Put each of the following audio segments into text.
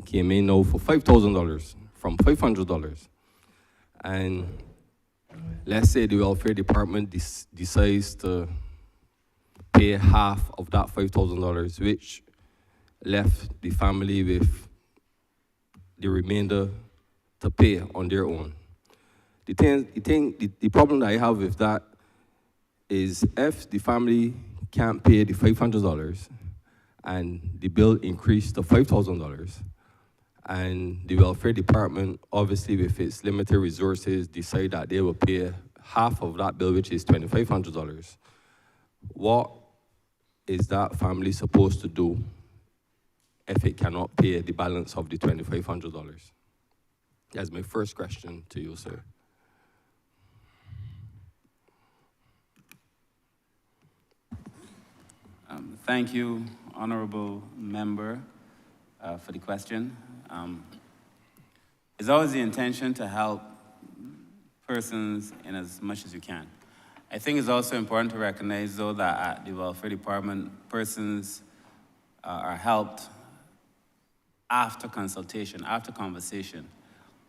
came in now for $5,000 from $500. And let's say the welfare department decides to pay half of that $5,000, which left the family with the remainder to pay on their own. The problem that I have with that is if the family can't pay the $500 and the bill increased to $5,000, and the welfare department, obviously with its limited resources, decide that they will pay half of that bill, which is $2,500, what is that family supposed to do if it cannot pay the balance of the $2,500? That's my first question to you, sir. Thank you, Honourable Member, for the question. It's always the intention to help persons in as much as you can. I think it's also important to recognize, though, that at the Welfare Department, persons are helped after consultation, after conversation,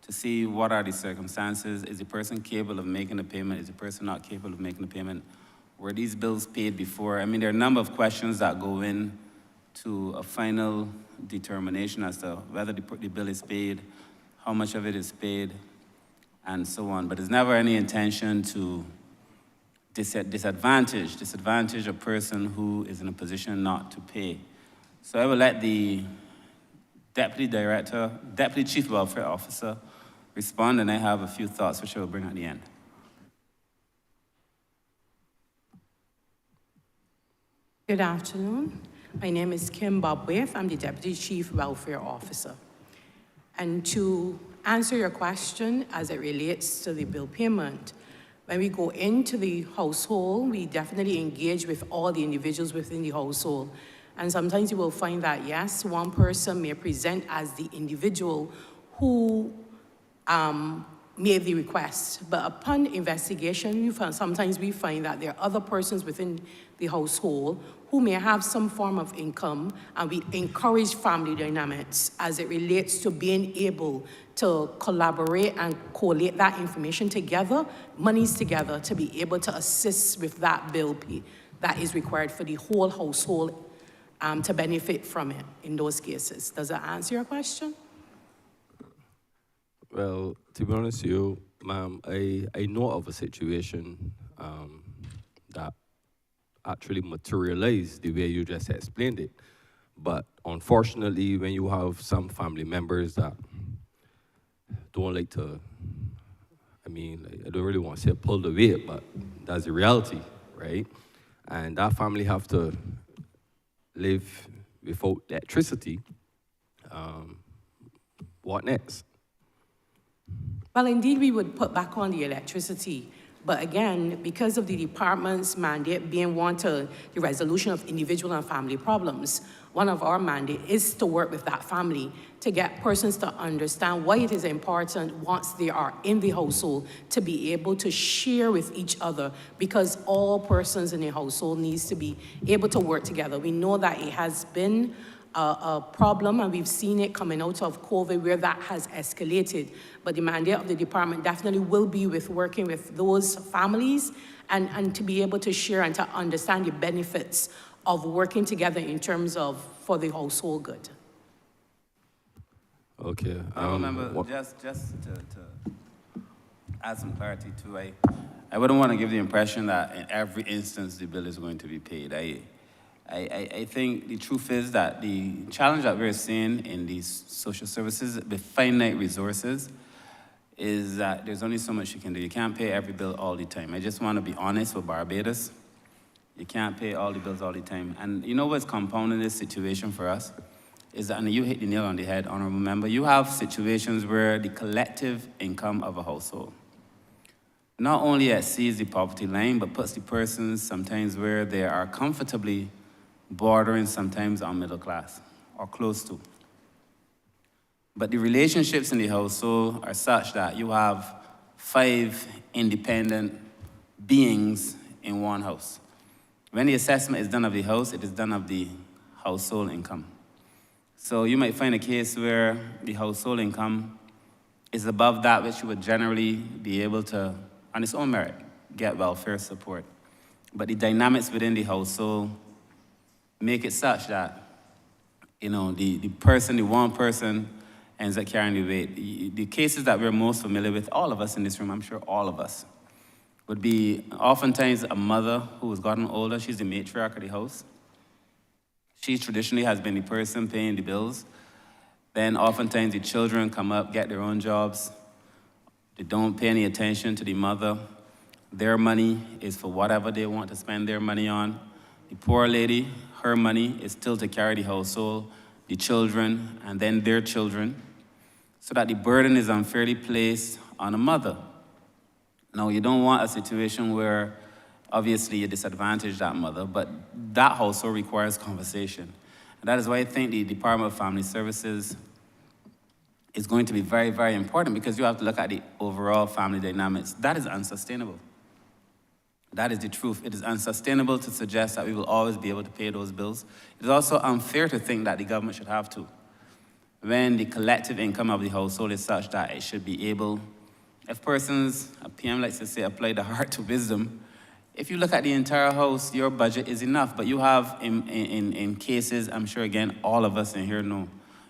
to see what are the circumstances. Is the person capable of making the payment? Is the person not capable of making the payment? Were these bills paid before? I mean, there are a number of questions that go in to a final determination as to whether the bill is paid, how much of it is paid, and so on. But there's never any intention to disadvantage a person who is in a position not to pay. So I will let the Deputy Chief Welfare Officer respond, and I have a few thoughts which I will bring at the end. Good afternoon. My name is Kim Bobwave. I'm the Deputy Chief Welfare Officer. And to answer your question as it relates to the bill payment, when we go into the household, we definitely engage with all the individuals within the household. And sometimes you will find that, yes, one person may present as the individual who made the request. But upon investigation, sometimes we find that there are other persons within the household who may have some form of income, and we encourage family dynamics as it relates to being able to collaborate and collate that information together, monies together, to be able to assist with that bill pay that is required for the whole household to benefit from it in those cases. Does that answer your question? Well, to be honest with you, ma'am, I know of a situation that actually materialized the way you just explained it. But unfortunately, when you have some family members that don't like to, I don't really want to say pull the weight, but that's the reality, right? And that family have to live without electricity. What next? Well, indeed, we would put back on the electricity. But again, because of the department's mandate being the resolution of individual and family problems, one of our mandates is to work with that family to get persons to understand why it is important once they are in the household to be able to share with each other, because all persons in the household needs to be able to work together. We know that it has been a problem, and we've seen it coming out of COVID where that has escalated. But the mandate of the department definitely will be with working with those families and to be able to share and to understand the benefits of working together in terms of for the household good. Okay. I remember, just to add some clarity too, I wouldn't want to give the impression that in every instance the bill is going to be paid. I think the truth is that the challenge that we're seeing in these social services with finite resources is that there's only so much you can do. You can't pay every bill all the time. I just want to be honest with Barbados. You can't pay all the bills all the time. And you know what's compounding this situation for us? Is that, and you hit the nail on the head, Honourable Member, you have situations where the collective income of a household not only exceeds the poverty line, but puts the persons sometimes where they are comfortably bordering sometimes on middle class, or close to. But the relationships in the household are such that you have 5 independent beings in one house. When the assessment is done of the house, it is done of the household income. So you might find a case where the household income is above that which you would generally be able to, on its own merit, get welfare support. But the dynamics within the household make it such that, the one person ends up carrying the weight. The cases that we're most familiar with, all of us in this room, I'm sure all of us, would be oftentimes a mother who has gotten older. She's the matriarch of the house. She traditionally has been the person paying the bills. Then oftentimes the children come up, get their own jobs. They don't pay any attention to the mother. Their money is for whatever they want to spend their money on. The poor lady, her money is still to carry the household, the children, and then their children, so that the burden is unfairly placed on a mother. Now, you don't want a situation where obviously you disadvantage that mother, but that household requires conversation. And that is why I think the Department of Family Services is going to be very, very important, because you have to look at the overall family dynamics. That is unsustainable. That is the truth. It is unsustainable to suggest that we will always be able to pay those bills. It is also unfair to think that the government should have to, when the collective income of the household is such that it should be able, if persons, a PM likes to say, apply the heart to wisdom, if you look at the entire house, your budget is enough. But you have, in cases, I'm sure, again, all of us in here know,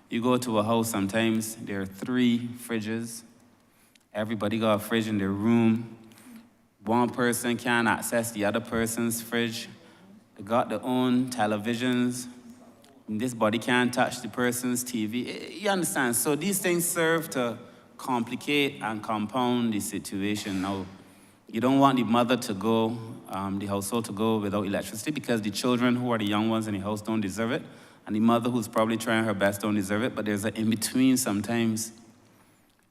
you go to a house sometimes, there are 3 fridges. Everybody got a fridge in their room. One person can't access the other person's fridge. They got their own televisions. This body can't touch the person's TV. You understand? So these things serve to complicate and compound the situation. Now, you don't want the mother to go, the household to go without electricity, because the children who are the young ones in the house don't deserve it, and the mother who's probably trying her best don't deserve it, but there's an in-between sometimes.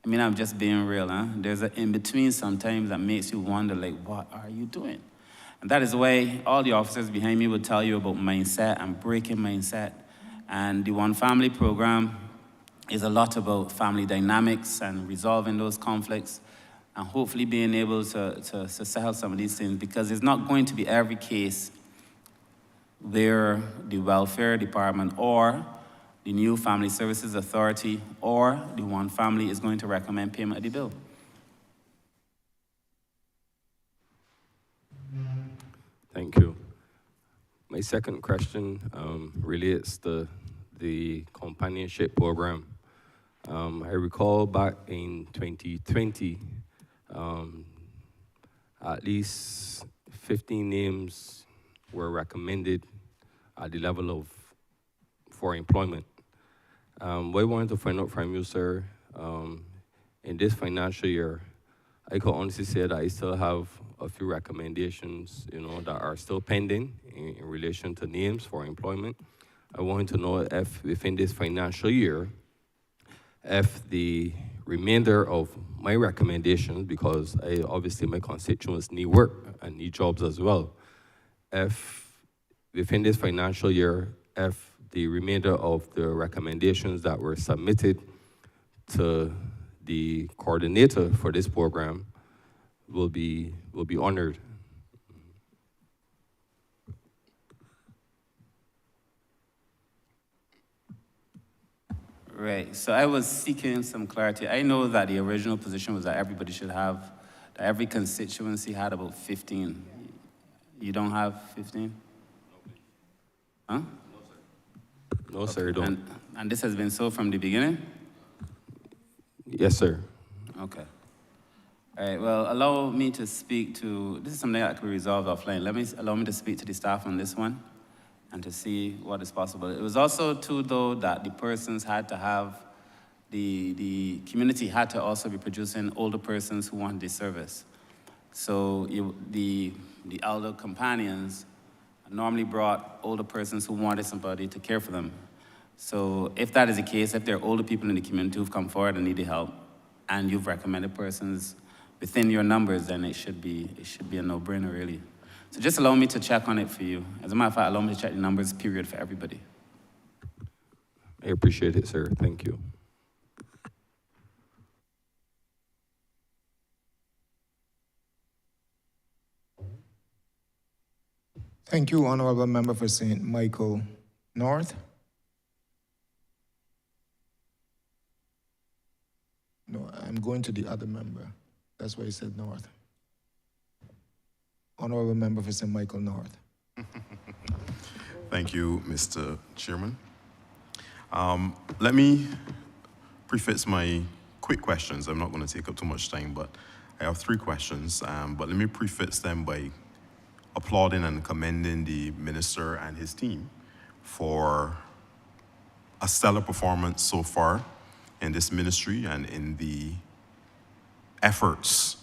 I mean, I'm just being real, huh? There's an in-between sometimes that makes you wonder, like, what are you doing? And that is why all the officers behind me will tell you about mindset and breaking mindset. And the One Family program is a lot about family dynamics and resolving those conflicts, and hopefully being able to settle some of these things, because it's not going to be every case where the welfare department or the new Family Services Authority or the One Family is going to recommend payment of the bill. Thank you. My second question relates to the companionship program. I recall back in 2020, at least 15 names were recommended at the level for employment. What I wanted to find out from you, sir, in this financial year, I could honestly say that I still have a few recommendations, that are still pending in relation to names for employment. I wanted to know if within this financial year, if the remainder of my recommendations, because obviously my constituents need work and need jobs as well, if within this financial year, if the remainder of the recommendations that were submitted to the coordinator for this program will be honored. Right, so I was seeking some clarity. I know that the original position was that everybody should have, that every constituency had about 15. You don't have 15? Huh? No, sir, you don't. And this has been so from the beginning? Yes, sir. Okay. All right, well, allow me to speak to, this is something that can be resolved offline. Allow me to speak to the staff on this one and to see what is possible. It was also too, though, that the persons had to have, the community had to also be producing older persons who wanted the service. So the elder companions normally brought older persons who wanted somebody to care for them. So if that is the case, if there are older people in the community who've come forward and need the help, and you've recommended persons within your numbers, then it should be a no-brainer, really. So just allow me to check on it for you. As a matter of fact, allow me to check the numbers, period, for everybody. I appreciate it, sir. Thank you. Thank you, Honourable Member for St. Michael North. No, I'm going to the other member. That's why he said North. Honourable Member for St. Michael North. Thank you, Mr. Chairman. Let me preface my quick questions. I'm not going to take up too much time, but I have 3 questions. But let me preface them by applauding and commending the minister and his team for a stellar performance so far in this ministry and in the efforts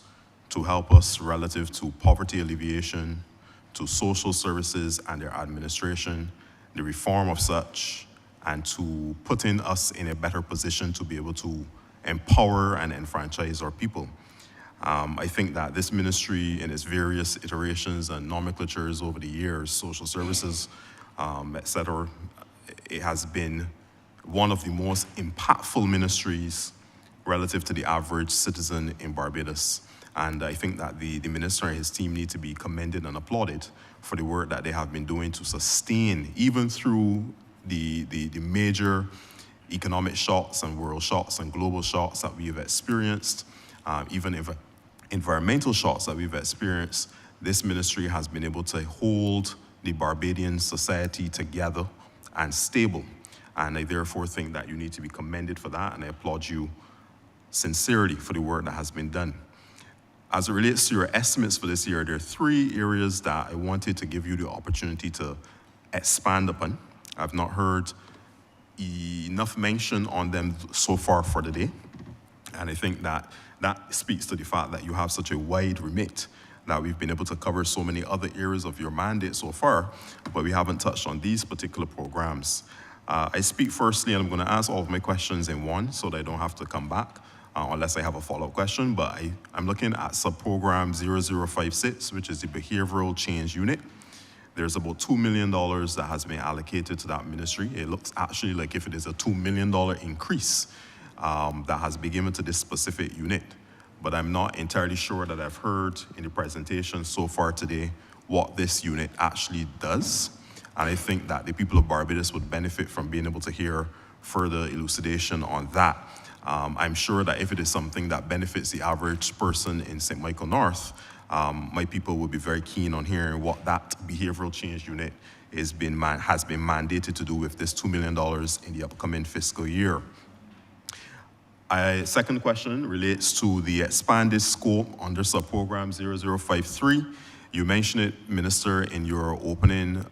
to help us relative to poverty alleviation, to social services and their administration, the reform of such, and to putting us in a better position to be able to empower and enfranchise our people. I think that this ministry in its various iterations and nomenclatures over the years, social services, et cetera, it has been one of the most impactful ministries relative to the average citizen in Barbados. And I think that the minister and his team need to be commended and applauded for the work that they have been doing to sustain, even through the major economic shocks and world shocks and global shocks that we have experienced, even if environmental shocks that we've experienced. This ministry has been able to hold the Barbadian society together and stable. And I therefore think that you need to be commended for that, and I applaud you sincerely for the work that has been done. As it relates to your estimates for this year, there are 3 areas that I wanted to give you the opportunity to expand upon. I've not heard enough mention on them so far for the day. And I think that that speaks to the fact that you have such a wide remit, that we've been able to cover so many other areas of your mandate so far, but we haven't touched on these particular programs. I speak firstly, and I'm going to ask all of my questions in one so that I don't have to come back unless I have a follow-up question, but I'm looking at sub-program 0056, which is the Behavioral Change Unit. There's about $2 million that has been allocated to that ministry. It looks actually like if it is a $2 million increase that has been given to this specific unit, but I'm not entirely sure that I've heard in the presentation so far today what this unit actually does. And I think that the people of Barbados would benefit from being able to hear further elucidation on that. I'm sure that if it is something that benefits the average person in St. Michael North, my people will be very keen on hearing what that behavioral change unit has been mandated to do with this $2 million in the upcoming fiscal year. Second question relates to the expanded scope under sub-program 0053. You mentioned it, Minister, in your opening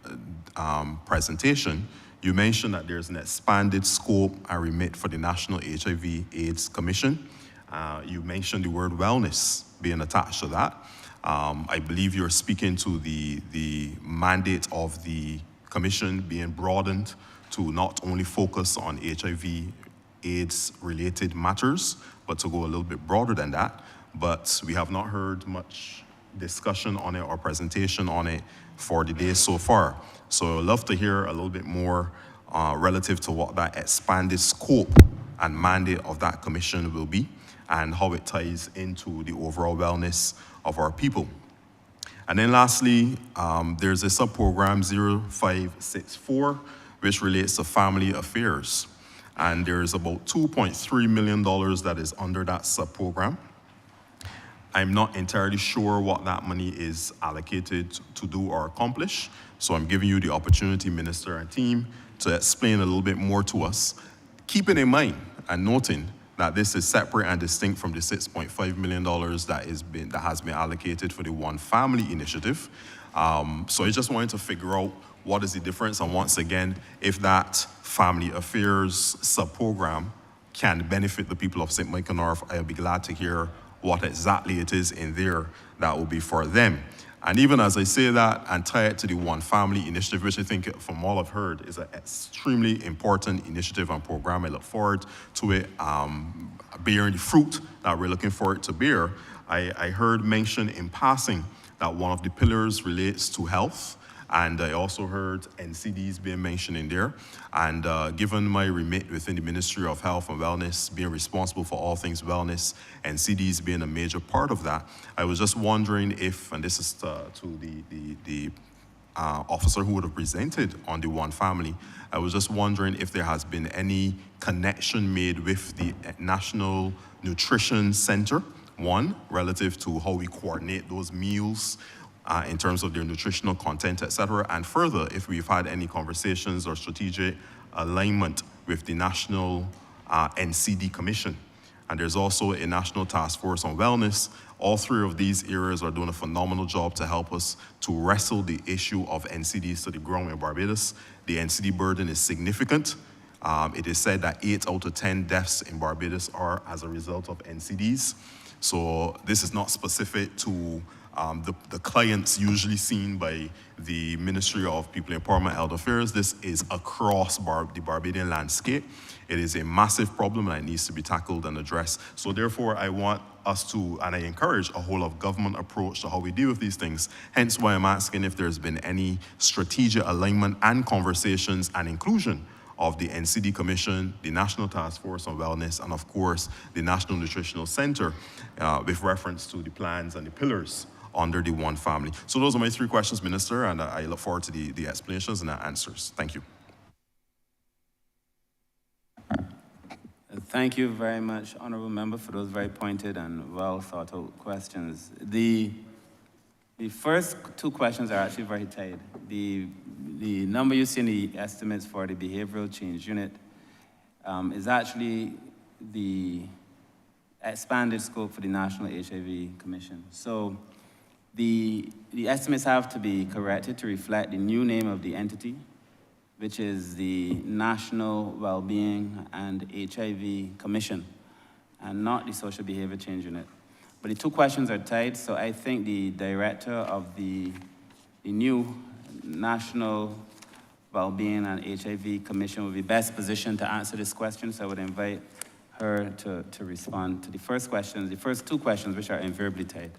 presentation. You mentioned that there's an expanded scope and remit for the National HIV/AIDS Commission. You mentioned the word wellness being attached to that. I believe you're speaking to the mandate of the commission being broadened to not only focus on HIV/AIDS related matters, but to go a little bit broader than that. But we have not heard much discussion on it or presentation on it for the day so far. So I'd love to hear a little bit more relative to what that expanded scope and mandate of that commission will be and how it ties into the overall wellness of our people. And then lastly, there's a sub-program 0564, which relates to family affairs. And there's about $2.3 million that is under that sub-program. I'm not entirely sure what that money is allocated to do or accomplish, so I'm giving you the opportunity, Minister and team, to explain a little bit more to us, keeping in mind and noting that this is separate and distinct from the $6.5 million that has been allocated for the One Family Initiative. So I just wanted to figure out what is the difference, and once again, if that family affairs sub-program can benefit the people of St. Michael North, I'll be glad to hear what exactly it is in there that will be for them. And even as I say that and tie it to the One Family Initiative, which I think from all I've heard is an extremely important initiative and program. I look forward to it bearing the fruit that we're looking for it to bear. I heard mention in passing that one of the pillars relates to health. And I also heard NCDs being mentioned in there. And given my remit within the Ministry of Health and Wellness, being responsible for all things wellness, NCDs being a major part of that, I was just wondering if, and this is to the officer who would have presented on the One Family. I was just wondering if there has been any connection made with the National Nutrition Center, one, relative to how we coordinate those meals in terms of their nutritional content, etc. And further, if we've had any conversations or strategic alignment with the National NCD Commission. And there's also a National Task Force on Wellness. All three of these areas are doing a phenomenal job to help us to wrestle the issue of NCDs to the ground in Barbados. The NCD burden is significant. It is said that 8 out of 10 deaths in Barbados are as a result of NCDs. So this is not specific to the clients usually seen by the Ministry of People Empowerment and Health Affairs. This is across the Barbadian landscape. It is a massive problem and it needs to be tackled and addressed. So therefore, I want us to, and I encourage a whole of government approach to how we deal with these things. Hence why I'm asking if there's been any strategic alignment and conversations and inclusion of the NCD Commission, the National Task Force on Wellness, and of course, the National Nutritional Center with reference to the plans and the pillars under the One Family. So those are my 3 questions, Minister, and I look forward to the explanations and the answers. Thank you. Thank you very much, Honourable Member, for those very pointed and well thought out questions. The first 2 questions are actually very tight. The number you see in the estimates for the behavioral change unit is actually the expanded scope for the National HIV Commission. So the estimates have to be corrected to reflect the new name of the entity, which is the National Wellbeing and HIV Commission, and not the Social Behavior Change Unit. But the 2 questions are tight, so I think the director of the new National Wellbeing and HIV Commission will be best positioned to answer this question, so I would invite her to respond to the first 2 questions, which are invariably tight.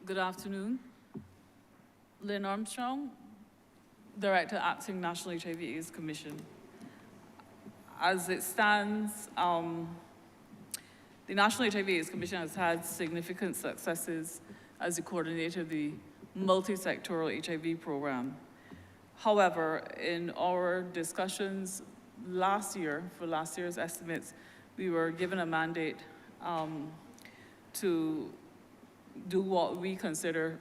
Good afternoon. Lynn Armstrong, Director, Acting National HIV/AIDS Commission. As it stands, the National HIV/AIDS Commission has had significant successes as the coordinator of the multi-sectoral HIV program. However, in our discussions last year, for last year's estimates, we were given a mandate to do what we consider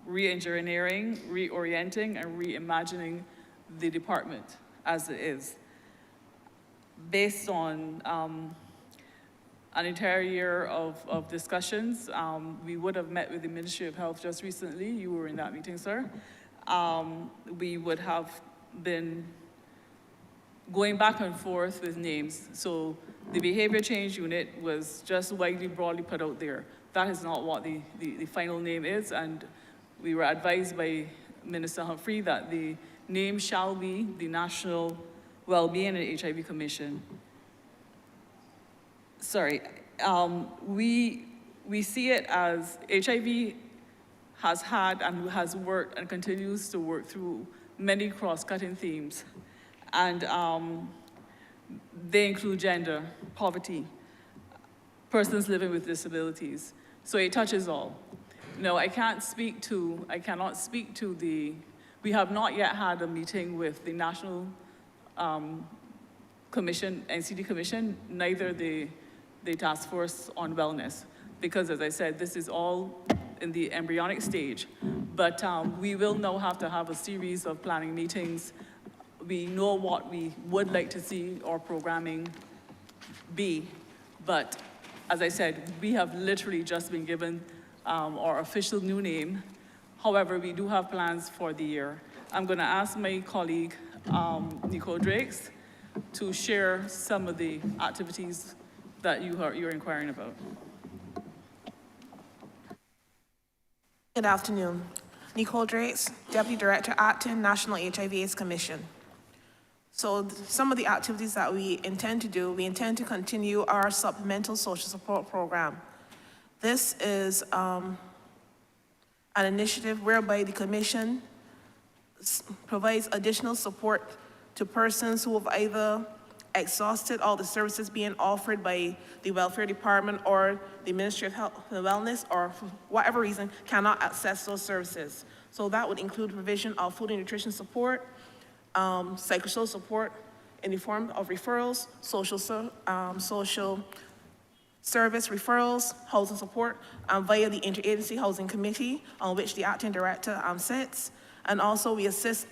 re-engineering, reorienting, and reimagining the department as it is. Based on an entire year of discussions, we would have met with the Ministry of Health just recently. You were in that meeting, sir. We would have been going back and forth with names. So the behavior change unit was just widely, broadly put out there. That is not what the final name is, and we were advised by Minister Humphrey that the name shall be the National Wellbeing and HIV Commission. Sorry, we see it as HIV has had and has worked and continues to work through many cross-cutting themes, and they include gender, poverty, persons living with disabilities. So it touches all. No, I cannot speak to we have not yet had a meeting with the National Commission, NCD Commission, neither the Task Force on Wellness, because as I said, this is all in the embryonic stage. But we will now have to have a series of planning meetings. We know what we would like to see our programming be, but as I said, we have literally just been given our official new name. However, we do have plans for the year. I'm going to ask my colleague, Nicole Drakes, to share some of the activities that you're inquiring about. Good afternoon. Nicole Drakes, Deputy Director, Acting National HIV/AIDS Commission. So some of the activities that we intend to do, we intend to continue our supplemental social support program. This is an initiative whereby the Commission provides additional support to persons who have either exhausted all the services being offered by the Welfare Department or the Ministry of Health and Wellness, or for whatever reason, cannot access those services. So that would include provision of food and nutrition support, psychosocial support in the form of referrals, social service referrals, housing support via the Interagency Housing Committee, on which the acting director sits. And also we assist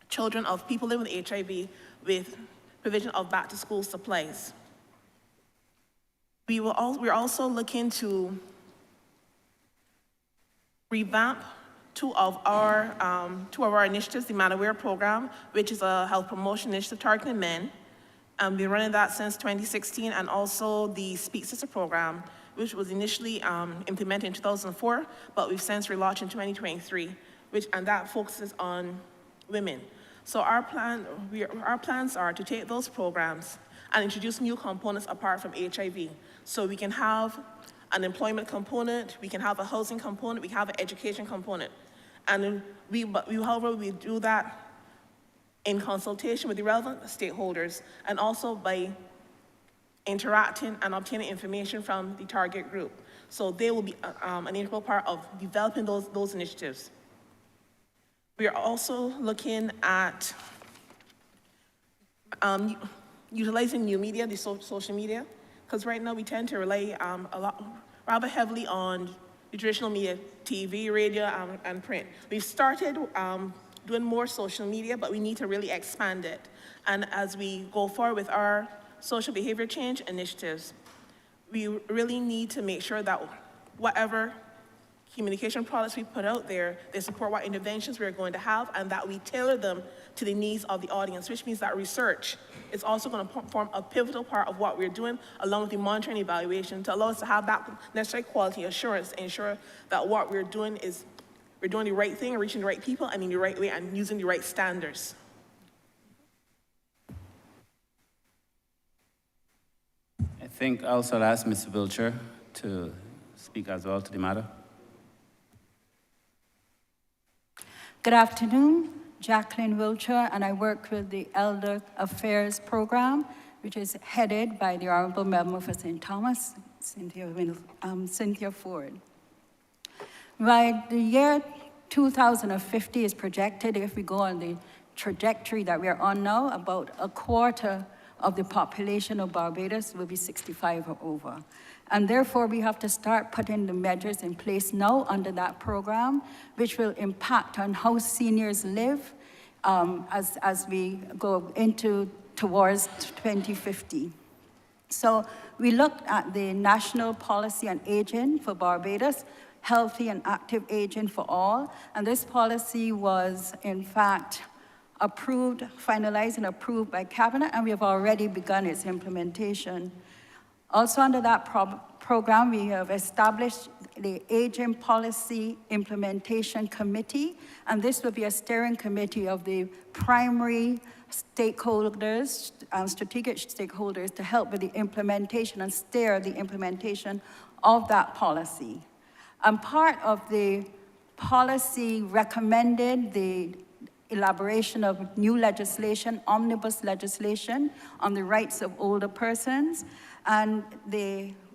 children of people living with HIV with provision of back-to-school supplies. We're also looking to revamp two of our initiatives, the Man Aware program, which is a health promotion initiative targeting men. We've been running that since 2016, and also the Speak Sister program, which was initially implemented in 2004, but we've since relaunched in 2023, and that focuses on women. So our plans are to take those programs and introduce new components apart from HIV. So we can have an employment component, we can have a housing component, we can have an education component. And however, we do that in consultation with the relevant stakeholders, and also by interacting and obtaining information from the target group. So they will be an integral part of developing those initiatives. We are also looking at utilizing new media, the social media, because right now we tend to rely rather heavily on the traditional media, TV, radio, and print. We've started doing more social media, but we need to really expand it. And as we go forward with our social behavior change initiatives, we really need to make sure that whatever communication products we put out there, they support what interventions we're going to have, and that we tailor them to the needs of the audience, which means that research is also going to form a pivotal part of what we're doing, along with the monitoring and evaluation, to allow us to have that necessary quality assurance, ensure that what we're doing is we're doing the right thing, reaching the right people, and in the right way, and using the right standards. I think I'll also ask Mr. Wiltshire to speak as well to the matter. Good afternoon, Jacqueline Wiltshire, and I work with the Elder Affairs Program, which is headed by the Honourable Member for St. Thomas, Cynthia Ford. By the year 2050 is projected, if we go on the trajectory that we are on now, about a quarter of the population of Barbados will be 65 or over. And therefore, we have to start putting the measures in place now under that program, which will impact on how seniors live as we go towards 2050. So we looked at the National Policy on Aging for Barbados, Healthy and Active Aging for All, and this policy was, in fact, approved, finalized and approved by Cabinet, and we have already begun its implementation. Also under that program, we have established the Aging Policy Implementation Committee, and this will be a steering committee of the primary stakeholders, strategic stakeholders, to help with the implementation and steer the implementation of that policy. And part of the policy recommended the elaboration of new legislation, omnibus legislation on the rights of older persons. And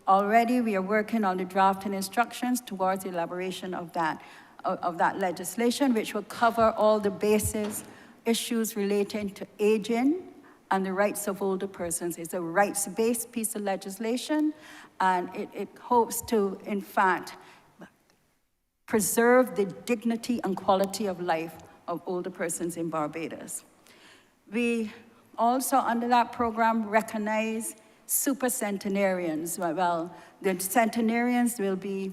already we are working on the draft and instructions towards the elaboration of that legislation, which will cover all the basis issues relating to aging and the rights of older persons. It's a rights-based piece of legislation, and it hopes to, in fact, preserve the dignity and quality of life of older persons in Barbados. We also, under that program, recognize super centenarians. Well, the centenarians will be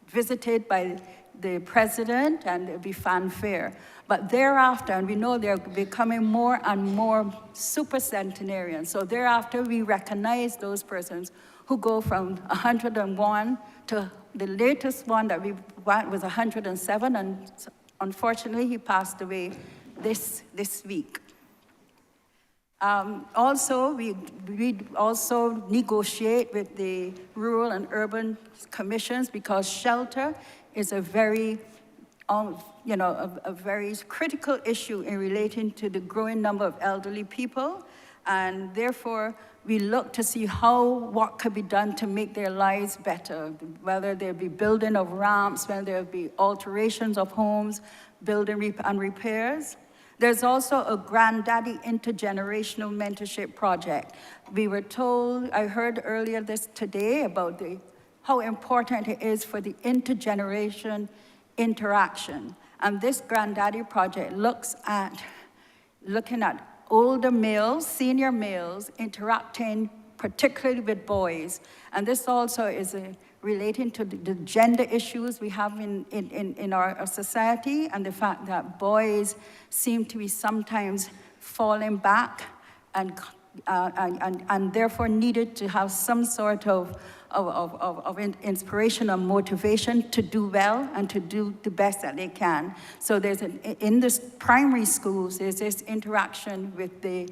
visited by the president, and there'll be fanfare. But thereafter, and we know they're becoming more and more super centenarians, so thereafter we recognize those persons who go from 101 to the latest one that we want was 107, and unfortunately he passed away this week. Also, we also negotiate with the rural and urban commissions, because shelter is a very, a very critical issue in relating to the growing number of elderly people. And therefore, we look to see what could be done to make their lives better, whether there be building of ramps, whether there be alterations of homes, building and repairs. There's also a Granddaddy Intergenerational Mentorship Project. We were told, I heard earlier today about how important it is for the intergeneration interaction. And this Granddaddy project looking at older males, senior males, interacting particularly with boys. And this also is relating to the gender issues we have in our society, and the fact that boys seem to be sometimes falling back and therefore needed to have some sort of inspiration or motivation to do well and to do the best that they can. So in this primary schools, there's this interaction with the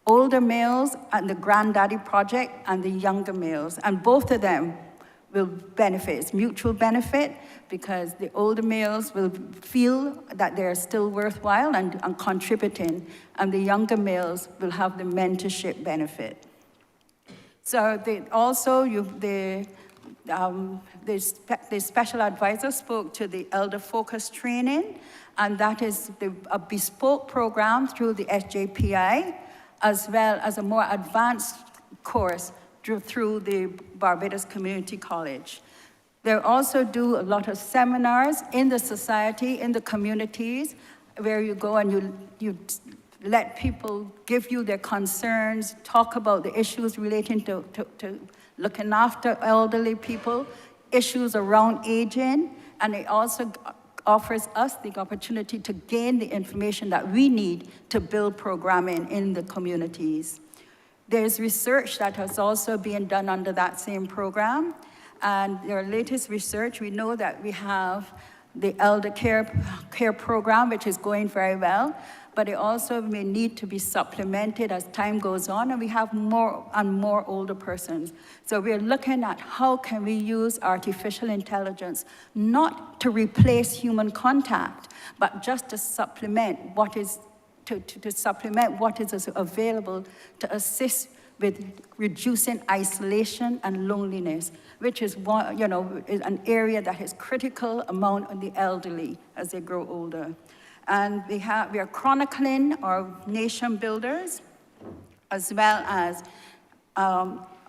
older males and the Granddaddy Project and the younger males. And both of them will benefit. It's mutual benefit, because the older males will feel that they're still worthwhile and contributing, and the younger males will have the mentorship benefit. So the special advisor spoke to the elder focus training, and that is a bespoke program through the SJPI, as well as a more advanced course through the Barbados Community College. They also do a lot of seminars in the society, in the communities, where you go and you let people give you their concerns, talk about the issues relating to looking after elderly people, issues around aging, and it also offers us the opportunity to gain the information that we need to build programming in the communities. There's research that has also been done under that same program, and our latest research, we know that we have the elder care program, which is going very well, but it also may need to be supplemented as time goes on, and we have more and more older persons. So we're looking at how can we use artificial intelligence, not to replace human contact, but just to supplement what is available to assist with reducing isolation and loneliness, which is is an area that is critical among the elderly as they grow older. And we are chronicling our nation builders, as well as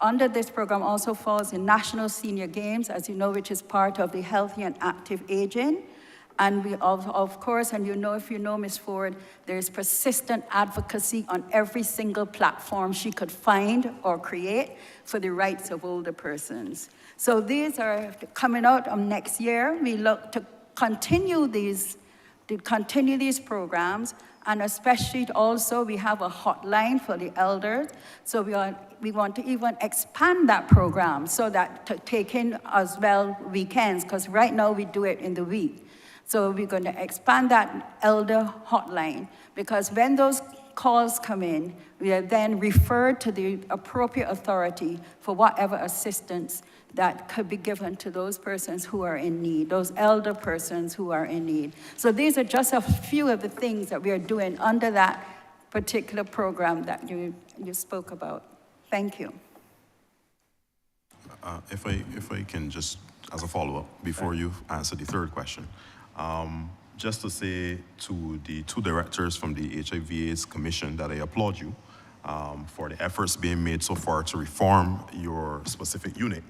under this program also falls the National Senior Games, as you know, which is part of the Healthy and Active Aging. And we, of course, and if you know Ms. Ford, there's persistent advocacy on every single platform she could find or create for the rights of older persons. So these are coming out next year. We look to continue these programs, and especially also we have a hotline for the elders. So we want to even expand that program so that to take in as well weekends, because right now we do it in the week. So we're going to expand that elder hotline, because when those calls come in, we are then referred to the appropriate authority for whatever assistance that could be given to those persons who are in need, those elder persons who are in need. So these are just a few of the things that we are doing under that particular program that you spoke about. Thank you. If I can just, as a follow-up, before you answer the third question, just to say to the two directors from the HIV/AIDS Commission that I applaud you for the efforts being made so far to reform your specific unit.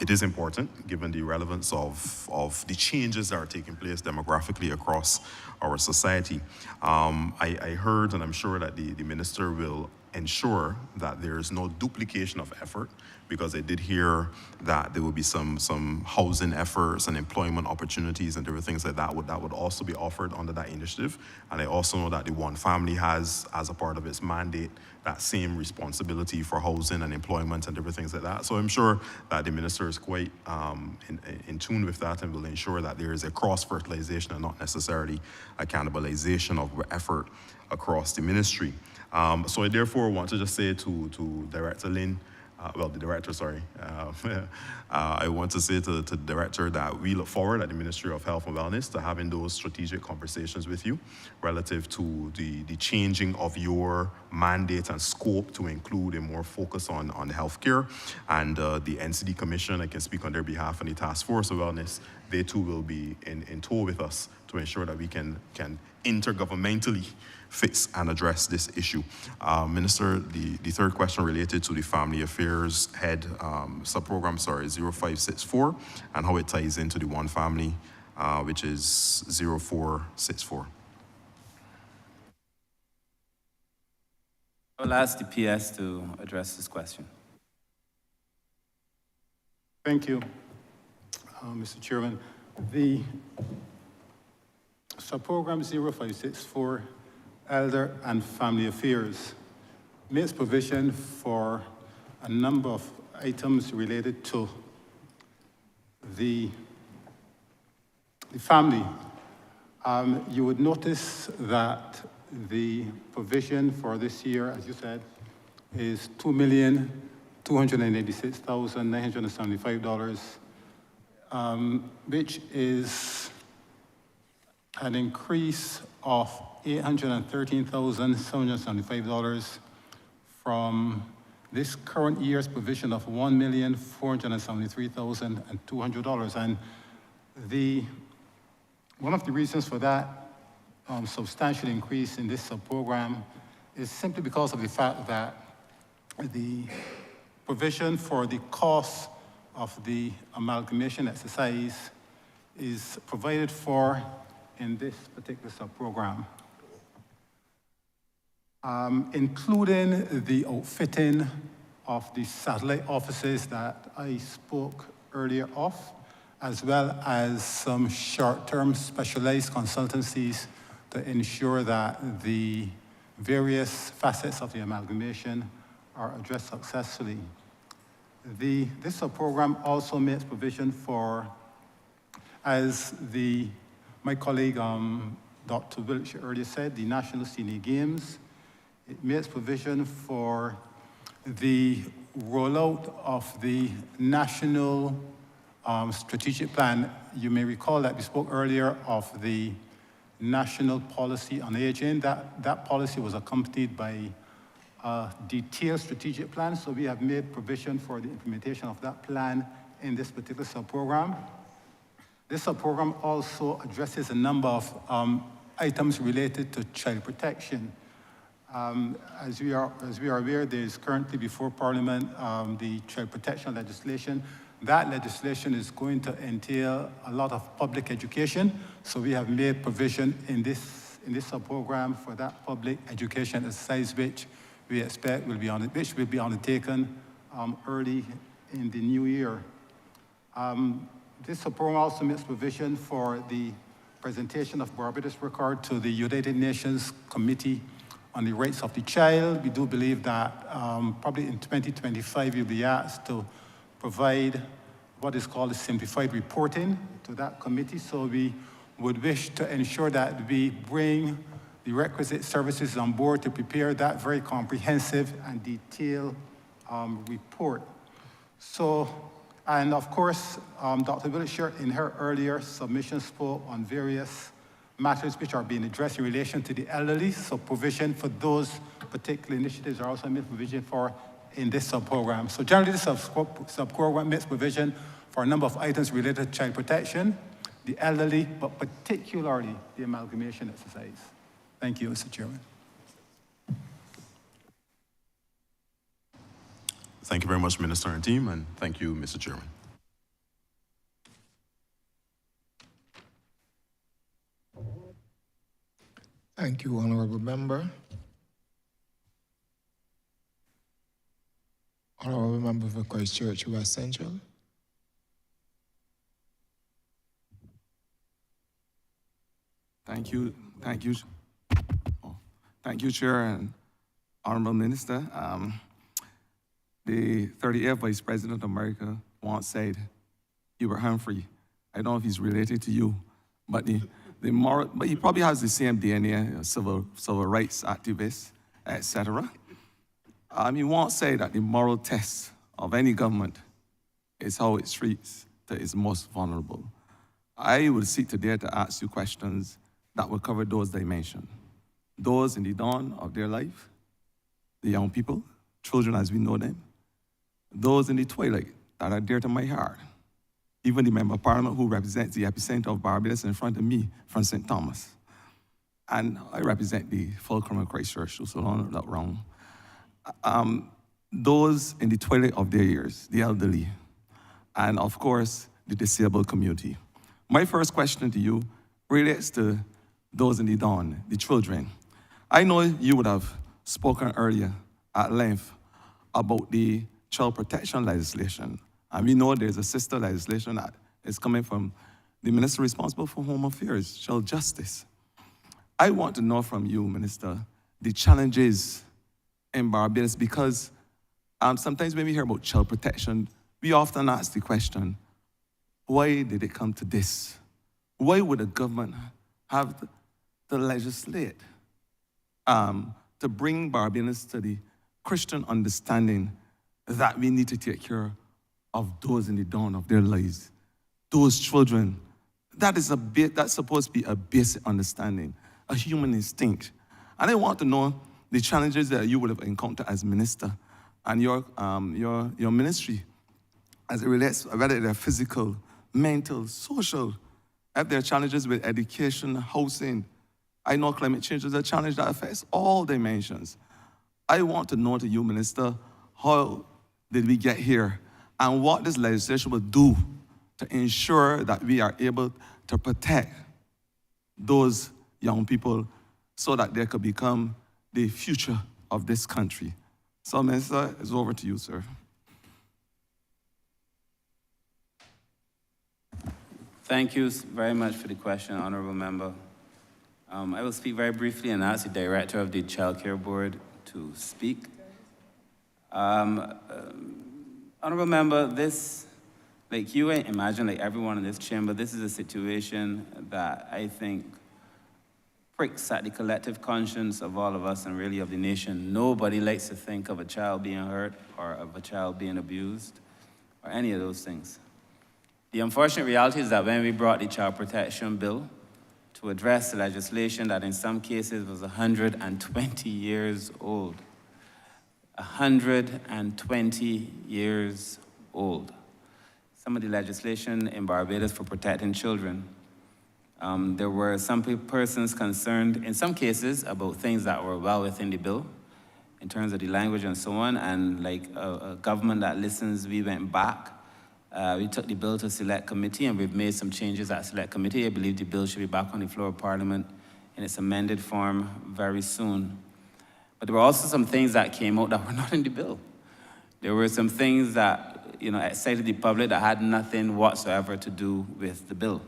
It is important, given the relevance of the changes that are taking place demographically across our society. I heard, and I'm sure that the minister will ensure that there is no duplication of effort, because I did hear that there will be some housing efforts and employment opportunities and different things like that would also be offered under that initiative. And I also know that the One Family has, as a part of its mandate, that same responsibility for housing and employment and different things like that. So I'm sure that the minister is quite in tune with that and will ensure that there is a cross-fertilization and not necessarily a cannibalization of effort across the ministry. So I therefore want to just say to Director Lynn, the director, sorry. I want to say to the director that we look forward at the Ministry of Health and Wellness to having those strategic conversations with you relative to the changing of your mandate and scope to include a more focus on healthcare. And the NCD Commission, I can speak on their behalf, and the Task Force of Wellness, they too will be in tow with us to ensure that we can intergovernmentally fix and address this issue. Minister, the third question related to the Family Affairs Head subprogram, 0564, and how it ties into the One Family, which is 0464. I'll ask the PS to address this question. Thank you, Mr. Chairman. The subprogram 0564, Elder and Family Affairs, makes provision for a number of items related to the family. You would notice that the provision for this year, as you said, is $2,286,975, which is an increase of $813,775 from this current year's provision of $1,473,200. And one of the reasons for that substantial increase in this subprogram is simply because of the fact that the provision for the cost of the amalgamation exercise is provided for in this particular subprogram, including the outfitting of the satellite offices that I spoke earlier of, as well as some short-term specialized consultancies to ensure that the various facets of the amalgamation are addressed successfully. This program also makes provision for, as my colleague Dr. Wiltshire earlier said, the National Senior Games. It makes provision for the rollout of the National Strategic Plan. You may recall that we spoke earlier of the National Policy on Aging. That policy was accompanied by a detailed strategic plan, so we have made provision for the implementation of that plan in this particular subprogram. This subprogram also addresses a number of items related to child protection. As we are aware, there is currently before Parliament the child protection legislation. That legislation is going to entail a lot of public education, so we have made provision in this subprogram for that public education exercise, which we expect will be undertaken early in the new year. This subprogram also makes provision for the presentation of Barbados record to the United Nations Committee on the Rights of the Child. We do believe that probably in 2025 you'll be asked to provide what is called simplified reporting to that committee. So we would wish to ensure that we bring the requisite services on board to prepare that very comprehensive and detailed report. So, and of course, Dr. Wiltshire in her earlier submission spoke on various matters which are being addressed in relation to the elderly. So provision for those particular initiatives are also made provision for in this subprogram. So generally, this subprogram makes provision for a number of items related to child protection, the elderly, but particularly the amalgamation exercise. Thank you, Mr. Chairman. Thank you very much, Minister and team, and thank you, Mr. Chairman. Thank you, Honourable Member. Honourable Member for Christchurch West Central. Thank you, Chair and Honourable Minister. The 38th Vice President of America once said, Hubert Humphrey, I don't know if he's related to you, but but he probably has the same DNA, civil rights activist, etc. He once said that the moral test of any government is how it treats its most vulnerable. I would seek today to ask you questions that will cover those dimensions. Those in the dawn of their life, the young people, children as we know them, those in the twilight that are dear to my heart, even the Member of Parliament who represents the epicenter of Barbados in front of me from St. Thomas. And I represent the Fulcrum of Christchurch, so don't look wrong. Those in the twilight of their years, the elderly, and of course, the disabled community. My first question to you relates to those in the dawn, the children. I know you would have spoken earlier at length about the child protection legislation. And we know there's a sister legislation that is coming from the minister responsible for home affairs, child justice. I want to know from you, Minister, the challenges in Barbados, because sometimes when we hear about child protection, we often ask the question, why did it come to this? Why would a government have to legislate to bring Barbadians to the Christian understanding that we need to take care of those in the dawn of their lives, those children? That's supposed to be a basic understanding, a human instinct. And I want to know the challenges that you would have encountered as minister and your ministry as it relates, whether they're physical, mental, social, if there are challenges with education, housing. I know climate change is a challenge that affects all dimensions. I want to know to you, Minister, how did we get here and what this legislation will do to ensure that we are able to protect those young people so that they could become the future of this country. So, Minister, it's over to you, sir. Thank you very much for the question, Honourable Member. I will speak very briefly and ask the Director of the Child Care Board to speak. Honourable Member, this, like you imagine, like everyone in this chamber, this is a situation that I think pricks at the collective conscience of all of us and really of the nation. Nobody likes to think of a child being hurt or of a child being abused or any of those things. The unfortunate reality is that when we brought the Child Protection Bill to address the legislation that in some cases was 120 years old, 120 years old. Some of the legislation in Barbados for protecting children, there were some persons concerned, in some cases, about things that were well within the bill, in terms of the language and so on, and like a government that listens, we went back. We took the bill to select committee and we've made some changes at select committee. I believe the bill should be back on the floor of Parliament in its amended form very soon. But there were also some things that came out that were not in the bill. There were some things that, excited the public that had nothing whatsoever to do with the bill.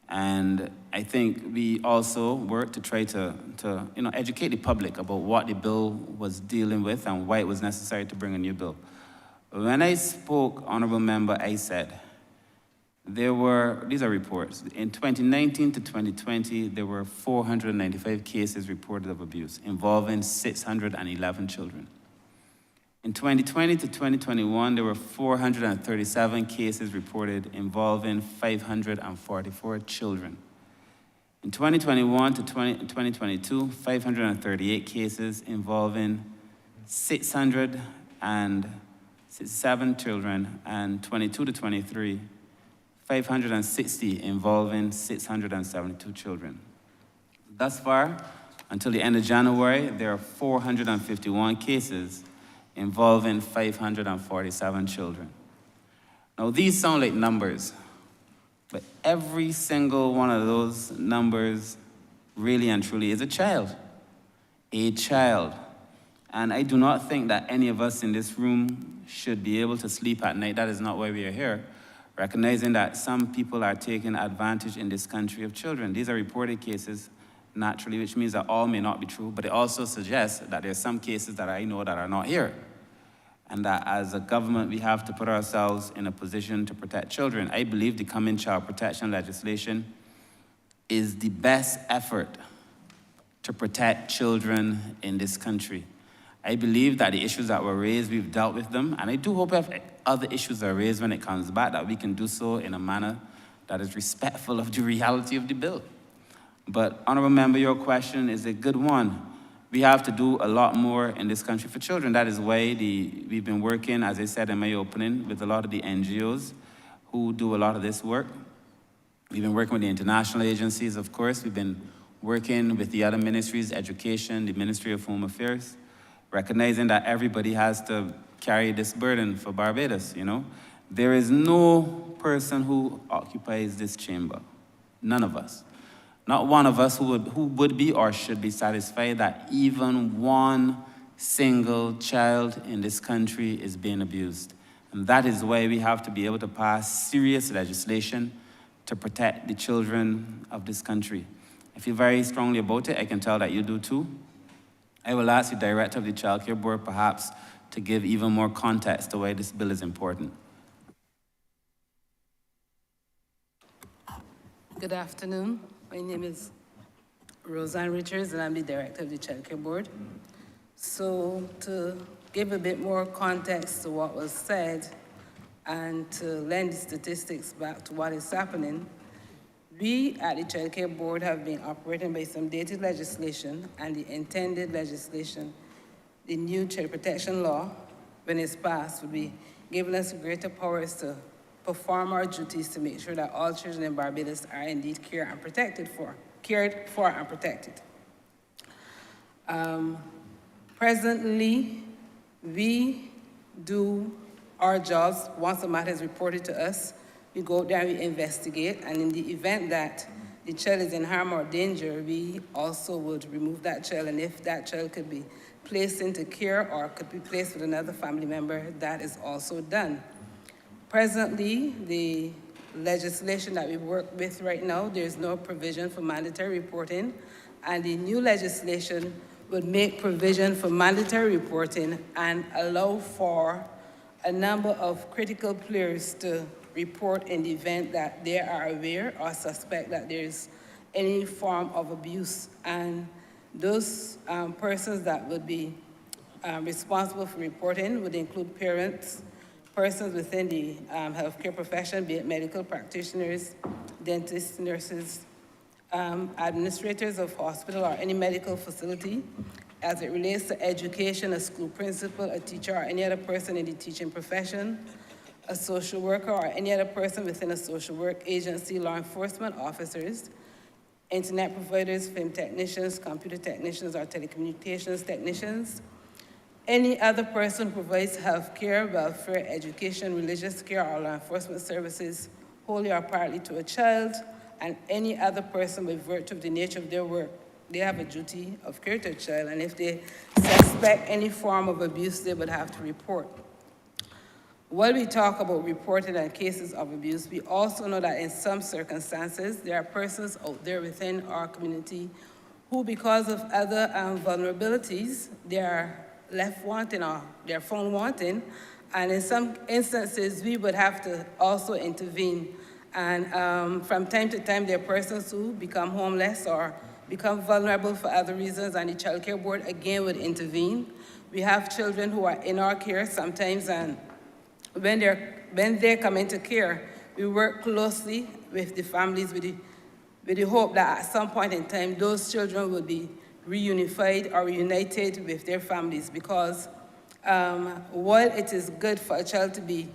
And I think we also worked to try to educate the public about what the bill was dealing with and why it was necessary to bring a new bill. When I spoke, Honourable Member, I said, these are reports. In 2019 to 2020, there were 495 cases reported of abuse involving 611 children. In 2020 to 2021, there were 437 cases reported involving 544 children. In 2021 to 2022, 538 cases involving 667 children, and 22 to 23, 560 involving 672 children. Thus far, until the end of January, there are 451 cases involving 547 children. Now, these sound like numbers, but every single one of those numbers really and truly is a child. A child. And I do not think that any of us in this room should be able to sleep at night. That is not why we are here. Recognizing that some people are taking advantage in this country of children. These are reported cases, naturally, which means that all may not be true, but it also suggests that there are some cases that I know that are not here. And that as a government, we have to put ourselves in a position to protect children. I believe the coming child protection legislation is the best effort to protect children in this country. I believe that the issues that were raised, we've dealt with them, and I do hope if other issues are raised when it comes back, that we can do so in a manner that is respectful of the reality of the bill. But, Honourable Member, your question is a good one. We have to do a lot more in this country for children. That is why we've been working, as I said in my opening, with a lot of the NGOs who do a lot of this work. We've been working with the international agencies, of course. We've been working with the other ministries, education, the Ministry of Home Affairs, recognizing that everybody has to carry this burden for Barbados, you know. There is no person who occupies this chamber, none of us. Not one of us who would be or should be satisfied that even one single child in this country is being abused. And that is why we have to be able to pass serious legislation to protect the children of this country. I feel very strongly about it. I can tell that you do too. I will ask the director of the Child Care Board perhaps to give even more context to why this bill is important. Good afternoon. My name is Roseanne Richards, and I'm the director of the Child Care Board. So to give a bit more context to what was said and to lend the statistics back to what is happening, we at the Child Care Board have been operating by some dated legislation, and the intended legislation, the new child protection law, when it's passed, will be giving us greater powers to perform our duties to make sure that all children in Barbados are indeed cared for and protected. Presently, we do our jobs. Once a matter is reported to us, we go out there and we investigate, and in the event that the child is in harm or danger, we also would remove that child, and if that child could be placed into care or could be placed with another family member, that is also done. Presently, the legislation that we work with right now, there's no provision for mandatory reporting, and the new legislation would make provision for mandatory reporting and allow for a number of critical players to report in the event that they are aware or suspect that there's any form of abuse. And those persons that would be responsible for reporting would include parents, persons within the healthcare profession, be it medical practitioners, dentists, nurses, administrators of hospital or any medical facility. As it relates to education, a school principal, a teacher, or any other person in the teaching profession, a social worker, or any other person within a social work agency, law enforcement officers, internet providers, film technicians, computer technicians, or telecommunications technicians, any other person who provides health care, welfare, education, religious care, or law enforcement services, wholly or partly to a child, and any other person by virtue of the nature of their work. They have a duty of care to a child, and if they suspect any form of abuse, they would have to report. While we talk about reporting and cases of abuse, we also know that in some circumstances, there are persons out there within our community who, because of other vulnerabilities, they are left wanting or they're found wanting, and in some instances, we would have to also intervene. And from time to time, there are persons who become homeless or become vulnerable for other reasons, and the Child Care Board again would intervene. We have children who are in our care sometimes, and when they come into care, we work closely with the families with the hope that at some point in time, those children will be reunified or reunited with their families, because while it is good for a child to be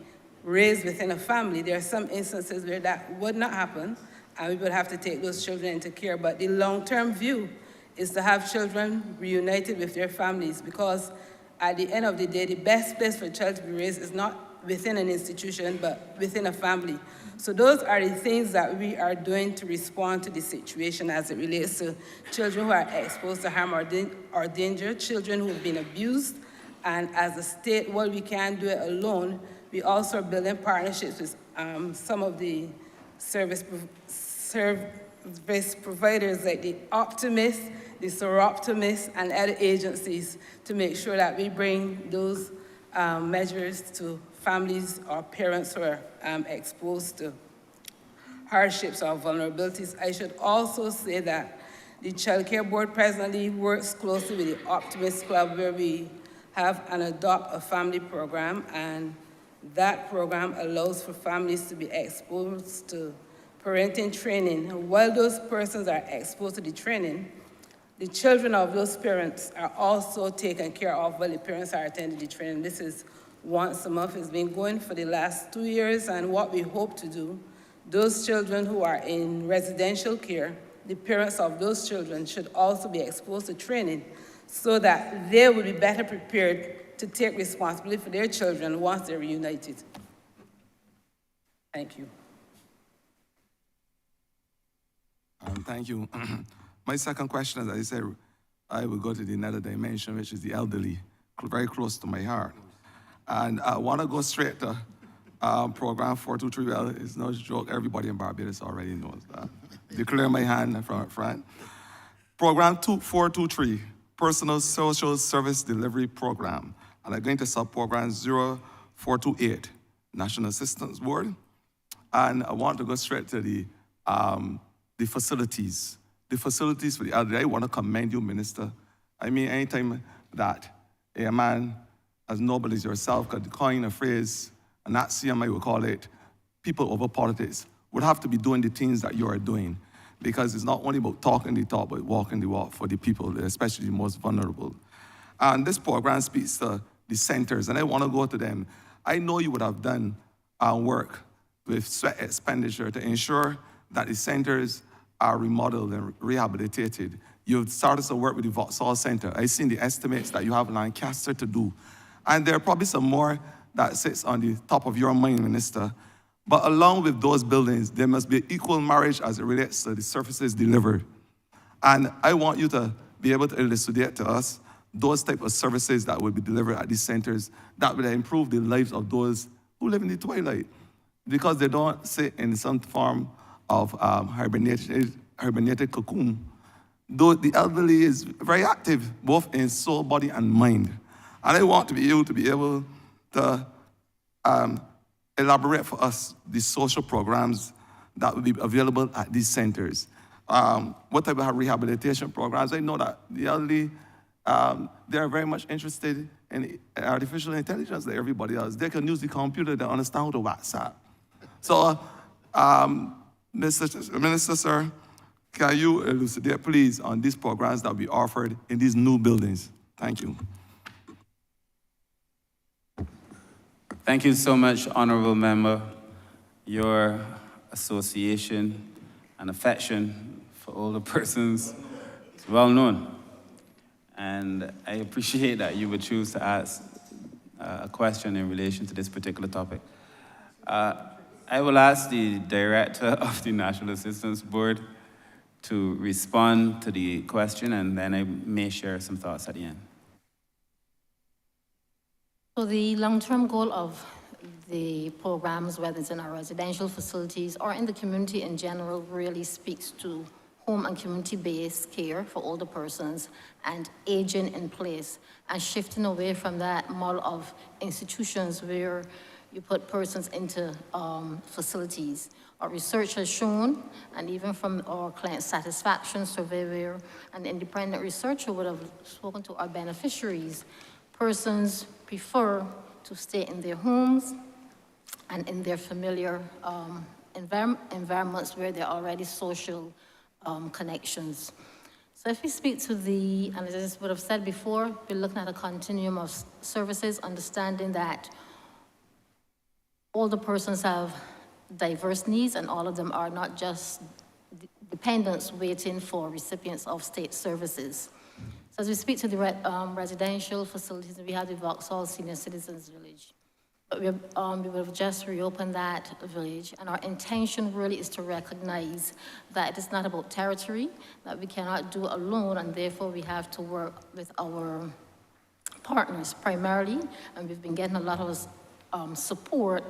raised within a family, there are some instances where that would not happen, and we would have to take those children into care. But the long-term view is to have children reunited with their families, because at the end of the day, the best place for a child to be raised is not within an institution, but within a family. So those are the things that we are doing to respond to the situation as it relates to children who are exposed to harm or danger, children who have been abused. And as a state, while we can't do it alone, we also are building partnerships with some of the service providers like the Optimist, the Soroptimist, and other agencies to make sure that we bring those measures to families or parents who are exposed to hardships or vulnerabilities. I should also say that the Child Care Board presently works closely with the Optimist Club, where we have an Adopt a Family program, and that program allows for families to be exposed to parenting training. While those persons are exposed to the training, the children of those parents are also taken care of while the parents are attending the training. This is once a month. It's been going for the last 2 years, and what we hope to do, those children who are in residential care, the parents of those children should also be exposed to training so that they will be better prepared to take responsibility for their children once they're reunited. Thank you. Thank you. My second question, as I said, I will go to the another dimension, which is the elderly, very close to my heart. And I want to go straight to program 423. Well, it's no joke. Everybody in Barbados already knows that. Declare my hand from up front. Program 423, Personal Social Service Delivery Program. And I'm going to sub-program 0428, National Assistance Board. And I want to go straight to the facilities. The facilities for the elderly. I want to commend you, Minister. I mean, anytime that a man as noble as yourself could coin a phrase, and that CMI would call it, people over politics, would have to be doing the things that you are doing. Because it's not only about talking the talk, but walking the walk for the people, especially the most vulnerable. And this program speaks to the centers, and I want to go to them. I know you would have done work with sweat expenditure to ensure that the centers are remodeled and rehabilitated. You've started to work with the Vauxhall Center. I've seen the estimates that you have in Lancaster to do. And there are probably some more that sits on the top of your mind, Minister. But along with those buildings, there must be equal marriage as it relates to the services delivered. And I want you to be able to elucidate to us those type of services that will be delivered at these centers that will improve the lives of those who live in the twilight, because they don't sit in some form of hibernated cocoon. Though the elderly is very active, both in soul, body, and mind. And I want to be able to elaborate for us the social programs that will be available at these centers. What type of rehabilitation programs? I know that the elderly, they are very much interested in artificial intelligence like everybody else. They can use the computer, they understand how to WhatsApp. So, Mr. Minister, sir, can you elucidate, please, on these programs that will be offered in these new buildings? Thank you. Thank you so much, Honourable Member. Your association and affection for older persons is well known. And I appreciate that you would choose to ask a question in relation to this particular topic. I will ask the Director of the National Assistance Board to respond to the question, and then I may share some thoughts at the end. So the long-term goal of the programs, whether it's in our residential facilities or in the community in general, really speaks to home and community-based care for older persons and aging in place, and shifting away from that model of institutions where you put persons into facilities. Our research has shown, and even from our client satisfaction survey where an independent researcher would have spoken to our beneficiaries, persons prefer to stay in their homes and in their familiar environments where there are already social connections. So if we speak to the, and as I would have said before, we're looking at a continuum of services, understanding that older persons have diverse needs, and all of them are not just dependents waiting for recipients of state services. So as we speak to the residential facilities, we have the Vauxhall Senior Citizens Village. But we have just reopened that village, and our intention really is to recognize that it is not about territory, that we cannot do alone, and therefore we have to work with our partners primarily, and we've been getting a lot of support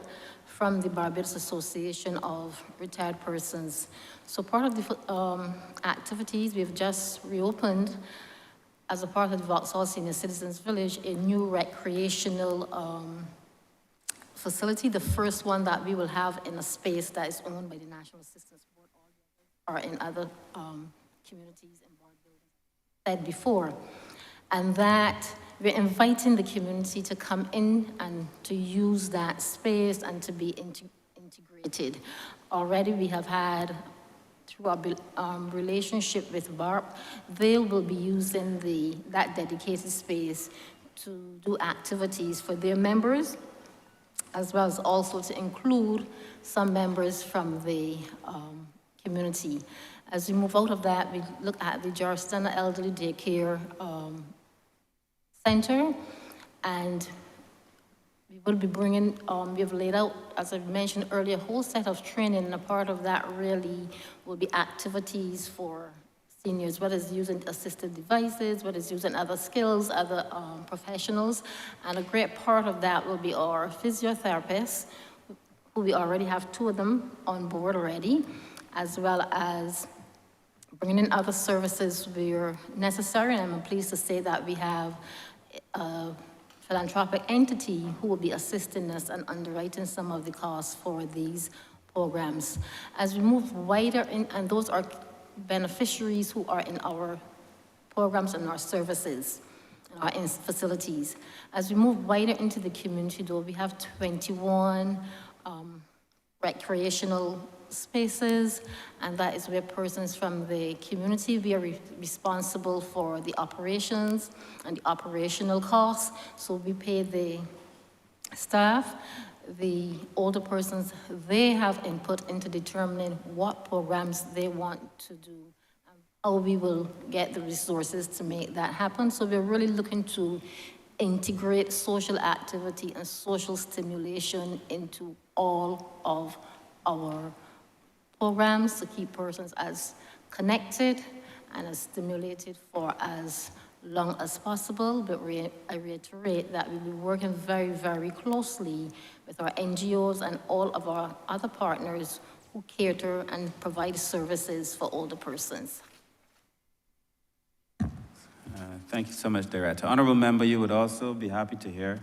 from the Barbados Association of Retired Persons. So part of the activities, we've just reopened, as a part of the Vauxhall Senior Citizens Village, a new recreational facility, the first one that we will have in a space that is owned by the National Assistance Board or in other communities in Barbados, said before. And that we're inviting the community to come in and to use that space and to be integrated. Already we have had through our relationship with BARP, they will be using that dedicated space to do activities for their members, as well as also to include some members from the community. As we move out of that, we look at the Georgetown Elderly Daycare Center, and we will be bringing, we have laid out, as I mentioned earlier, a whole set of training, and a part of that really will be activities for seniors, whether it's using assistive devices, whether it's using other skills, other professionals, and a great part of that will be our physiotherapists, who we already have 2 of them on board already, as well as bringing in other services where necessary. And I'm pleased to say that we have a philanthropic entity who will be assisting us and underwriting some of the costs for these programs. As we move wider in, and those are beneficiaries who are in our programs and our services, our facilities. As we move wider into the community, though, we have 21 recreational spaces, and that is where persons from the community, we are responsible for the operations and the operational costs. So we pay the staff. The older persons, they have input into determining what programs they want to do, and how we will get the resources to make that happen. So we're really looking to integrate social activity and social stimulation into all of our programs to keep persons as connected and as stimulated for as long as possible. But I reiterate that we'll be working very, very closely with our NGOs and all of our other partners who cater and provide services for older persons. Thank you so much, Director. Honourable Member, you would also be happy to hear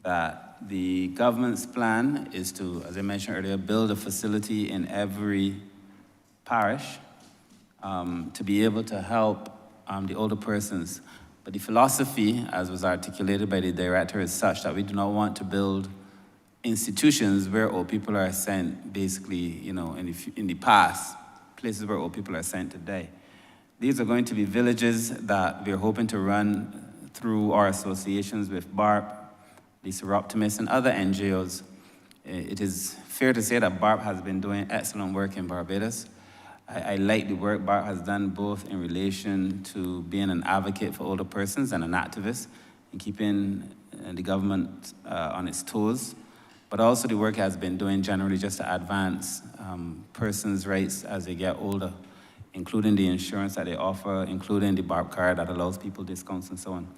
that the government's plan is to, as I mentioned earlier, build a facility in every parish to be able to help the older persons. But the philosophy, as was articulated by the Director, is such that we do not want to build institutions where old people are sent, basically, you know, in the past, places where old people are sent today. These are going to be villages that we're hoping to run through our associations with BARP, Lisa Optimist, and other NGOs. It is fair to say that BARP has been doing excellent work in Barbados. I like the work BARP has done both in relation to being an advocate for older persons and an activist in keeping the government on its toes, but also the work it has been doing generally just to advance persons' rights as they get older, including the insurance that they offer, including the BARP card that allows people discounts and so on.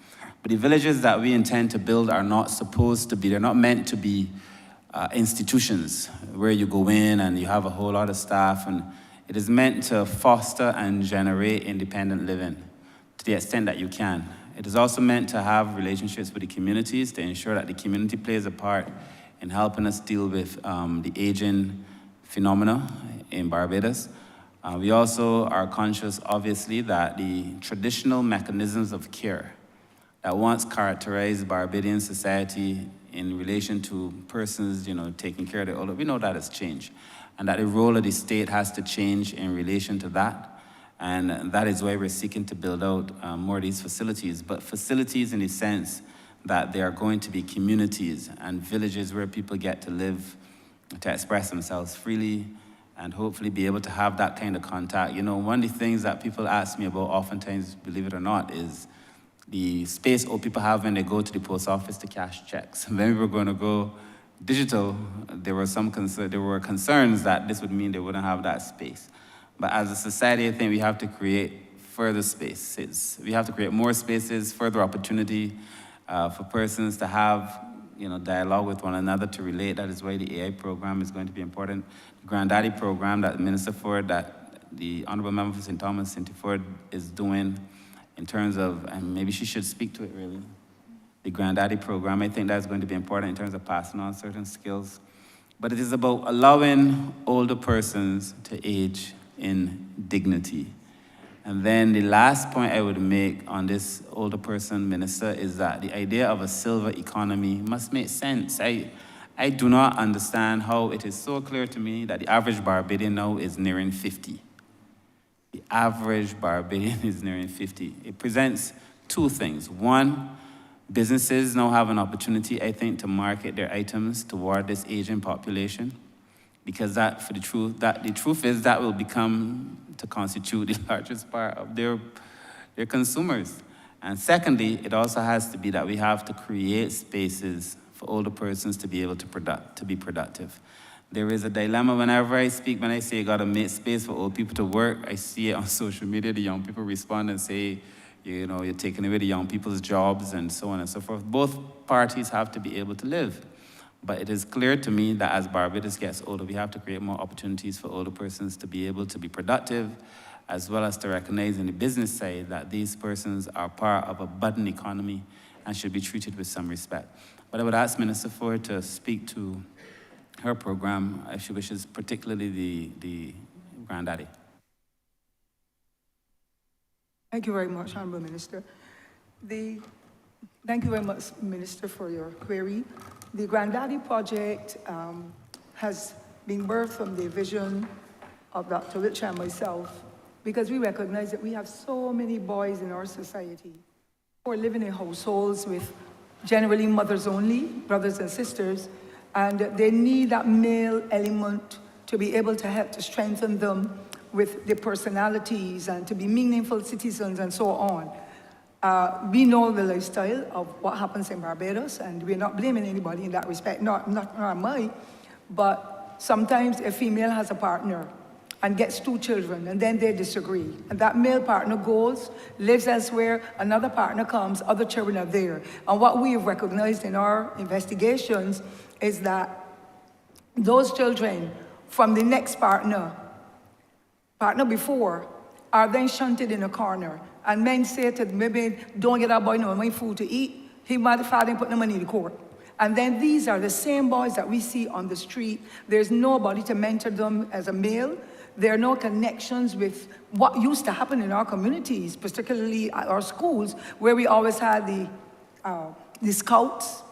But the villages that we intend to build are not supposed to be, they're not meant to be institutions where you go in and you have a whole lot of staff, and it is meant to foster and generate independent living to the extent that you can. It is also meant to have relationships with the communities to ensure that the community plays a part in helping us deal with the aging phenomena in Barbados. We also are conscious, obviously, that the traditional mechanisms of care that once characterized Barbadian society in relation to persons, you know, taking care of the older, we know that has changed, and that the role of the state has to change in relation to that. And that is why we're seeking to build out more of these facilities, but facilities in the sense that they are going to be communities and villages where people get to live, to express themselves freely, and hopefully be able to have that kind of contact. You know, one of the things that people ask me about oftentimes, believe it or not, is the space old people have when they go to the post office to cash checks. When we were going to go digital, there were concerns that this would mean they wouldn't have that space. But as a society, I think we have to create further spaces. We have to create more spaces, further opportunity for persons to have, you know, dialogue with one another, to relate. That is why the AI program is going to be important. The Granddaddy program that Minister Ford, that the Honourable Member for St. Thomas, Cynthia Ford, is doing in terms of, and maybe she should speak to it really, the Granddaddy program, I think that's going to be important in terms of passing on certain skills. But it is about allowing older persons to age in dignity. And then the last point I would make on this older person minister is that the idea of a silver economy must make sense. I do not understand how it is so clear to me that the average Barbadian now is nearing 50. the average Barbadian is nearing 50. It presents two things. One, businesses now have an opportunity, I think, to market their items toward this aging population, because the truth is that will become to constitute the largest part of their consumers. And secondly, it also has to be that we have to create spaces for older persons to be able to be productive. There is a dilemma whenever I speak, when I say you gotta make space for old people to work. I see it on social media, the young people respond and say, you know, you're taking away the young people's jobs and so on and so forth. Both parties have to be able to live. But it is clear to me that as Barbados gets older, we have to create more opportunities for older persons to be able to be productive, as well as to recognize in the business side that these persons are part of a budding economy and should be treated with some respect. But I would ask Minister Ford to speak to her program, if she wishes, particularly the Granddaddy. Thank you very much, Honourable Minister. Thank you very much, Minister, for your query. The Granddaddy project has been birthed from the vision of Dr. Wiltshire and myself, because we recognize that we have so many boys in our society who are living in households with generally mothers only, brothers and sisters, and they need that male element to be able to help to strengthen them with their personalities and to be meaningful citizens and so on. We know the lifestyle of what happens in Barbados, and we're not blaming anybody in that respect, not me, but sometimes a female has a partner and gets 2 children, and then they disagree. And that male partner goes, lives elsewhere, another partner comes, other children are there. And what we have recognized in our investigations is that those children from the next partner before, are then shunted in a corner. And men say to them, maybe don't get that boy no money food to eat. He might have father put the money in the court. And then these are the same boys that we see on the street. There's nobody to mentor them as a male. There are no connections with what used to happen in our communities, particularly at our schools, where we always had the scouts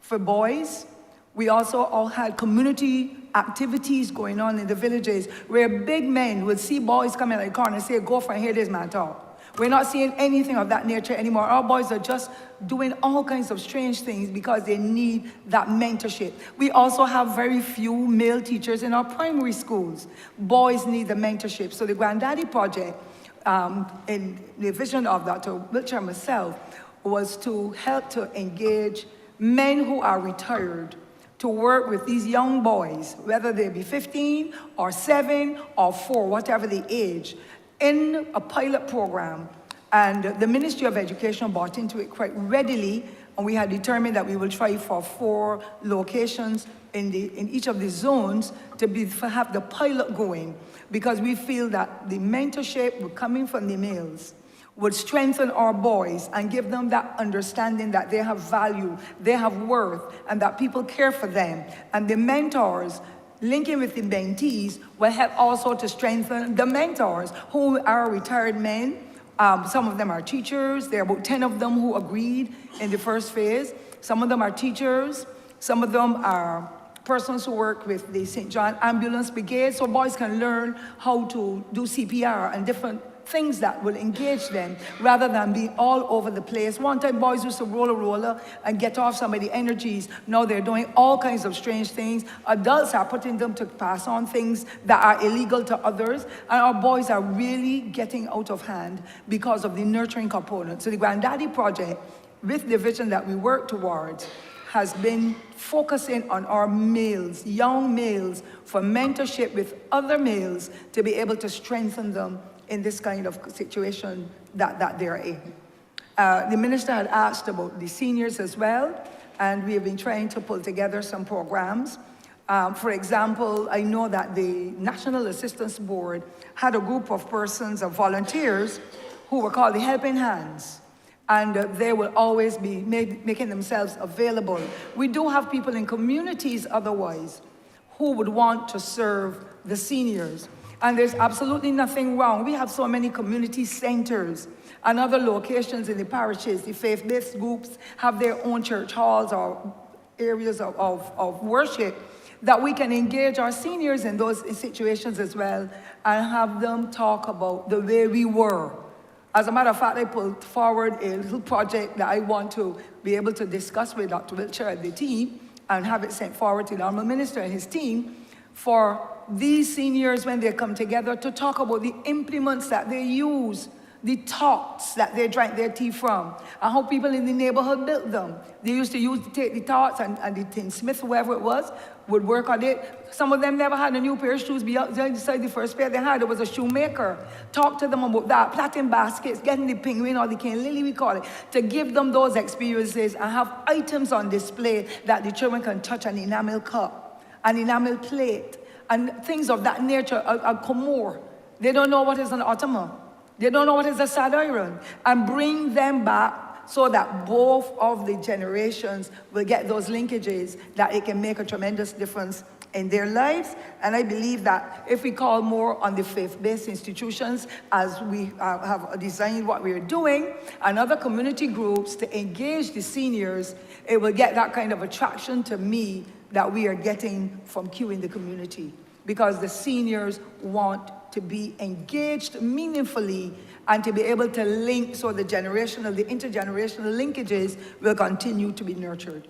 for boys. We also all had community activities going on in the villages where big men would see boys coming out of the corner and say, go for and hear this man talk. We're not seeing anything of that nature anymore. Our boys are just doing all kinds of strange things because they need that mentorship. We also have very few male teachers in our primary schools. Boys need the mentorship. So the Granddaddy Project, in the vision of Dr. Wiltshire and myself, was to help to engage men who are retired to work with these young boys, whether they be 15 or 7 or 4, whatever the age, in a pilot program. And the Ministry of Education bought into it quite readily, and we had determined that we will try for 4 locations in each of the zones to have the pilot going, because we feel that the mentorship coming from the males would strengthen our boys and give them that understanding that they have value, they have worth, and that people care for them. And the mentors linking with the mentees will help also to strengthen the mentors who are retired men. Some of them are teachers. There are about 10 of them who agreed in the first phase. Some of them are teachers. Some of them are persons who work with the St. John Ambulance Brigade, so boys can learn how to do CPR and different things that will engage them rather than be all over the place. One time boys used to roll a roller and get off some of the energies. Now they're doing all kinds of strange things. Adults are putting them to pass on things that are illegal to others. And our boys are really getting out of hand because of the nurturing component. So the Granddaddy Project, with the vision that we work towards, has been focusing on our males, young males, for mentorship with other males to be able to strengthen them in this kind of situation that they're in. The minister had asked about the seniors as well, and we have been trying to pull together some programs. For example, I know that the National Assistance Board had a group of persons, of volunteers, who were called the Helping Hands, and they will always be making themselves available. We do have people in communities otherwise who would want to serve the seniors. And there's absolutely nothing wrong. We have so many community centers and other locations in the parishes. The faith-based groups have their own church halls or areas of worship that we can engage our seniors in those situations as well and have them talk about the way we were. As a matter of fact, I pulled forward a little project that I want to be able to discuss with Dr. Wiltshire and the team and have it sent forward to the Honourable Minister and his team for these seniors when they come together to talk about the implements that they use, the tarts that they drank their tea from, and how people in the neighborhood built them. They used to take the tarts and the Tin Smith, whoever it was, would work on it. Some of them never had a new pair of shoes beside the first pair they had. It was a shoemaker. Talk to them about that, plaiting baskets, getting the penguin or the cane lily, we call it, to give them those experiences and have items on display that the children can touch, an enamel cup, an enamel plate, and things of that nature, a comor. They don't know what is an ottoman. They don't know what is a sad iron. And bring them back so that both of the generations will get those linkages, that it can make a tremendous difference in their lives. And I believe that if we call more on the faith-based institutions, as we have designed what we're doing, and other community groups to engage the seniors, it will get that kind of attraction to me that we are getting from Q in the community. Because the seniors want to be engaged meaningfully and to be able to link so the intergenerational linkages will continue to be nurtured.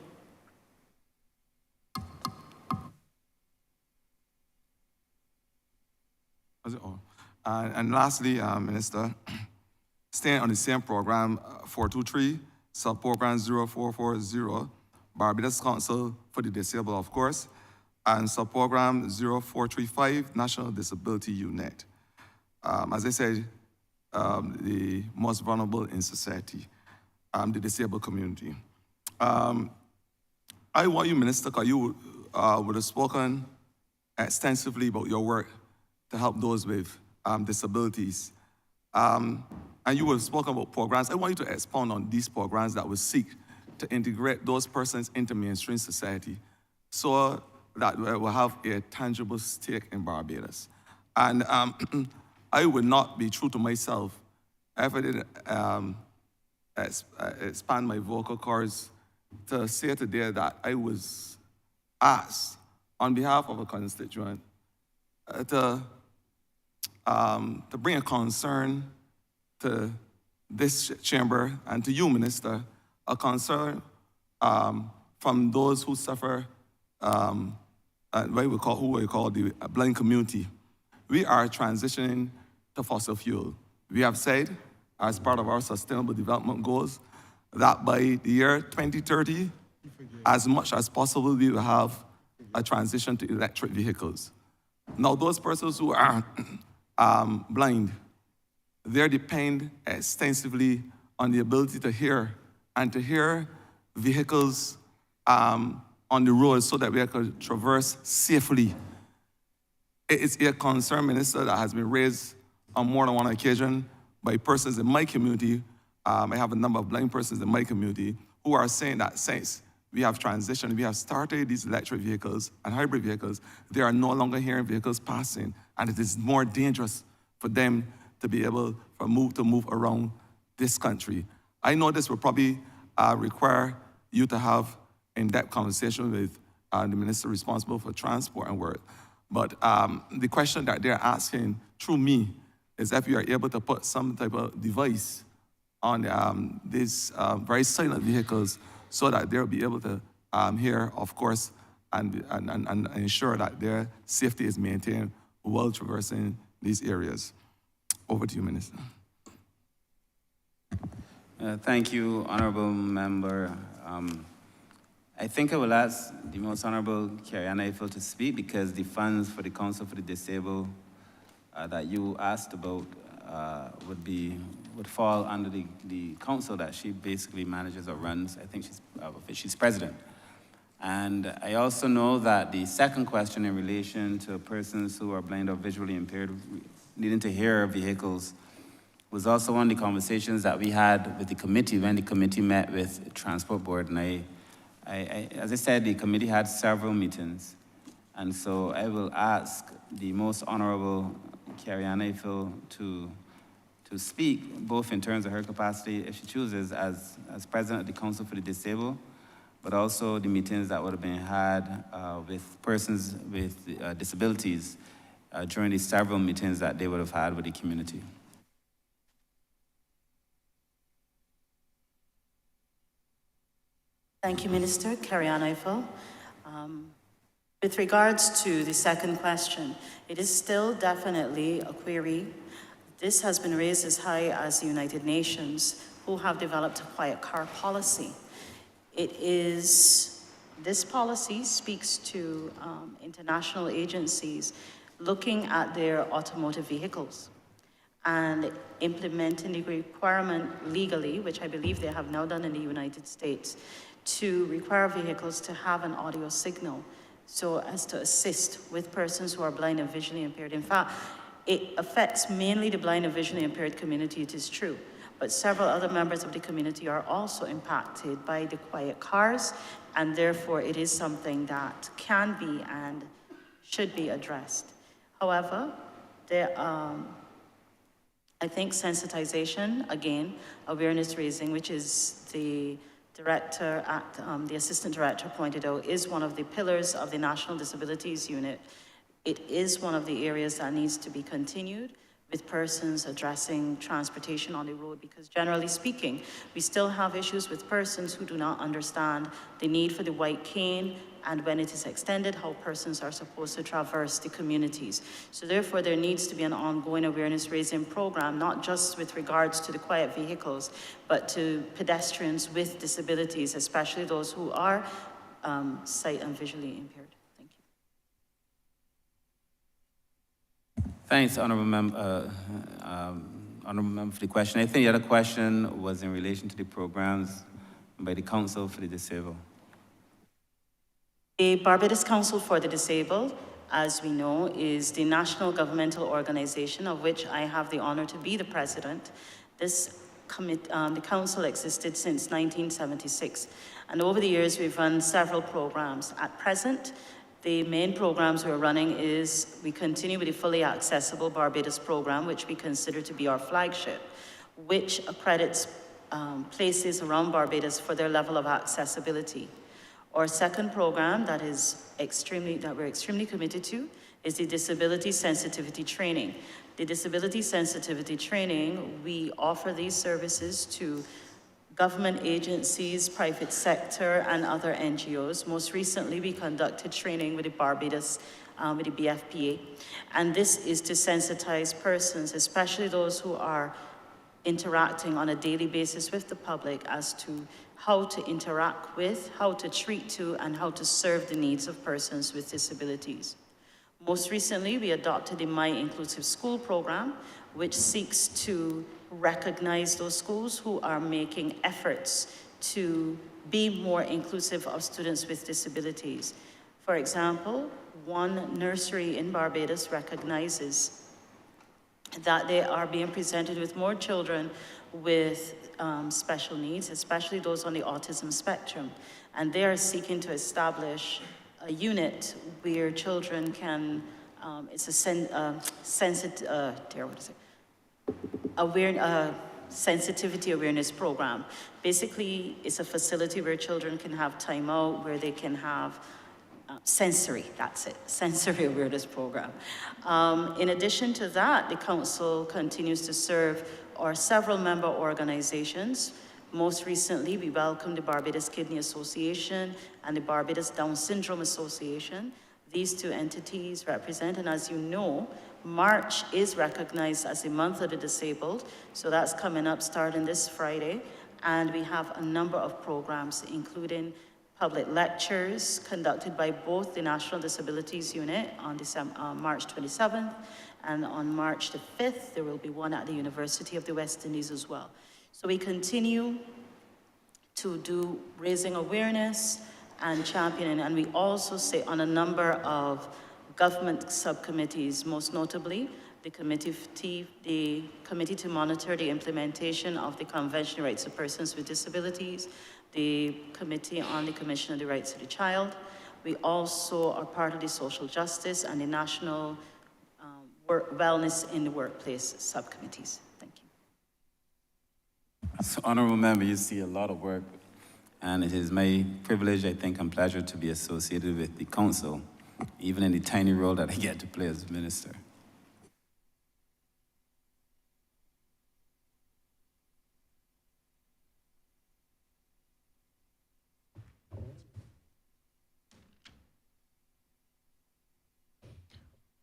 That's it all. And lastly, Minister, staying on the same program, 423, sub-program 0440, Barbados Council for the Disabled, of course, and sub-program 0435, National Disability Unit. As I said, the most vulnerable in society, the disabled community. I want you, Minister, because you would have spoken extensively about your work to help those with disabilities. And you would have spoken about programs. I want you to expound on these programs that will seek to integrate those persons into mainstream society so that we will have a tangible stake in Barbados. And I would not be true to myself if I didn't expand my vocal cords to say today that I was asked on behalf of a constituent to bring a concern to this chamber and to you, Minister, a concern from those who suffer, who we call the blind community. We are transitioning to fossil fuel. We have said, as part of our sustainable development goals, that by the year 2030, as much as possible, we will have a transition to electric vehicles. Now, those persons who are blind, they depend extensively on the ability to hear and to hear vehicles on the road so that we can traverse safely. It is a concern, Minister, that has been raised on more than one occasion by persons in my community. I have a number of blind persons in my community who are saying that since we have transitioned, we have started these electric vehicles and hybrid vehicles, they are no longer hearing vehicles passing, and it is more dangerous for them to be able to move around this country. I know this will probably require you to have in-depth conversation with the minister responsible for transport and work. But the question that they're asking through me is if you are able to put some type of device on these very silent vehicles so that they'll be able to hear, of course, and ensure that their safety is maintained while traversing these areas. Over to you, Minister. Thank you, Honourable Member. I think I will ask the Most Honourable Carrie-Ann Eiffel to speak because the funds for the Council for the Disabled that you asked about would fall under the council that she basically manages or runs. I think she's president. And I also know that the second question in relation to persons who are blind or visually impaired needing to hear vehicles was also one of the conversations that we had with the committee when the committee met with the Transport Board. And as I said, the committee had several meetings. And so I will ask the Most Honourable Carrie-Ann Eiffel to speak, both in terms of her capacity, if she chooses, as President of the Council for the Disabled, but also the meetings that would have been had with persons with disabilities during the several meetings that they would have had with the community. Thank you, Minister. Carrie Ann Eiffel. With regards to the second question, it is still definitely a query. This has been raised as high as the United Nations, who have developed a quiet car policy. This policy speaks to international agencies looking at their automotive vehicles and implementing the requirement legally, which I believe they have now done in the United States, to require vehicles to have an audio signal so as to assist with persons who are blind and visually impaired. In fact, it affects mainly the blind and visually impaired community, it is true, but several other members of the community are also impacted by the quiet cars, and therefore it is something that can be and should be addressed. However, I think sensitization, again, awareness raising, which is the assistant director pointed out, is one of the pillars of the National Disabilities Unit. It is one of the areas that needs to be continued with persons addressing transportation on the road, because generally speaking, we still have issues with persons who do not understand the need for the white cane, and when it is extended, how persons are supposed to traverse the communities. So therefore, there needs to be an ongoing awareness raising program, not just with regards to the quiet vehicles, but to pedestrians with disabilities, especially those who are sight and visually impaired. Thank you. Thanks, Honourable Member for the question. I think the other question was in relation to the programs by the Council for the Disabled. The Barbados Council for the Disabled, as we know, is the national governmental organization of which I have the honor to be the president. The council existed since 1976, and over the years we've run several programs. At present, the main programs we're running is we continue with the Fully Accessible Barbados program, which we consider to be our flagship, which accredits places around Barbados for their level of accessibility. Our second program that we're extremely committed to is the disability sensitivity training. The disability sensitivity training, we offer these services to government agencies, private sector, and other NGOs. Most recently, we conducted training with the Barbados, with the BFPA. And this is to sensitize persons, especially those who are interacting on a daily basis with the public, as to how to interact with, how to treat to, and how to serve the needs of persons with disabilities. Most recently, we adopted the My Inclusive School program, which seeks to recognize those schools who are making efforts to be more inclusive of students with disabilities. For example, one nursery in Barbados recognizes that they are being presented with more children with special needs, especially those on the autism spectrum. And they are seeking to establish a unit where children can, it's a sensitivity awareness program. Basically, it's a facility where children can have time out, where they can have sensory awareness program. In addition to that, the council continues to serve our several member organizations. Most recently, we welcomed the Barbados Kidney Association and the Barbados Down Syndrome Association. These two entities represent, and as you know, March is recognized as the month of the disabled, so that's coming up starting this Friday, and we have a number of programs, including public lectures conducted by both the National Disabilities Unit on March 27th, and on March the 5th, there will be one at the University of the West Indies as well. So we continue to do raising awareness and championing, and we also sit on a number of government subcommittees, most notably the committee to monitor the implementation of the Convention on Rights of Persons with Disabilities, the Committee on the Commission on the Rights of the Child. We also are part of the Social Justice and the National Wellness in the Workplace subcommittees. Thank you. So, Honourable Member, you see a lot of work And it is my privilege, I think, and pleasure to be associated with the council, even in the tiny role that I get to play as minister.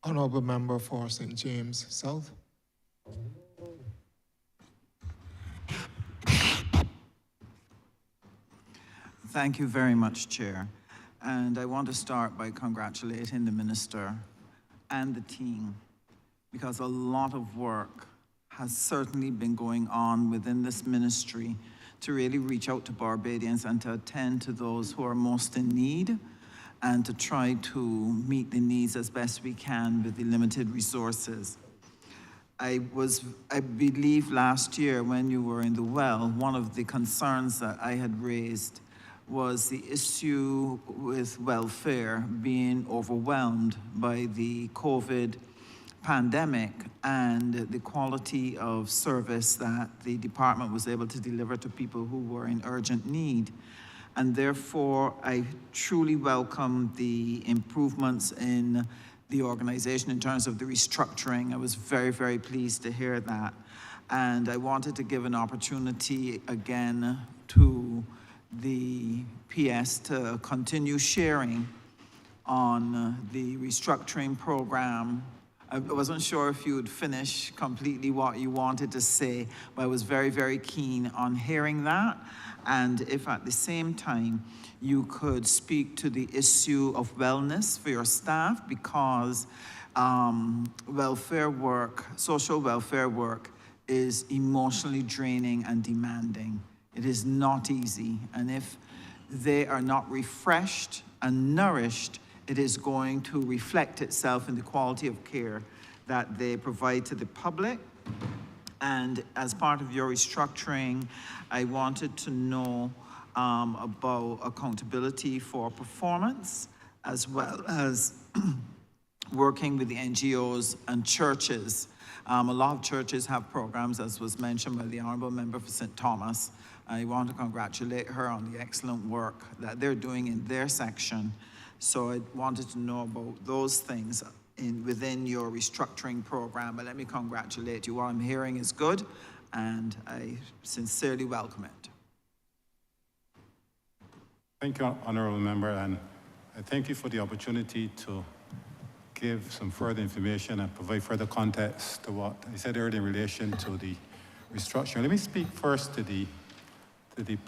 Honourable Member for St. James South. Thank you very much, Chair. And I want to start by congratulating the Minister and the team, because a lot of work has certainly been going on within this ministry to really reach out to Barbadians and to attend to those who are most in need, and to try to meet the needs as best we can with the limited resources. I believe last year when you were in the well, one of the concerns that I had raised was the issue with welfare being overwhelmed by the COVID pandemic and the quality of service that the department was able to deliver to people who were in urgent need. And therefore, I truly welcome the improvements in the organization in terms of the restructuring. I was very, very pleased to hear that. And I wanted to give an opportunity again to the PS to continue sharing on the restructuring program. I wasn't sure if you would finish completely what you wanted to say, but I was very, very keen on hearing that. And if at the same time you could speak to the issue of wellness for your staff, because welfare work, social welfare work, is emotionally draining and demanding. It is not easy. And if they are not refreshed and nourished, it is going to reflect itself in the quality of care that they provide to the public. And as part of your restructuring, I wanted to know about accountability for performance, as well as working with the NGOs and churches. A lot of churches have programs, as was mentioned by the Honourable Member for St. Thomas. I want to congratulate her on the excellent work that they're doing in their section. So I wanted to know about those things within your restructuring program. But let me congratulate you. What I'm hearing is good, and I sincerely welcome it. Thank you, Honourable Member, and I thank you for the opportunity to give some further information and provide further context to what I said earlier in relation to the restructuring. Let me speak first to the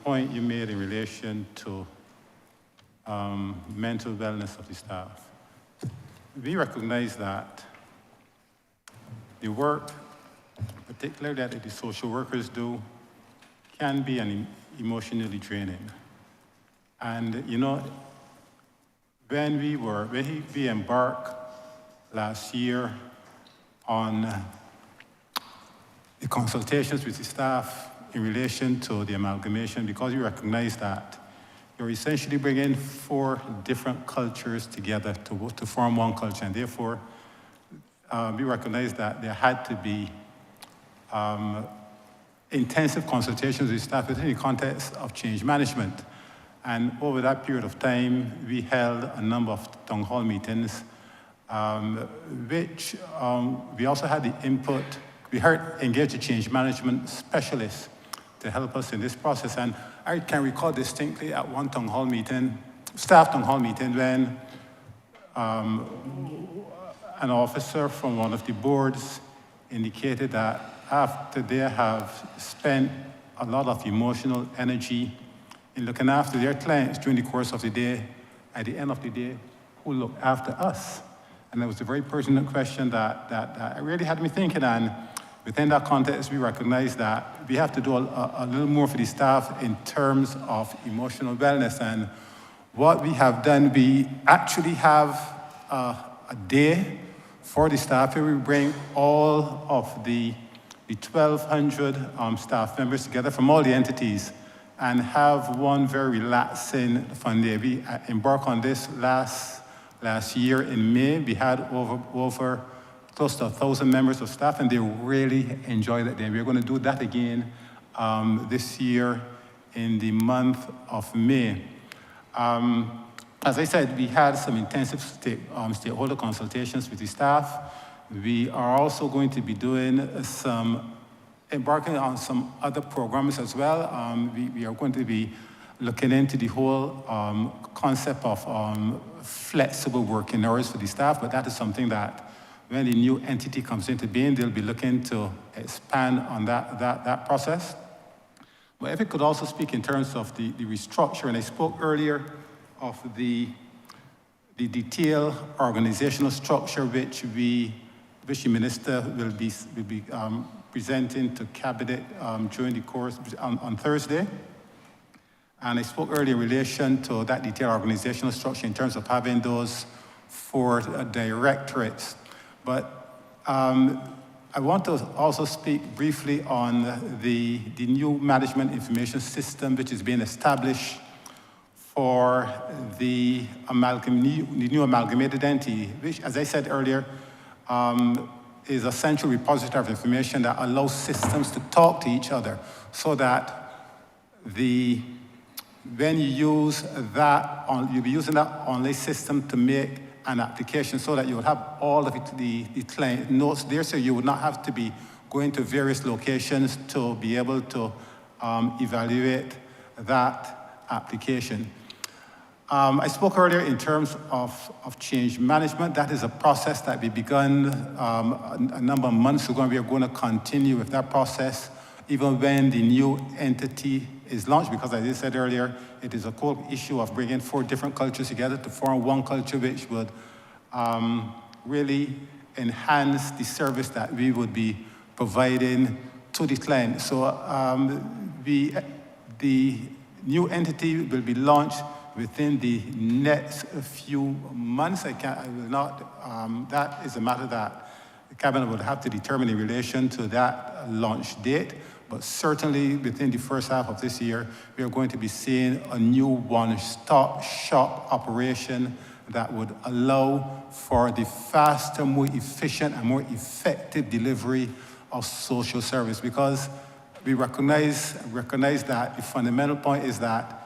point you made in relation to mental wellness of the staff. We recognize that the work, particularly that the social workers do, can be emotionally draining. And you know, when we embarked last year on the consultations with the staff in relation to the amalgamation, because we recognize that you're essentially bringing 4 different cultures together to form one culture, and therefore we recognize that there had to be intensive consultations with staff within the context of change management. And over that period of time, we held a number of town hall meetings, which we also had the input. We engaged a change management specialist to help us in this process. And I can recall distinctly at one town hall meeting, staff town hall meeting, when an officer from one of the boards indicated that after they have spent a lot of emotional energy in looking after their clients during the course of the day, at the end of the day, who looked after us? And it was a very pertinent question that really had me thinking. And within that context, we recognize that we have to do a little more for the staff in terms of emotional wellness. And what we have done, we actually have a day for the staff where we bring all of the 1,200 staff members together from all the entities and have one very relaxing fun day. We embarked on this last year in May. We had over close to 1,000 members of staff, and they really enjoyed it. We're going to do that again this year in the month of May. As I said, we had some intensive stakeholder consultations with the staff. We are also going to be doing embarking on some other programs as well. We are going to be looking into the whole concept of flexible working hours for the staff, but that is something that when the new entity comes into being, they'll be looking to expand on that process. But if it could also speak in terms of the restructure, and I spoke earlier of the detailed organizational structure which the minister will be presenting to cabinet during the course on Thursday. And I spoke earlier in relation to that detailed organizational structure in terms of having those 4 directorates. But I want to also speak briefly on the new management information system which is being established for the new amalgamated entity, which, as I said earlier, is a central repository of information that allows systems to talk to each other so that when you use that, you'll be using that online system to make an application so that you would have all of the client notes there, so you would not have to be going to various locations to be able to evaluate that application. I spoke earlier in terms of change management. That is a process that we begun a number of months ago, and we are going to continue with that process even when the new entity is launched, because as I said earlier, it is a core issue of bringing 4 different cultures together to form one culture which would really enhance the service that we would be providing to the client. So the new entity will be launched within the next few months. That is a matter that the cabinet would have to determine in relation to that launch date. But certainly within the first half of this year, we are going to be seeing a new one-stop shop operation that would allow for the faster, more efficient, and more effective delivery of social service, because we recognize that the fundamental point is that,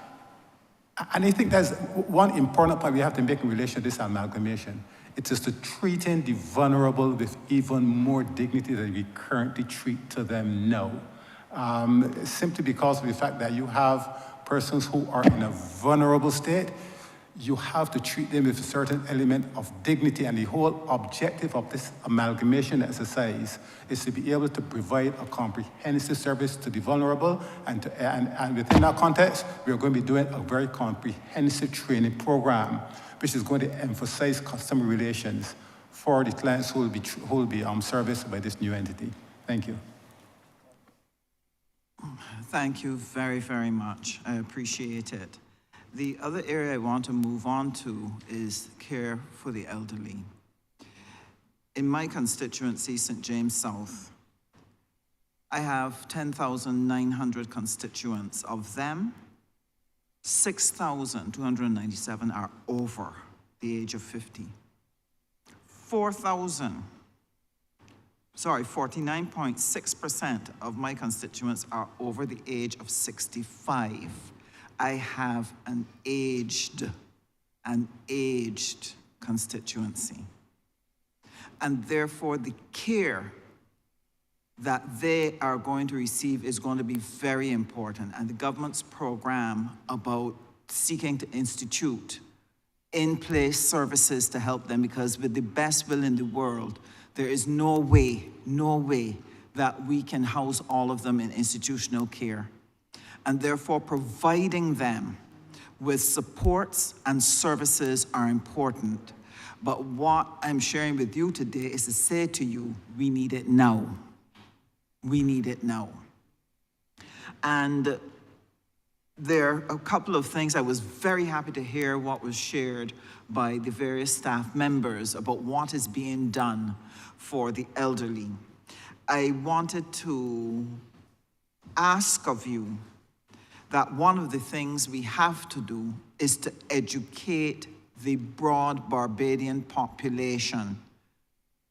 and I think there's one important point we have to make in relation to this amalgamation. It is to treating the vulnerable with even more dignity than we currently treat to them now. Simply because of the fact that you have persons who are in a vulnerable state, you have to treat them with a certain element of dignity, and the whole objective of this amalgamation exercise is to be able to provide a comprehensive service to the vulnerable, and within that context, we are going to be doing a very comprehensive training program, which is going to emphasize customer relations for the clients who will be serviced by this new entity. Thank you. Thank you very, very much. I appreciate it. The other area I want to move on to is care for the elderly. In my constituency, St. James South, I have 10,900 constituents. Of them, 6,297 are over the age of 50. 49.6% of my constituents are over the age of 65. I have an aged constituency. And therefore, the care that they are going to receive is going to be very important. And the government's program about seeking to institute in-place services to help them, because with the best will in the world, there is no way that we can house all of them in institutional care. And therefore, providing them with supports and services are important. But what I'm sharing with you today is to say to you, we need it now. We need it now. And there are a couple of things. I was very happy to hear what was shared by the various staff members about what is being done for the elderly. I wanted to ask of you that one of the things we have to do is to educate the broad Barbadian population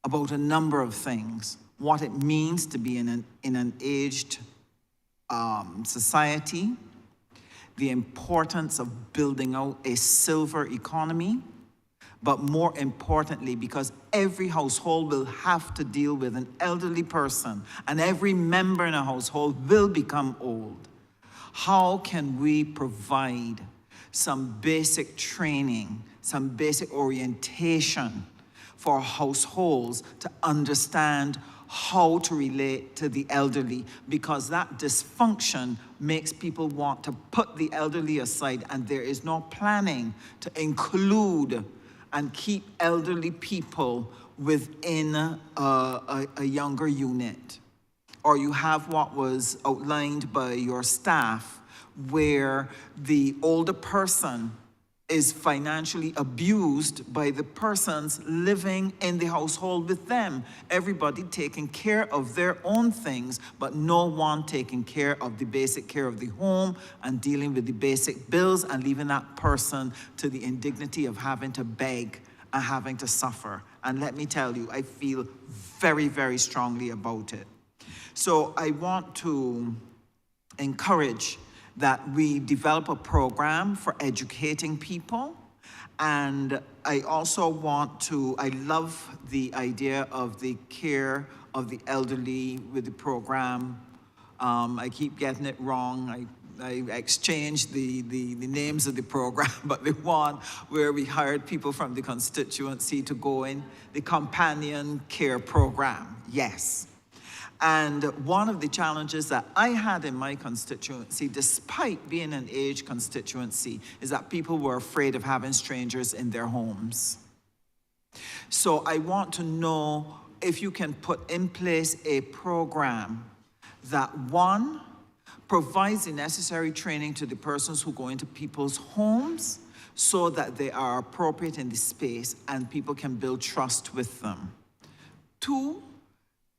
about a number of things, what it means to be in an aged society, the importance of building out a silver economy, but more importantly, because every household will have to deal with an elderly person, and every member in a household will become old. How can we provide some basic training, some basic orientation for households to understand how to relate to the elderly, because that dysfunction makes people want to put the elderly aside, and there is no planning to include and keep elderly people within a younger unit. Or you have what was outlined by your staff, where the older person is financially abused by the persons living in the household with them. Everybody taking care of their own things, but no one taking care of the basic care of the home and dealing with the basic bills, and leaving that person to the indignity of having to beg and having to suffer. And let me tell you, I feel very, very strongly about it. So I want to encourage that we develop a program for educating people. And I also want to, I love the idea of the care of the elderly with the program. I keep getting it wrong. I exchanged the names of the program, but the one where we hired people from the constituency to go in, the companion care program, yes. And one of the challenges that I had in my constituency, despite being an age constituency, is that people were afraid of having strangers in their homes. So I want to know if you can put in place a program that, one, provides the necessary training to the persons who go into people's homes so that they are appropriate in the space and people can build trust with them. Two,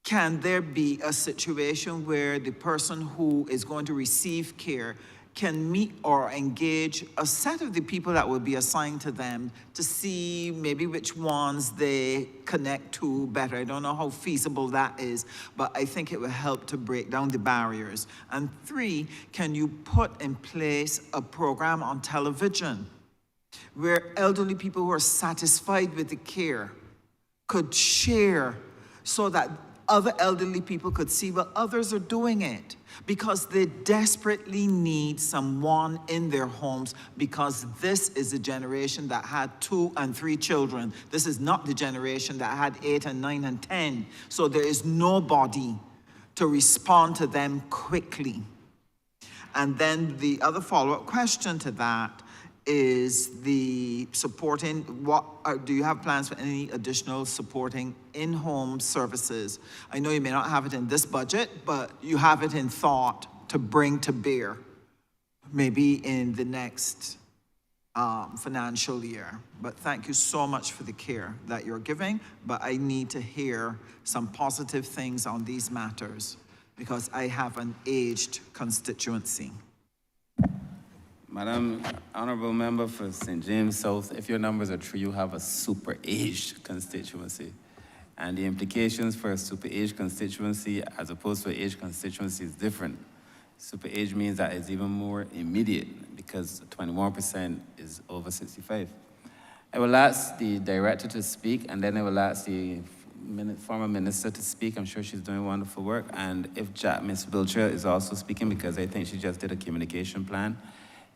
can there be a situation where the person who is going to receive care can meet or engage a set of the people that will be assigned to them to see maybe which ones they connect to better? I don't know how feasible that is, but I think it will help to break down the barriers. And three, can you put in place a program on television where elderly people who are satisfied with the care could share so that other elderly people could see, well, others are doing it, because they desperately need someone in their homes, because this is a generation that had 2 and 3 children. This is not the generation that had 8 and 9 and 10. So there is nobody to respond to them quickly. And then the other follow-up question to that is the supporting, do you have plans for any additional supporting in-home services? I know you may not have it in this budget, but you have it in thought to bring to bear, maybe in the next financial year. But thank you so much for the care that you're giving, but I need to hear some positive things on these matters because I have an aged constituency. Madam Honourable Member for St. James South, if your numbers are true, you have a super aged constituency. And the implications for a super aged constituency as opposed to an aged constituency is different. Super age means that it's even more immediate because 21% is over 65. I will ask the director to speak, and then I will ask the former minister to speak. I'm sure she's doing wonderful work. And if Ms. Wiltshire is also speaking, because I think she just did a communication plan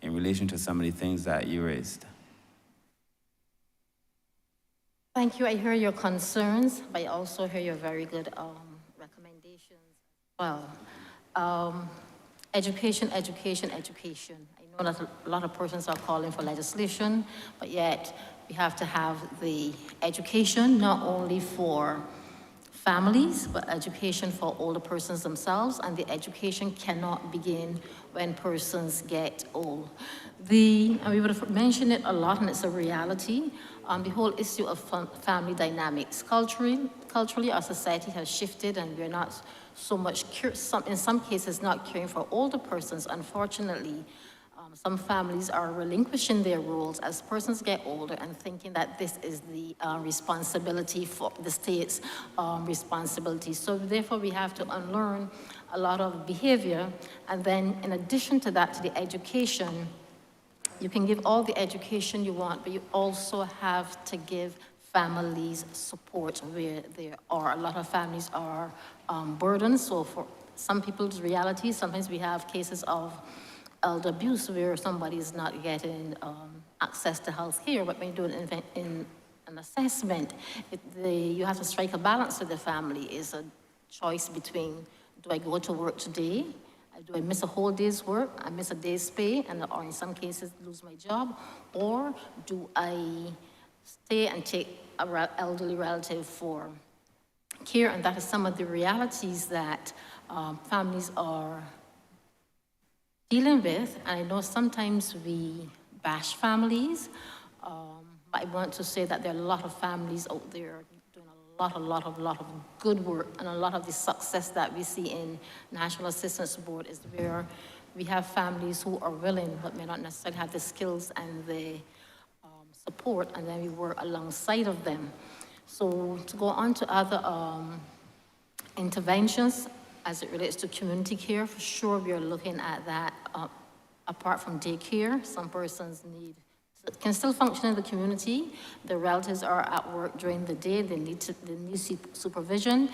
in relation to some of the things that you raised. Thank you. I hear your concerns, but I also hear your very good recommendations as well. Education, education, education. I know that a lot of persons are calling for legislation, but yet we have to have the education not only for families, but education for older persons themselves, and the education cannot begin when persons get old. And we would have mentioned it a lot, and it's a reality, the whole issue of family dynamics. Culturally, our society has shifted, and we're not so much, in some cases, not caring for older persons. Unfortunately, Some families are relinquishing their roles as persons get older and thinking that this is the responsibility for the state's responsibility. So therefore, we have to unlearn a lot of behavior. And then in addition to that, to the education, you can give all the education you want, but you also have to give families support where there are. A lot of families are burdened. So for some people's reality, sometimes we have cases of elder abuse where somebody is not getting access to health care, but when you do an assessment, you have to strike a balance with the family. It's a choice between, do I go to work today? Do I miss a whole day's work? I miss a day's pay, or in some cases lose my job? Or do I stay and take an elderly relative for care? And that is some of the realities that families are dealing with. And I know sometimes we bash families, but I want to say that there are a lot of families out there doing a lot of good work, and a lot of the success that we see in National Assistance Board is where we have families who are willing but may not necessarily have the skills and the support, and then we work alongside of them. So to go on to other interventions, as it relates to community care, for sure we are looking at that. Apart from daycare, some persons can still function in the community. The relatives are at work during the day. They need supervision.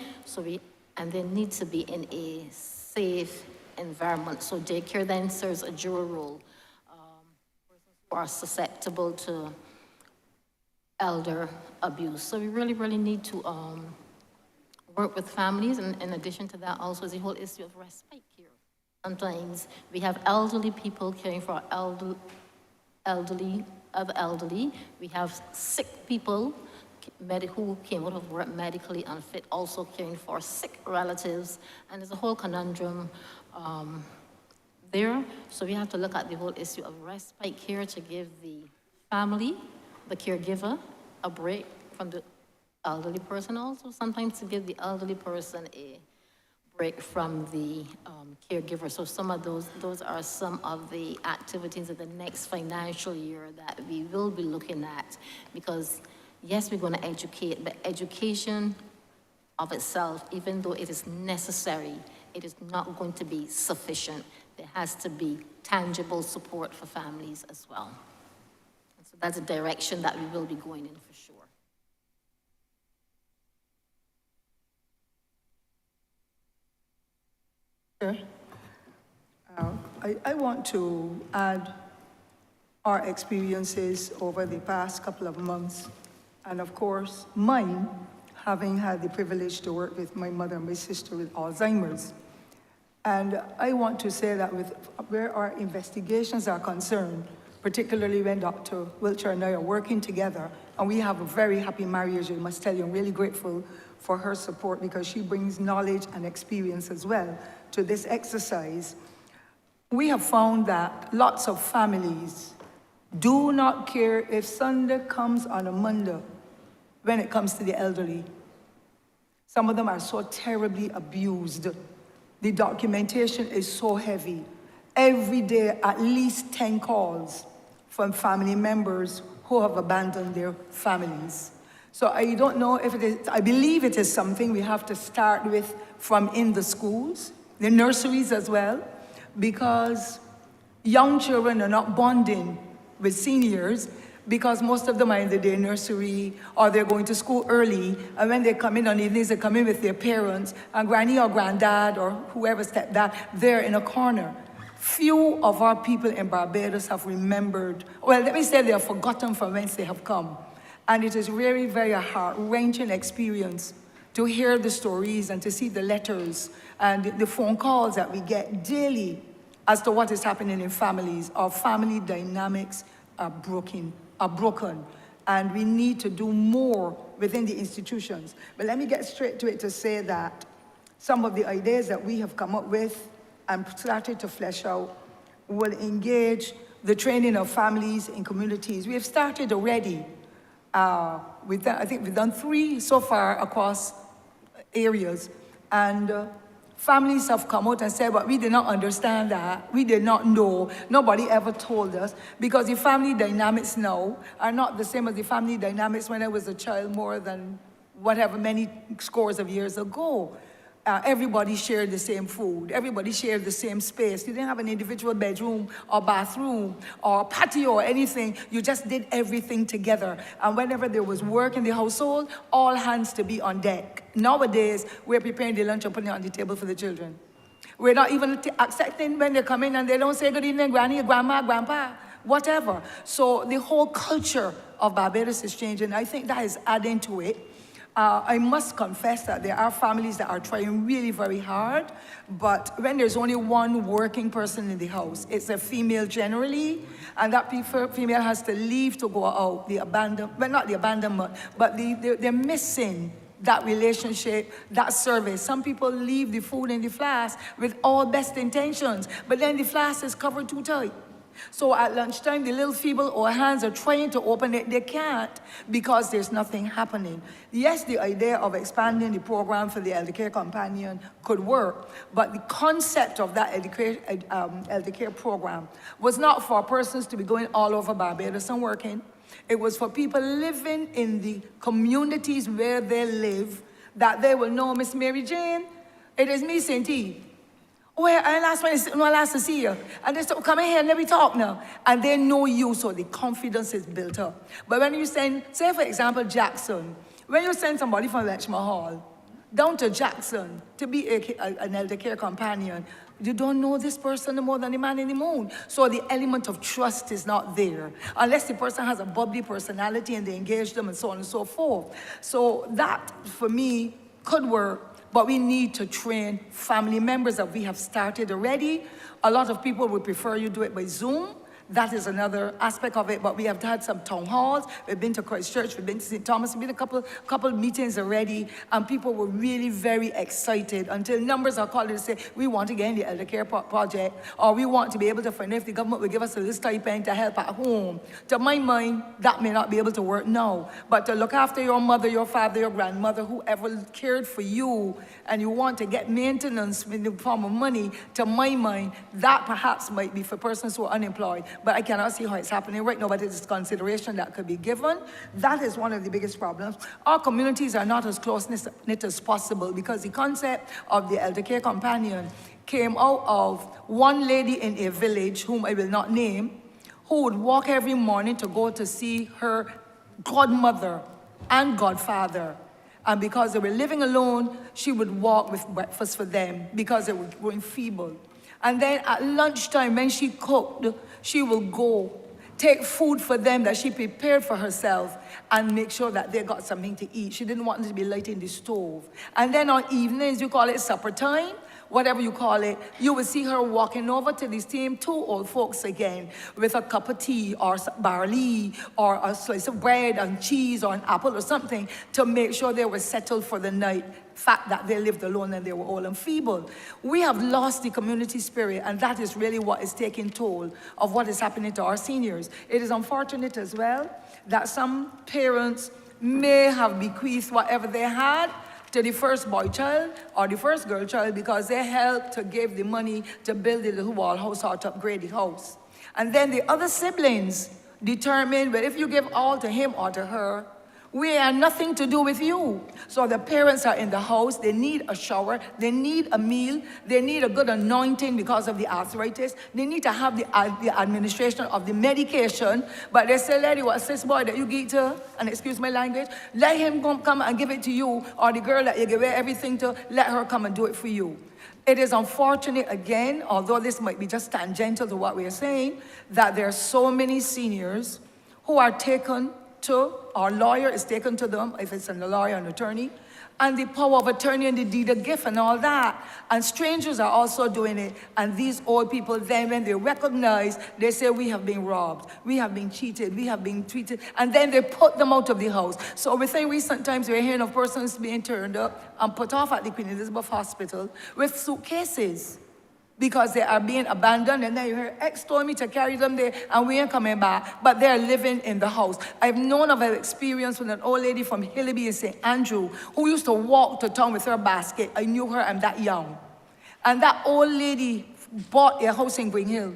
And they need to be in a safe environment. So daycare then serves a dual role. Persons who are susceptible to elder abuse. So we really need to work with families, and in addition to that, also is the whole issue of respite care. Sometimes we have elderly people caring for elderly. We have sick people who came out of work medically unfit, also caring for sick relatives, and there's a whole conundrum there. So we have to look at the whole issue of respite care to give the family, the caregiver, a break from the elderly person, also sometimes to give the elderly person a break from the caregiver. So some of those are some of the activities of the next financial year that we will be looking at, because yes, we're going to educate, but education of itself, even though it is necessary, it is not going to be sufficient. There has to be tangible support for families as well. And so that's a direction that we will be going in for sure. Sure. I want to add our experiences over the past couple of months, and of course, mine, having had the privilege to work with my mother and my sister with Alzheimer's. And I want to say that where our investigations are concerned, particularly when Dr. Wiltshire and I are working together, and we have a very happy marriage, I must tell you, I'm really grateful for her support because she brings knowledge and experience as well to this exercise. We have found that lots of families do not care if Sunday comes on a Monday when it comes to the elderly. Some of them are so terribly abused. The documentation is so heavy. Every day, at least 10 calls from family members who have abandoned their families. So I don't know if it is, I believe it is something we have to start with from in the schools, the nurseries as well, because young children are not bonding with seniors because most of them are in the day nursery or they're going to school early, and when they come in on evenings, they come in with their parents, and granny or granddad or whoever stepdad, they're in a corner. Few of our people in Barbados have remembered, well, let me say they have forgotten from whence they have come. And it is very, very heart-wrenching experience to hear the stories and to see the letters and the phone calls that we get daily as to what is happening in families. Our family dynamics are broken. And we need to do more within the institutions. But let me get straight to it to say that some of the ideas that we have come up with and started to flesh out will engage the training of families in communities. We have started already. I think we've done 3 so far across areas. And Families have come out and said, but we did not understand that. We did not know. Nobody ever told us. Because the family dynamics now are not the same as the family dynamics when I was a child more than whatever many scores of years ago. Everybody shared the same food. Everybody shared the same space. You didn't have an individual bedroom or bathroom or patio or anything. You just did everything together. And whenever there was work in the household, all hands to be on deck. Nowadays, we're preparing the lunch and putting it on the table for the children. We're not even accepting when they come in and they don't say good evening, granny, grandma, grandpa, whatever. So the whole culture of Barbados is changing. I think that is adding to it. I must confess that there are families that are trying really very hard, but when there's only one working person in the house, it's a female generally, and that female has to leave to go out, well, not the abandonment, but they're missing that relationship, that service. Some people leave the food in the flask with all best intentions, but then the flask is covered too tight. So at lunchtime, the little feeble old hands are trying to open it. They can't because there's nothing happening. Yes, the idea of expanding the program for the elder care companion could work, but the concept of that elder care program was not for persons to be going all over Barbados and working. It was for people living in the communities where they live, that they will know, Miss Mary Jane, it is me, St. Eve. Well, I last to see you. And they say, come in here and let me talk now. And they know you, so the confidence is built up. But when you send, say for example, Jackson, when you send somebody from Lechma Hall down to Jackson to be an elder care companion, you don't know this person no more than the man in the moon. So the element of trust is not there, unless the person has a bubbly personality and they engage them and so on and so forth. So that, for me, could work. But we need to train family members that we have started already. A lot of people would prefer you do it by Zoom. That is another aspect of it, but we have had some town halls. We've been to Christchurch, we've been to St. Thomas, we've been to a couple meetings already, and people were really very excited until numbers are called to say, we want to get in the elder care project, or we want to be able to find if the government will give us a little stipend to help at home. To my mind, that may not be able to work now, but to look after your mother, your father, your grandmother, whoever cared for you, and you want to get maintenance in the form of money, to my mind, that perhaps might be for persons who are unemployed. But I cannot see how it's happening right now, but it is consideration that could be given. That is one of the biggest problems. Our communities are not as close-knit as possible because the concept of the elder care companion came out of one lady in a village, whom I will not name, who would walk every morning to go to see her godmother and godfather. And because they were living alone, she would walk with breakfast for them because they were growing feeble. And then at lunchtime, when she cooked, she will go take food for them that she prepared for herself and make sure that they got something to eat. She didn't want them to be lighting the stove. And then on evenings, you call it supper time, whatever you call it, you will see her walking over to these same two old folks again with a cup of tea or barley or a slice of bread and cheese or an apple or something to make sure they were settled for the night. Fact that they lived alone and they were old and feeble. We have lost the community spirit, and that is really what is taking toll of what is happening to our seniors. It is unfortunate as well that some parents may have bequeathed whatever they had to the first boy child or the first girl child because they helped to give the money to build the little wall house or to upgrade the house. And then the other siblings determine, well, if you give all to him or to her, we have nothing to do with you. So the parents are in the house, they need a shower, they need a meal, they need a good anointing because of the arthritis, they need to have the administration of the medication, but they say, lady, what's this boy that you give to, and excuse my language, let him come and give it to you, or the girl that you give everything to, let her come and do it for you. It is unfortunate, again, although this might be just tangential to what we are saying, that there are so many seniors who are taken to, our lawyer is taken to them, if it's a lawyer, an attorney, and the power of attorney and the deed of gift and all that. And strangers are also doing it. And these old people then, when they recognize, they say, we have been robbed, we have been cheated, we have been treated, and then they put them out of the house. So within recent times, we're hearing of persons being turned up and put off at the Queen Elizabeth Hospital with suitcases, because they are being abandoned, and then you hear, X told me to carry them there, and we ain't coming back, but they're living in the house. I've known of an experience with an old lady from Hillaby in St. Andrew, who used to walk to town with her basket. I knew her, I'm that young. And that old lady bought a house in Green Hill.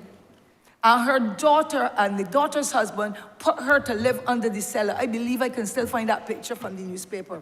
And her daughter and the daughter's husband put her to live under the cellar. I believe I can still find that picture from the newspaper.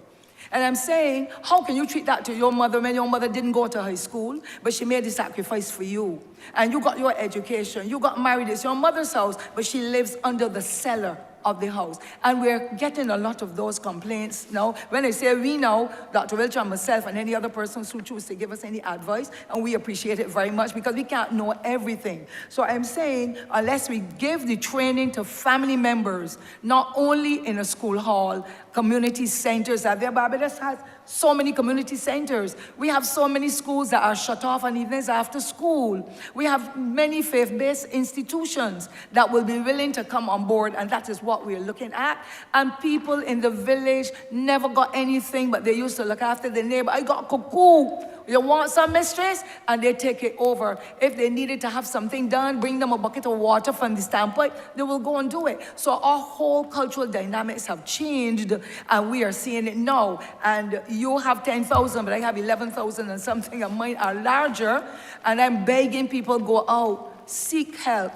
And I'm saying, how can you treat that to your mother when your mother didn't go to high school, but she made the sacrifice for you? And you got your education, you got married, it's your mother's house, but she lives under the cellar of the house. And we're getting a lot of those complaints now. When I say we now, Dr. Wiltshire and myself and any other persons who choose to give us any advice, and we appreciate it very much because we can't know everything. So I'm saying, unless we give the training to family members, not only in a school hall, community centers, that there, Barbados has so many community centers. We have so many schools that are shut off on evenings after school. We have many faith-based institutions that will be willing to come on board, and that is what we're looking at. And people in the village never got anything, but they used to look after the neighbor. I got cuckoo. You want some, mistress? And they take it over. If they needed to have something done, bring them a bucket of water from the standpipe, they will go and do it. So our whole cultural dynamics have changed, and we are seeing it now. And you have 10,000, but I have 11,000 and something, and mine are larger. And I'm begging people, go out, seek help,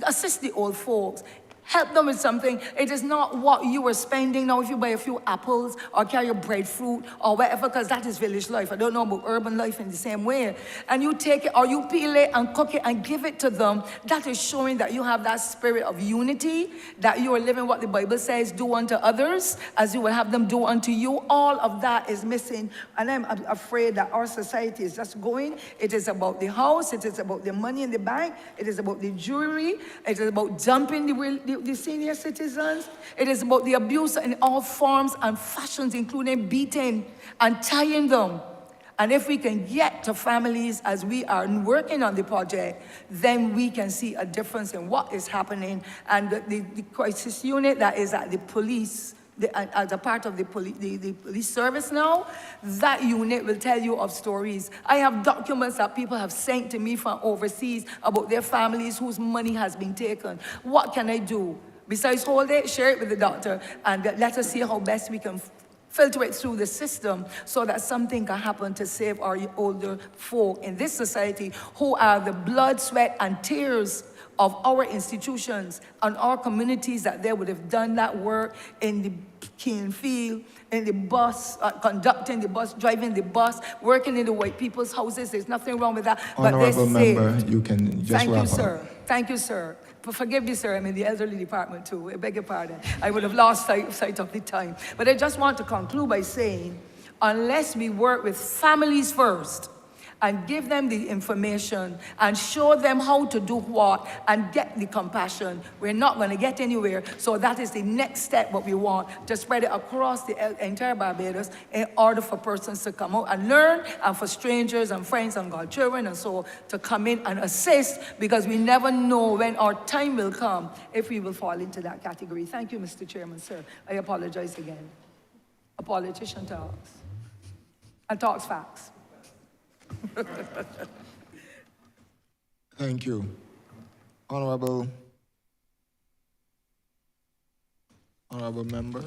assist the old folks. Help them with something. It is not what you are spending now if you buy a few apples or carry a breadfruit or whatever, because that is village life. I don't know about urban life in the same way. And you take it or you peel it and cook it and give it to them. That is showing that you have that spirit of unity, that you are living what the Bible says, do unto others as you will have them do unto you. All of that is missing. And I'm afraid that our society is just going. It is about the house. It is about the money in the bank. It is about the jewelry. It is about dumping the senior citizens. It is about the abuse in all forms and fashions, including beating and tying them. And if we can get to families as we are working on the project, then we can see a difference in what is happening. And the crisis unit that is at the police, as a part of the police service now, that unit will tell you of stories. I have documents that people have sent to me from overseas about their families whose money has been taken. What can I do? Besides hold it, share it with the doctor, and let us see how best we can filter it through the system so that something can happen to save our older folk in this society who are the blood, sweat, and tears of our institutions and our communities, that they would have done that work in the cane field, in the bus, conducting the bus, driving the bus, working in the white people's houses. There's nothing wrong with that. Honourable but they member, you can just Thank wrap you, up. sir. Thank you, sir. Forgive me, sir, I'm in the elderly department too. I beg your pardon. I would have lost sight of the time. But I just want to conclude by saying, unless we work with families first, and give them the information and show them how to do what and get the compassion, we're not going to get anywhere. So that is the next step, what we want, to spread it across the entire Barbados in order for persons to come out and learn, and for strangers and friends and godchildren and so to come in and assist, because we never know when our time will come if we will fall into that category. Thank you, Mr. Chairman, sir. I apologize again. A politician talks and talks facts. Thank you. Honourable member.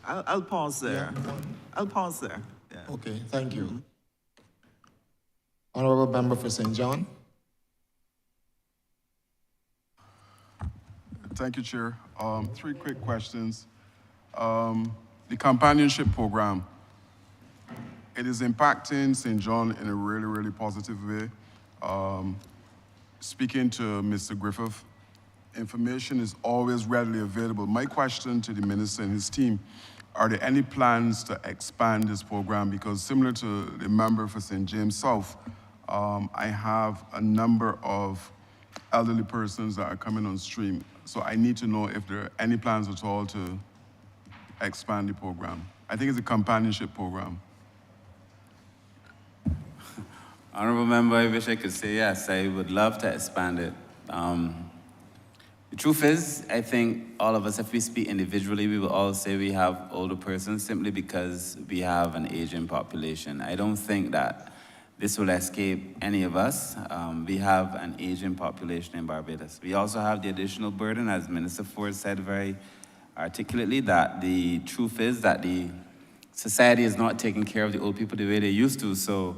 I'll pause there. Yeah. I'll pause there. Yeah. Okay, thank you. Honourable member for St. John. Thank you, Chair. 3 quick questions. The companionship program. It is impacting St. John in a really, really positive way. Speaking to Mr. Griffith, information is always readily available. My question to the minister and his team, are there any plans to expand this program? Because similar to the member for St. James South, I have a number of elderly persons that are coming on stream. So I need to know if there are any plans at all to expand the program. I think it's a companionship program. Honourable member, I wish I could say yes. I would love to expand it. The truth is, I think all of us, if we speak individually, we will all say we have older persons simply because we have an aging population. I don't think that this will escape any of us. We have an aging population in Barbados. We also have the additional burden, as Minister Ford said very articulately, that the truth is that the society is not taking care of the old people the way they used to. So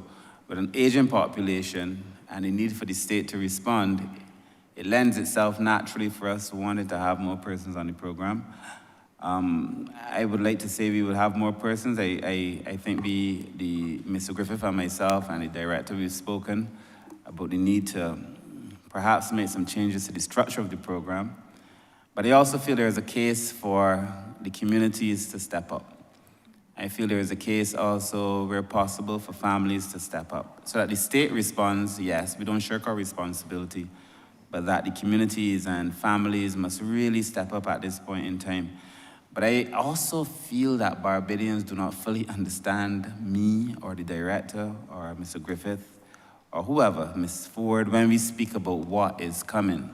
with an aging population and the need for the state to respond, it lends itself naturally for us wanting to have more persons on the program. I would like to say we will have more persons. I think Mr. Griffith and myself and the director, we've spoken about the need to perhaps make some changes to the structure of the program. But I also feel there is a case for the communities to step up. I feel there is a case also where possible for families to step up. So that the state responds, yes, we don't shirk our responsibility, but that the communities and families must really step up at this point in time. But I also feel that Barbadians do not fully understand me or the director or Mr. Griffith or whoever, Ms. Ford, when we speak about what is coming.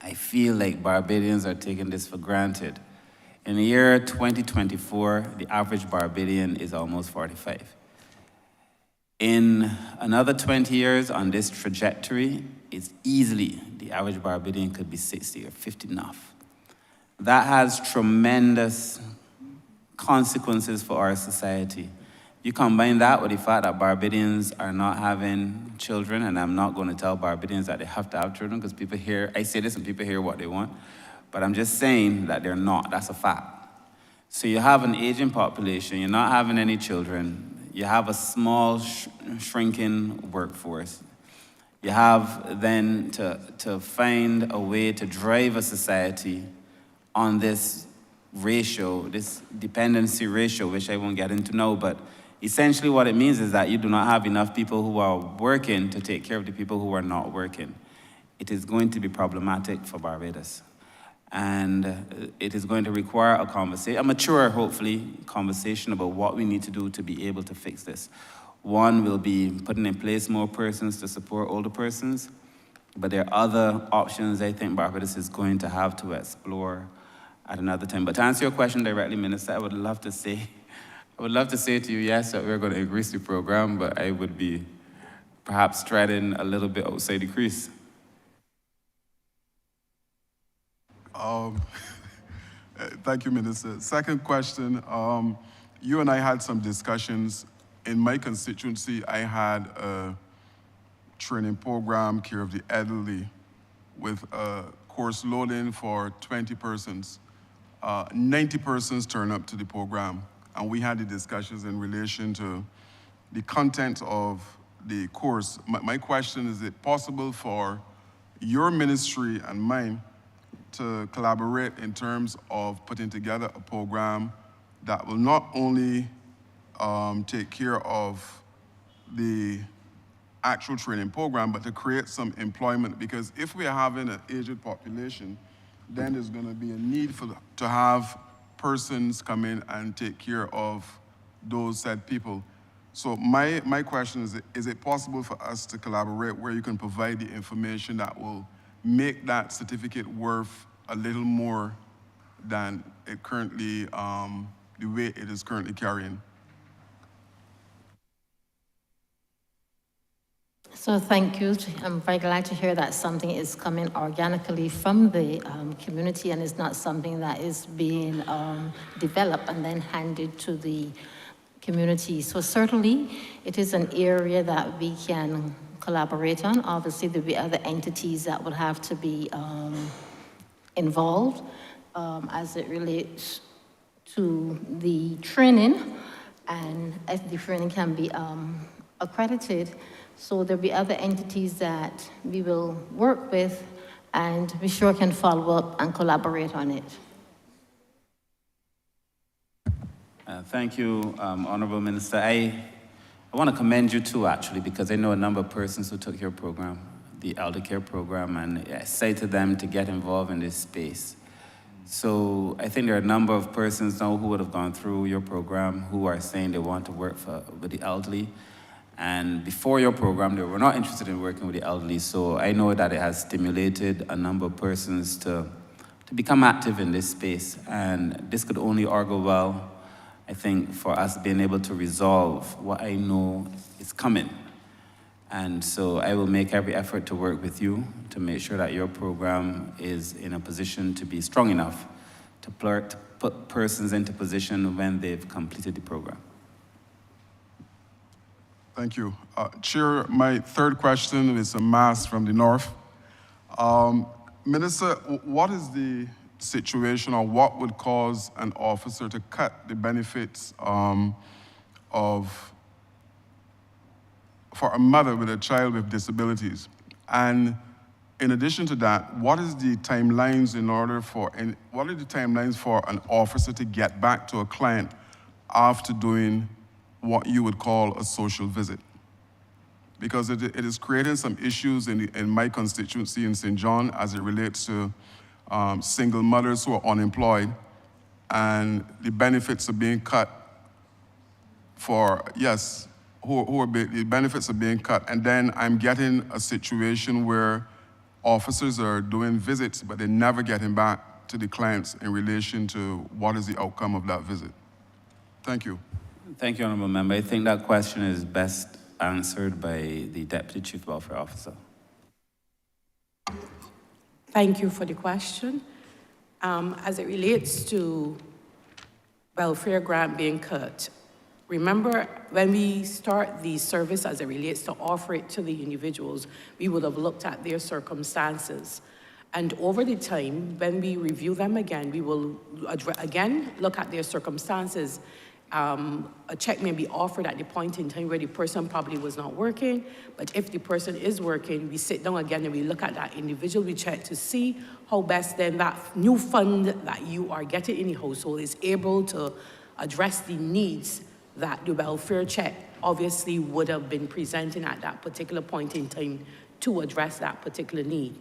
I feel like Barbadians are taking this for granted. In the year 2024, the average Barbadian is almost 45. In another 20 years on this trajectory, it's easily the average Barbadian could be 60 or 50 enough. That has tremendous consequences for our society. You combine that with the fact that Barbadians are not having children, and I'm not going to tell Barbadians that they have to have children, because people hear, I say this and people hear what they want, but I'm just saying that they're not. That's a fact. So you have an aging population, you're not having any children, you have a small shrinking workforce. You have then to find a way to drive a society on this ratio, this dependency ratio, which I won't get into now, but essentially what it means is that you do not have enough people who are working to take care of the people who are not working. It is going to be problematic for Barbados. And it is going to require a conversation, a mature, hopefully, conversation about what we need to do to be able to fix this. One will be putting in place more persons to support older persons, but there are other options I think Barbados is going to have to explore at another time. But to answer your question directly, Minister, I would love to say to you, yes, that we're going to increase the program, but I would be perhaps treading a little bit outside the crease. Thank you, Minister. Second question, you and I had some discussions. In my constituency, I had a training program, care of the elderly, with a course loading for 20 persons. 90 persons turn up to the program, and we had the discussions in relation to the content of the course. My question is it possible for your ministry and mine to collaborate in terms of putting together a program that will not only take care of the actual training program, but to create some employment? Because if we are having an aged population, then there's going to be a need to have persons come in and take care of those said people. So my question is it possible for us to collaborate where you can provide the information that will make that certificate worth a little more than it currently, the way it is currently carrying? So thank you. I'm very glad to hear that something is coming organically from the community and is not something that is being developed and then handed to the community. So certainly it is an area that we can collaborate on. Obviously there'll be other entities that will have to be involved as it relates to the training, and as the training can be accredited. So there'll be other entities that we will work with, and we sure can follow up and collaborate on it. Thank you, Honourable Minister. I want to commend you too, actually, because I know a number of persons who took your program, the elder care program, and I say to them to get involved in this space. So I think there are a number of persons now who would have gone through your program who are saying they want to work with the elderly. And before your program, they were not interested in working with the elderly. So I know that it has stimulated a number of persons to become active in this space. And this could only augur well, I think, for us being able to resolve what I know is coming. And so I will make every effort to work with you to make sure that your program is in a position to be strong enough to put persons into position when they've completed the program. Thank you. Chair, my third question is a mass from the north. Minister, what is the situation or what would cause an officer to cut the benefits for a mother with a child with disabilities? And in addition to that, what are the timelines for an officer to get back to a client after doing what you would call a social visit? Because it is creating some issues in my constituency in St. John as it relates to single mothers who are unemployed, and the benefits are being cut the benefits are being cut. And then I'm getting a situation where officers are doing visits, but they're never getting back to the clients in relation to what is the outcome of that visit. Thank you. Thank you, Honourable Member. I think that question is best answered by the Deputy Chief Welfare Officer. Thank you for the question. As it relates to welfare grant being cut, remember, when we start the service as it relates to offer it to the individuals, we would have looked at their circumstances. And over the time, when we review them again, we will again look at their circumstances. A check may be offered at the point in time where the person probably was not working, but if the person is working, we sit down again and we look at that individual, we check to see how best then that new fund that you are getting in the household is able to address the needs that the welfare check obviously would have been presenting at that particular point in time to address that particular need.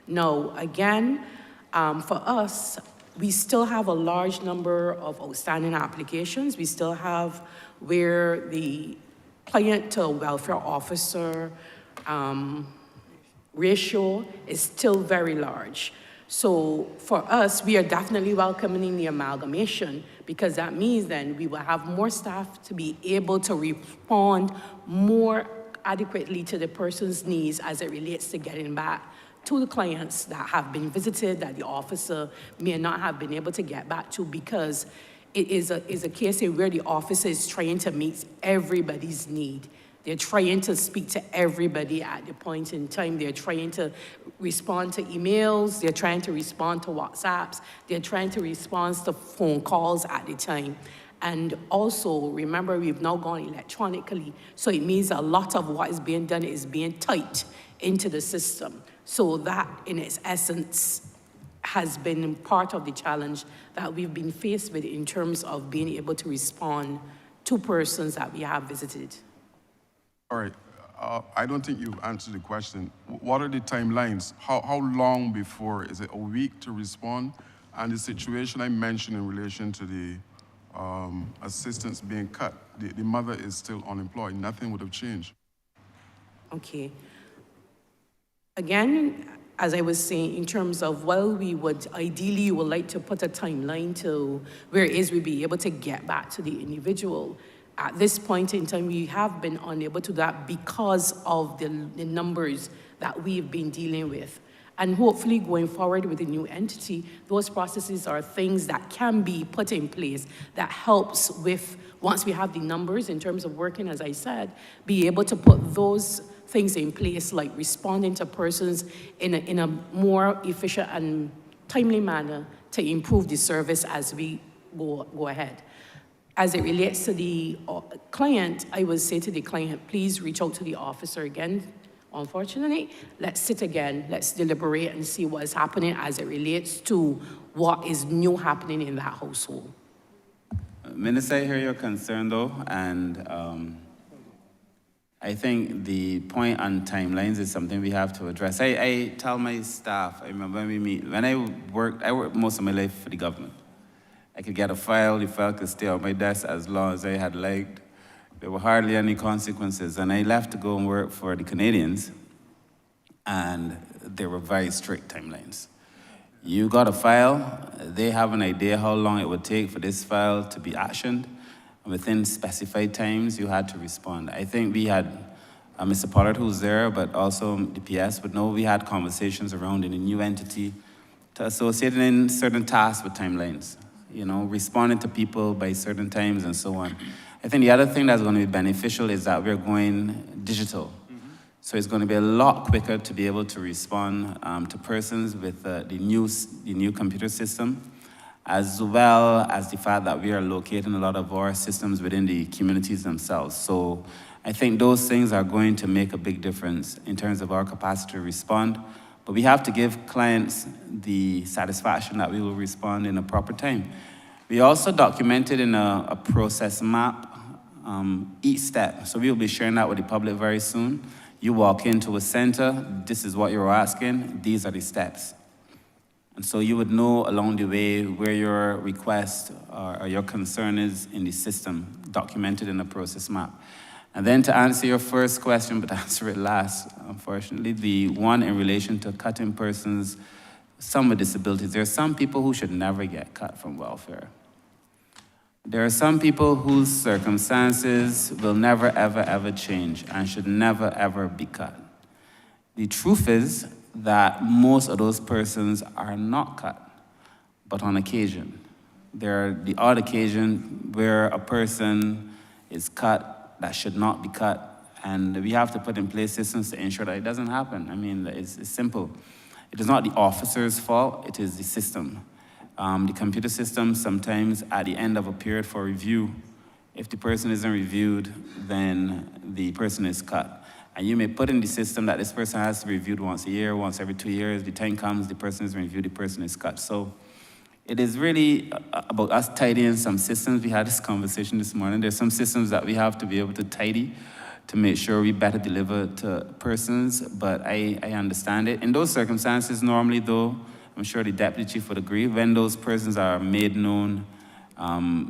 Now, again, for us, we still have a large number of outstanding applications. We still have where the client to welfare officer ratio is still very large. So for us, we are definitely welcoming the amalgamation, because that means then we will have more staff to be able to respond more adequately to the person's needs as it relates to getting back to the clients that have been visited that the officer may not have been able to get back to, because it is a case where the officer is trying to meet everybody's need. They're trying to speak to everybody at the point in time. They're trying to respond to emails. They're trying to respond to WhatsApps. They're trying to respond to phone calls at the time. And also, remember, we've now gone electronically. So it means a lot of what is being done is being typed into the system. So that, in its essence, has been part of the challenge that we've been faced with in terms of being able to respond to persons that we have visited. All right. I don't think you've answered the question. What are the timelines? How long before? Is it a week to respond? And the situation I mentioned in relation to the assistance being cut, the mother is still unemployed. Nothing would have changed. Okay. Again, as I was saying, in terms of, well, we would ideally would like to put a timeline to where it is we'd be able to get back to the individual. At this point in time, we have been unable to do that because of the numbers that we've been dealing with. And hopefully going forward with the new entity, those processes are things that can be put in place that helps with, once we have the numbers in terms of working, as I said, be able to put those things in place, like responding to persons in a more efficient and timely manner to improve the service as we go ahead. As it relates to the client, I would say to the client, please reach out to the officer again. Unfortunately, let's sit again, let's deliberate and see what is happening as it relates to what is new happening in that household. Minister, I hear your concern though, and I think the point on timelines is something we have to address. I tell my staff, I remember when we meet, when I worked most of my life for the government. I could get a file, the file could stay on my desk as long as I had liked. There were hardly any consequences. And I left to go and work for the Canadians, and there were very strict timelines. You got a file, they have an idea how long it would take for this file to be actioned. And within specified times, you had to respond. I think we had Mr. Pollard, who's there, but also the PS would know we had conversations around in a new entity to associate in certain tasks with timelines. You know, responding to people by certain times and so on. I think the other thing that's going to be beneficial is that we're going digital. So it's going to be a lot quicker to be able to respond to persons with the new computer system, as well as the fact that we are locating a lot of our systems within the communities themselves. So I think those things are going to make a big difference in terms of our capacity to respond. But we have to give clients the satisfaction that we will respond in a proper time. We also documented in a process map each step. So we will be sharing that with the public very soon. You walk into a center, this is what you're asking, these are the steps. And so you would know along the way where your request or your concern is in the system, documented in a process map. And then to answer your first question, but answer it last, unfortunately, the one in relation to cutting persons, some with disabilities. There are some people who should never get cut from welfare. There are some people whose circumstances will never, ever, ever change and should never, ever be cut. The truth is that most of those persons are not cut, but on occasion. There are the odd occasion where a person is cut that should not be cut, and we have to put in place systems to ensure that it doesn't happen. I mean, it's simple. It is not the officer's fault, it is the system. The computer system sometimes at the end of a period for review, if the person isn't reviewed, then the person is cut. And you may put in the system that this person has to be reviewed once a year, once every 2 years. The time comes, the person is reviewed, the person is cut. So it is really about us tidying some systems. We had this conversation this morning. There's some systems that we have to be able to tidy to make sure we better deliver to persons, but I understand it. In those circumstances, normally though, I'm sure the deputy chief would agree, when those persons are made known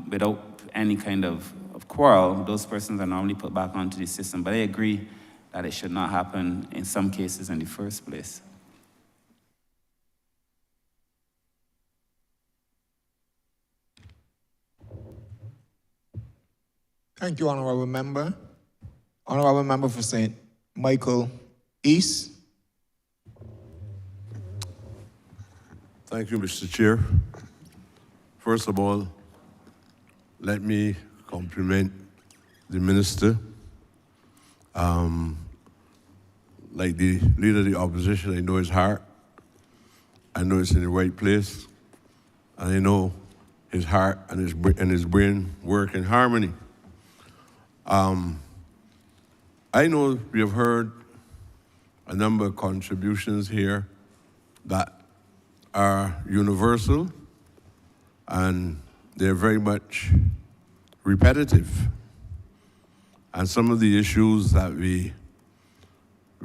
without any kind of quarrel, those persons are normally put back onto the system. But I agree that it should not happen in some cases in the first place. Thank you, Honourable Member. Honourable Member for St. Michael East. Thank you, Mr. Chair. First of all, let me compliment the minister. Like the leader of the opposition, I know his heart. I know it's in the right place. And I know his heart and his brain work in harmony. I know we have heard a number of contributions here that are universal and they're very much repetitive. And some of the issues that we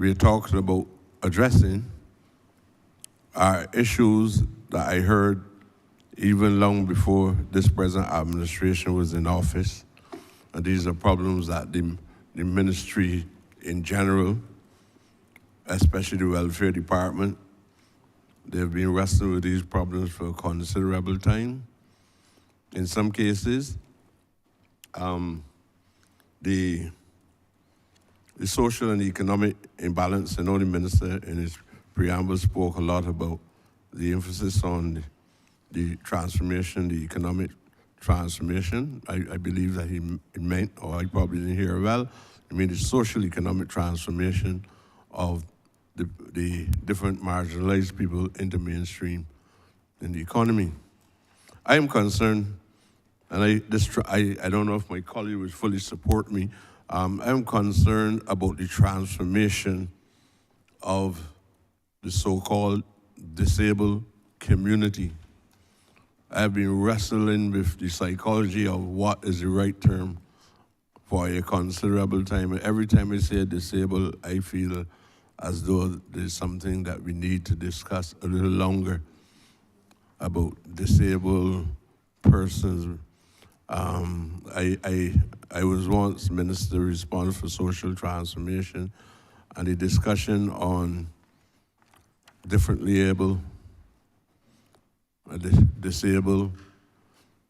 are talking about addressing are issues that I heard even long before this present administration was in office. And these are problems that the ministry in general, especially the welfare department, they've been wrestling with these problems for a considerable time. In some cases, the social and economic imbalance, I know the minister in his preamble spoke a lot about the emphasis on the transformation, the economic transformation. I believe that he meant, or I probably didn't hear well, I mean the social economic transformation of the different marginalized people into mainstream in the economy. I am concerned, and I don't know if my colleague would fully support me, I'm concerned about the transformation of the so-called disabled community. I've been wrestling with the psychology of what is the right term for a considerable time. And every time I say disabled, I feel as though there's something that we need to discuss a little longer about disabled persons. I was once Minister responsible for social transformation, and the discussion on differently able, disabled,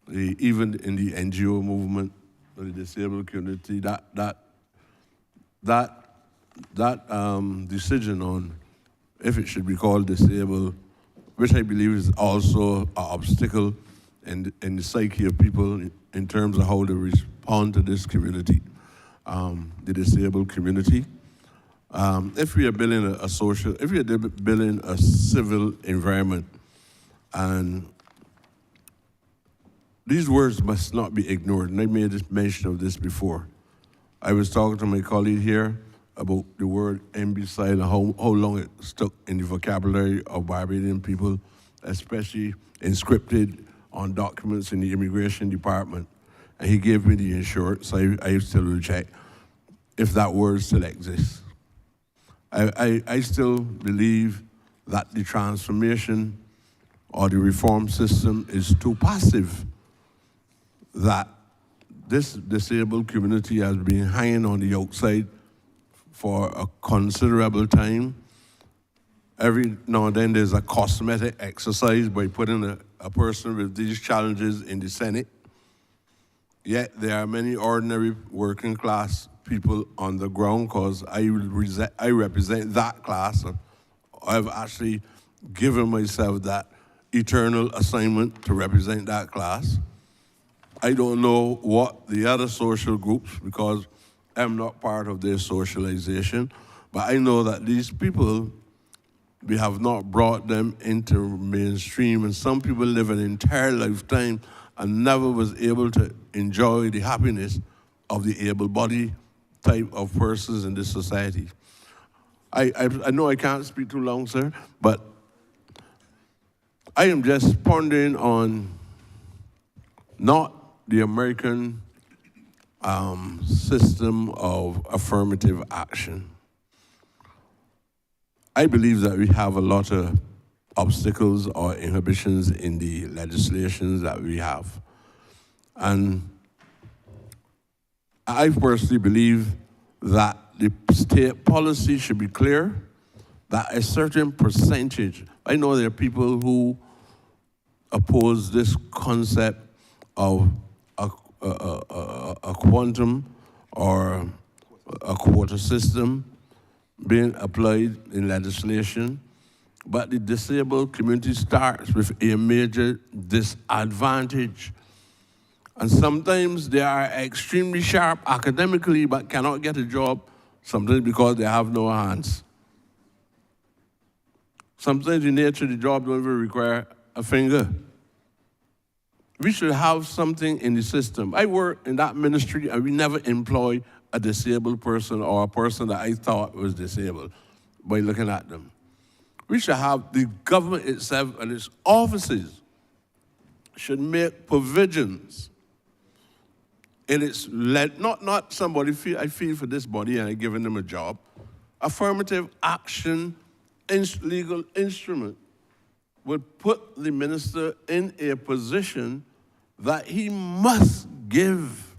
even in the NGO movement, the disabled community, that decision on if it should be called disabled, which I believe is also an obstacle in the psyche of people in terms of how they respond to this community, the disabled community. If we are building if we are building a civil environment, and these words must not be ignored, and I made this mention of this before. I was talking to my colleague here about the word imbecile and how long it stuck in the vocabulary of Barbadian people, especially inscripted on documents in the immigration department. And he gave me the insurance, I still will check if that word still exists. I still believe that the transformation or the reform system is too passive, that this disabled community has been hanging on the outside for a considerable time. Every now and then there's a cosmetic exercise by putting a person with these challenges in the Senate. Yet there are many ordinary working class people on the ground, because I represent that class. I've actually given myself that eternal assignment to represent that class. I don't know what the other social groups, because I'm not part of their socialization, but I know that these people, we have not brought them into mainstream, and some people live an entire lifetime and never was able to enjoy the happiness of the able-bodied type of persons in this society. I know I can't speak too long, sir, but I am just pondering on not the American system of affirmative action. I believe that we have a lot of obstacles or inhibitions in the legislations that we have. And I personally believe that the state policy should be clear, that a certain percentage, I know there are people who oppose this concept of a quantum or a quota system being applied in legislation, but the disabled community starts with a major disadvantage. And sometimes they are extremely sharp academically but cannot get a job, sometimes because they have no hands. Sometimes the nature of the job don't even require a finger. We should have something in the system. I work in that ministry and we never employ a disabled person or a person that I thought was disabled by looking at them. We should have the government itself and its offices should make provisions in its, not somebody I feel for this body and I giving them a job. Affirmative action legal instrument would put the minister in a position that he must give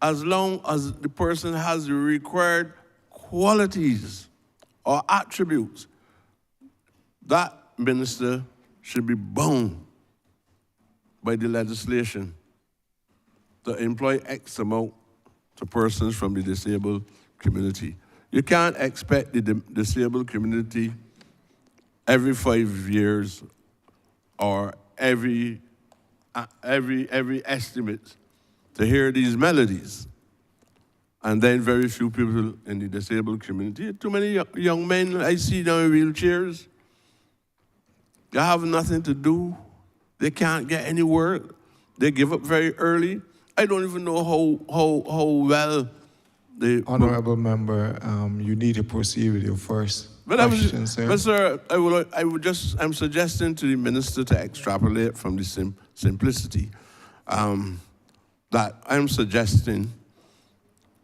as long as the person has the required qualities or attributes. That minister should be bound by the legislation to employ X amount to persons from the disabled community. You can't expect the disabled community every 5 years or every estimate to hear these melodies. And then very few people in the disabled community. Too many young men I see now in wheelchairs. They have nothing to do. They can't get any work. They give up very early. I don't even know how well they... Honourable member, you need to proceed with your first question, sir. But sir, I'm suggesting to the minister to extrapolate from the simplicity that I'm suggesting.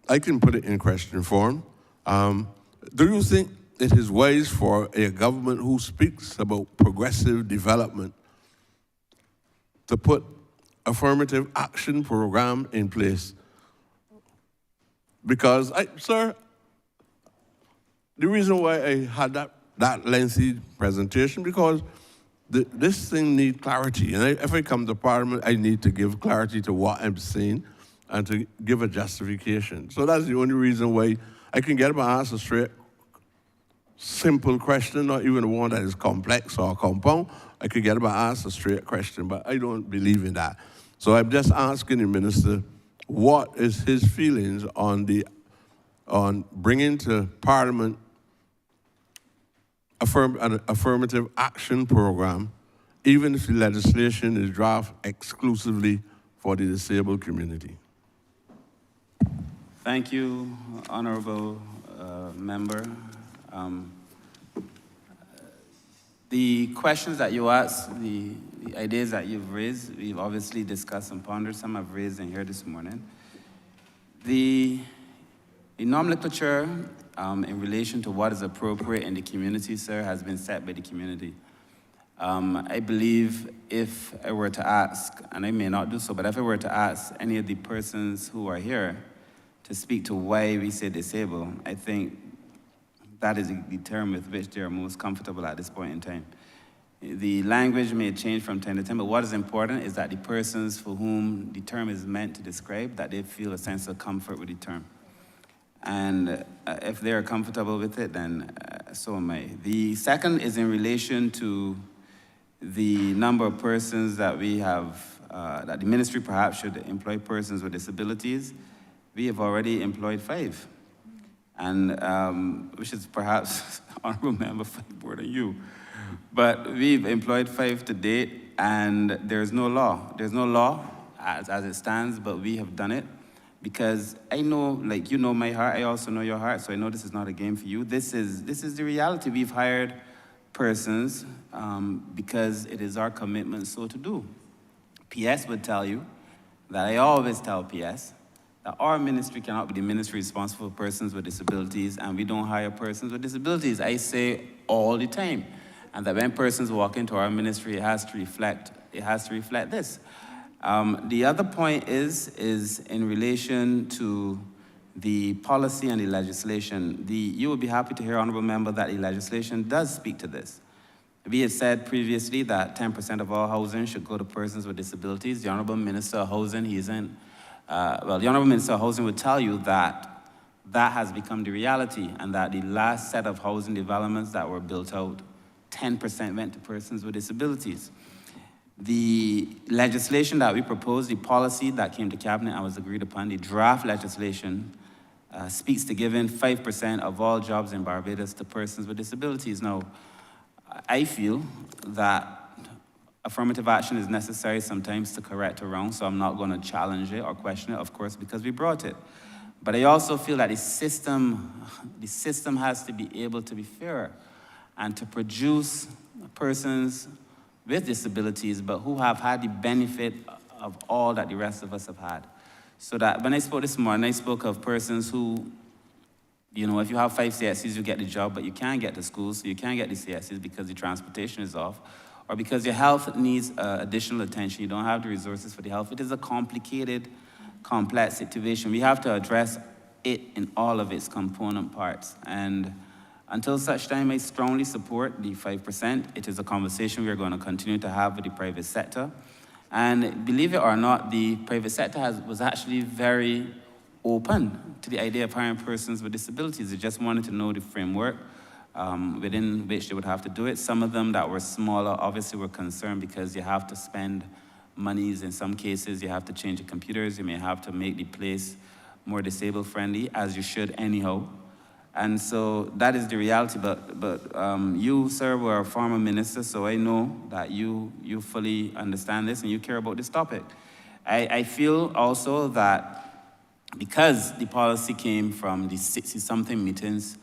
I can put it in question form. Do you think it is wise for a government who speaks about progressive development to put affirmative action program in place? Because, sir, the reason why I had that lengthy presentation, because this thing needs clarity. And if I come to Parliament, I need to give clarity to what I'm saying and to give a justification. So that's the only reason why I can get my answer straight simple question, not even one that is complex or compound. I could get about ask a straight question, but I don't believe in that. So I'm just asking the minister, what is his feelings on bringing to Parliament an affirmative action program, even if the legislation is drafted exclusively for the disabled community? Thank you, Honourable Member. The questions that you asked, the ideas that you've raised, we've obviously discussed and pondered. Some I've raised in here this morning. The nomenclature in relation to what is appropriate in the community, sir, has been set by the community. I believe if I were to ask, and I may not do so, but if I were to ask any of the persons who are here to speak to why we say disabled, I think that is the term with which they are most comfortable at this point in time. The language may change from time to time, but what is important is that the persons for whom the term is meant to describe, that they feel a sense of comfort with the term. And if they are comfortable with it, then so am I. The second is in relation to the number of persons that we have, that the ministry perhaps should employ persons with disabilities. We have already employed 5. And which is perhaps Honourable Member 5 more than you. But we've employed 5 to date, and there's no law. There's no law as it stands, but we have done it because I know, like, you know my heart, I also know your heart, so I know this is not a game for you. This is the reality. We've hired persons because it is our commitment so to do. PS would tell you that I always tell PS that our ministry cannot be the ministry responsible for persons with disabilities, and we don't hire persons with disabilities. I say all the time, and that when persons walk into our ministry, it has to reflect this. The other point is in relation to the policy and the legislation. You will be happy to hear, Honourable Member, that the legislation does speak to this. We had said previously that 10% of all housing should go to persons with disabilities. The Honourable Minister of Housing, the Honourable Minister of Housing would tell you that that has become the reality, and that the last set of housing developments that were built out, 10% went to persons with disabilities. The legislation that we proposed, the policy that came to Cabinet and was agreed upon, the draft legislation, speaks to giving 5% of all jobs in Barbados to persons with disabilities. Now, I feel that affirmative action is necessary sometimes to correct a wrong, so I'm not going to challenge it or question it, of course, because we brought it. But I also feel that the system has to be able to be fair and to produce persons with disabilities, but who have had the benefit of all that the rest of us have had. So that when I spoke this morning, I spoke of persons who, you know, if you have 5 CSCs, you get the job, but you can't get to school, so you can't get the CSCs because the transportation is off, or because your health needs additional attention, you don't have the resources for the health. It is a complicated, complex situation. We have to address it in all of its component parts. And until such time, I strongly support the 5%. It is a conversation we are going to continue to have with the private sector. And believe it or not, the private sector was actually very open to the idea of hiring persons with disabilities. They just wanted to know the framework within which they would have to do it. Some of them that were smaller obviously were concerned because you have to spend monies. In some cases, you have to change the computers. You may have to make the place more disabled friendly, as you should anyhow. And so that is the reality, but you, sir, were a former minister, so I know that you fully understand this and you care about this topic. I feel also that because the policy came from the 60-something meetings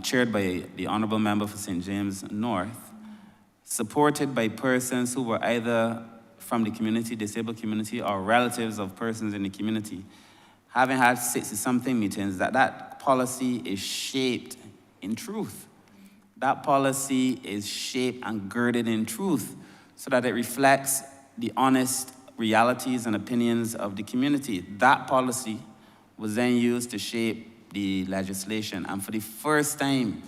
chaired by the Honourable Member for St. James North, supported by persons who were either from the community, disabled community, or relatives of persons in the community, having had 60-something meetings, that policy is shaped in truth. That policy is shaped and girded in truth so that it reflects the honest realities and opinions of the community. That policy was then used to shape the legislation. And for the first time,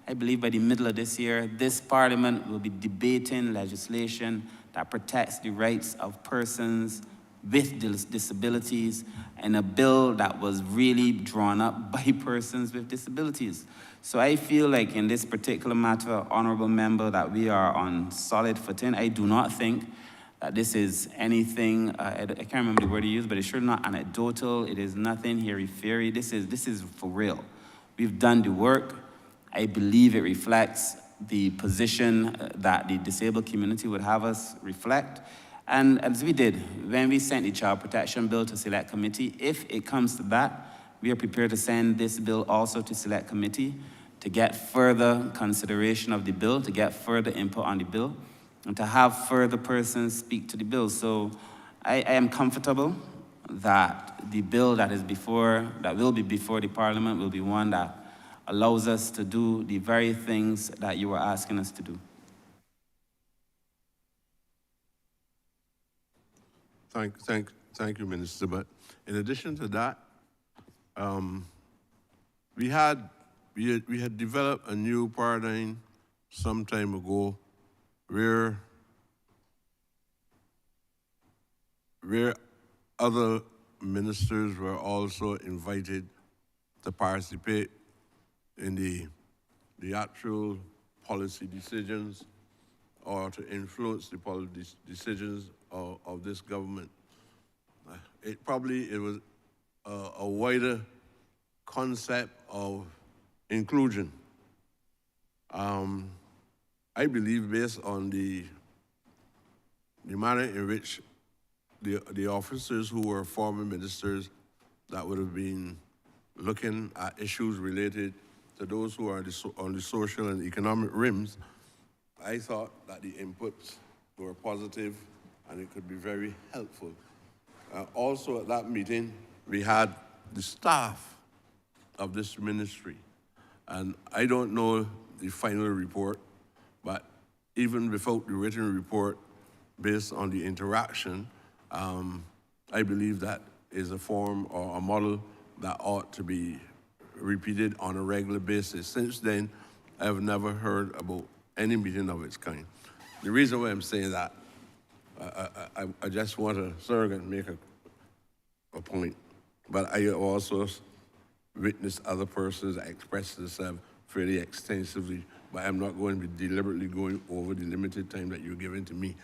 I believe by the middle of this year, this Parliament will be debating legislation that protects the rights of persons with disabilities, and a bill that was really drawn up by persons with disabilities. So I feel like in this particular matter, Honourable Member, that we are on solid footing. I do not think that this is anything, I can't remember the word you used, but it's sure not anecdotal. It is nothing hairy-fairy. This is for real. We've done the work. I believe it reflects the position that the disabled community would have us reflect. And as we did, when we sent the Child Protection Bill to Select Committee, if it comes to that, we are prepared to send this bill also to Select Committee to get further consideration of the bill, to get further input on the bill, and to have further persons speak to the bill. So I am comfortable that the bill that will be before the Parliament will be one that allows us to do the very things that you were asking us to do. Thank you, Minister. But in addition to that, we had developed a new paradigm some time ago where other ministers were also invited to participate in the actual policy decisions or to influence the policy decisions of this government. It was a wider concept of inclusion. I believe based on the manner in which the officers who were former ministers that would have been looking at issues related to those who are on the social and economic rims, I thought that the inputs were positive and it could be very helpful. Also at that meeting, we had the staff of this ministry. And I don't know the final report, but even without the written report, based on the interaction, I believe that is a form or a model that ought to be repeated on a regular basis. Since then, I've never heard about any meeting of its kind. The reason why I'm saying that, I just want to, surrogate, make a point, but I also witnessed other persons express themselves fairly extensively, but I'm not going to be deliberately going over the limited time that you're giving to me.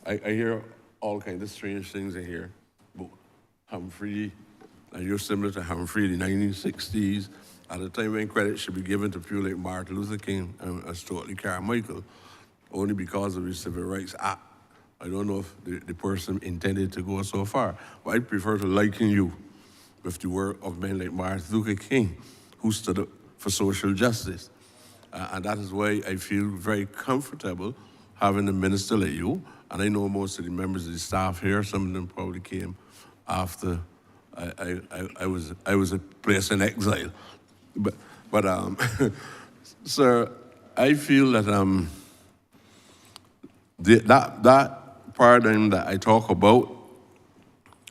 I hear all kinds of strange things I hear about Humphrey, and you're similar to Humphrey in the 1960s, at a time when credit should be given to people like Martin Luther King and Stuart Lee Carmichael, only because of the Civil Rights Act. I don't know if the person intended to go so far, but I prefer to liken you with the work of men like Martin Luther King, who stood up for social justice. And that is why I feel very comfortable having a minister like you. And I know most of the members of the staff here, some of them probably came after I was placed in exile. But sir, I feel that that paradigm that I talk about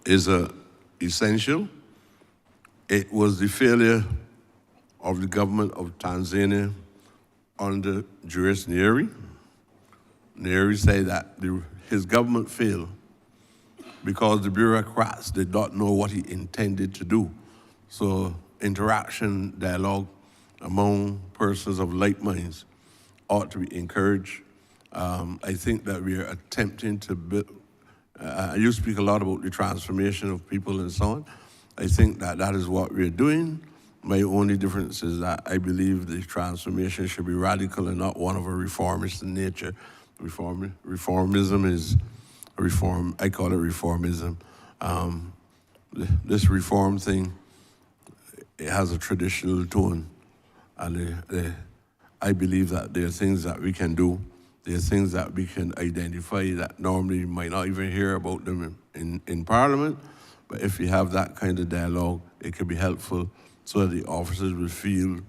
is essential. It was the failure of the government of Tanzania under Julius Nyerere. Nyerere said that his government failed because the bureaucrats did not know what he intended to do. So interaction, dialogue among persons of like minds ought to be encouraged. I think that we are attempting to build, you speak a lot about the transformation of people and so on. I think that that is what we're doing. My only difference is that I believe the transformation should be radical and not one of a reformist nature. Reformism is reform, I call it reformism. This reform thing, it has a traditional tone. And I believe that there are things that we can do. There are things that we can identify that normally you might not even hear about them in Parliament. But if you have that kind of dialogue, it can be helpful so that the officers will feel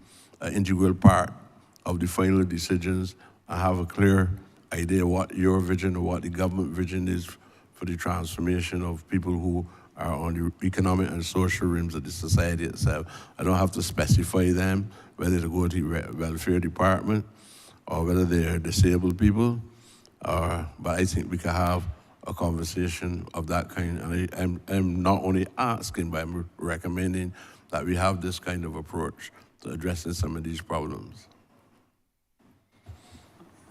an integral part of the final decisions and have a clear idea what your vision or what the government vision is for the transformation of people who are on the economic and social rims of the society itself. I don't have to specify them, whether to go to the welfare department or whether they're disabled people, but I think we can have a conversation of that kind. And I'm not only asking, but I'm recommending that we have this kind of approach to addressing some of these problems.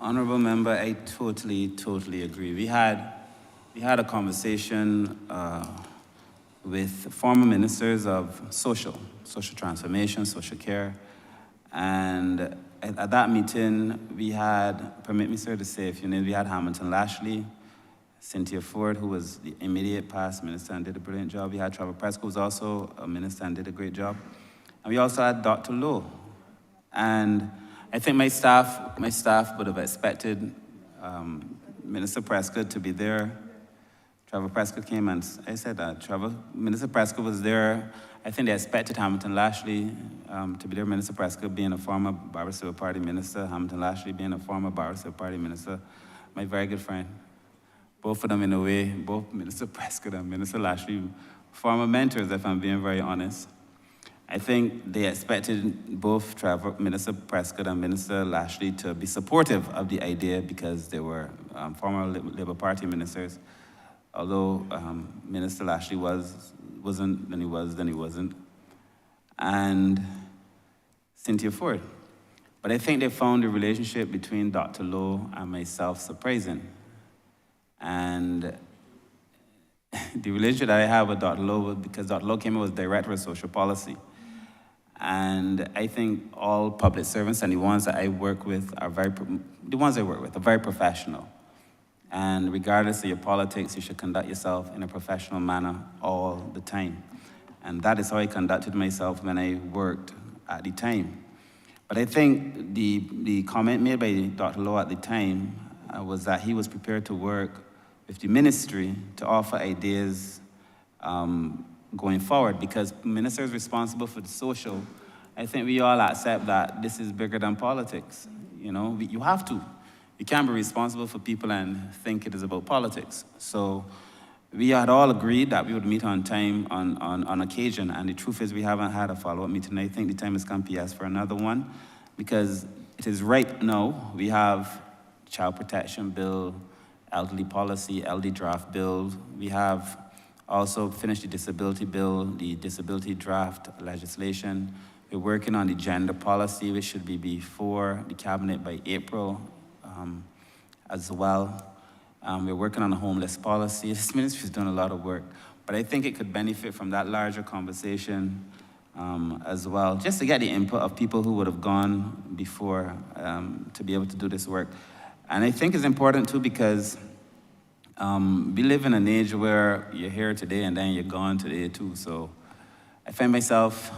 Honourable member, I totally agree. We had a conversation with former ministers of social transformation, social care, and at that meeting, we had, permit me, sir, to say a few names. We had Hamilton Lashley, Cynthia Ford, who was the immediate past minister and did a brilliant job. We had Trevor Prescott, who was also a minister and did a great job. And we also had Dr. Lowe. And I think my staff would have expected Minister Prescott to be there. Trevor Prescott came and I said that. Minister Prescott was there. I think they expected Hamilton Lashley to be there. Minister Prescott being a former Barber Civil Party minister, Hamilton Lashley being a former Barber Civil Party minister, my very good friend. Both of them in a way, both Minister Prescott and Minister Lashley, former mentors, if I'm being very honest. I think they expected both Minister Prescott and Minister Lashley to be supportive of the idea because they were former Labour Party ministers. Although Minister Lashley wasn't, then he was, then he wasn't. And Cynthia Ford. But I think they found the relationship between Dr. Lowe and myself surprising. And the relationship that I have with Dr. Lowe was because Dr. Lowe came in as Director of Social Policy. And I think all public servants and the ones that I work with are very professional. And regardless of your politics, you should conduct yourself in a professional manner all the time. And that is how I conducted myself when I worked at the time. But I think the comment made by Dr. Lowe at the time was that he was prepared to work with the ministry to offer ideas going forward, because ministers responsible for the social, I think we all accept that this is bigger than politics. You know, you have to. You can't be responsible for people and think it is about politics. So we had all agreed that we would meet on time on occasion, and the truth is we haven't had a follow-up meeting. I think the time has come, PS, for another one, because it is ripe now. We have child protection bill, elderly policy, elderly draft bill. We have also finished the disability bill, the disability draft legislation. We're working on the gender policy, which should be before the cabinet by April as well. We're working on a homeless policy. This ministry is doing a lot of work, but I think it could benefit from that larger conversation as well, just to get the input of people who would have gone before to be able to do this work. And I think it's important too because we live in an age where you're here today and then you're gone today too. So I find myself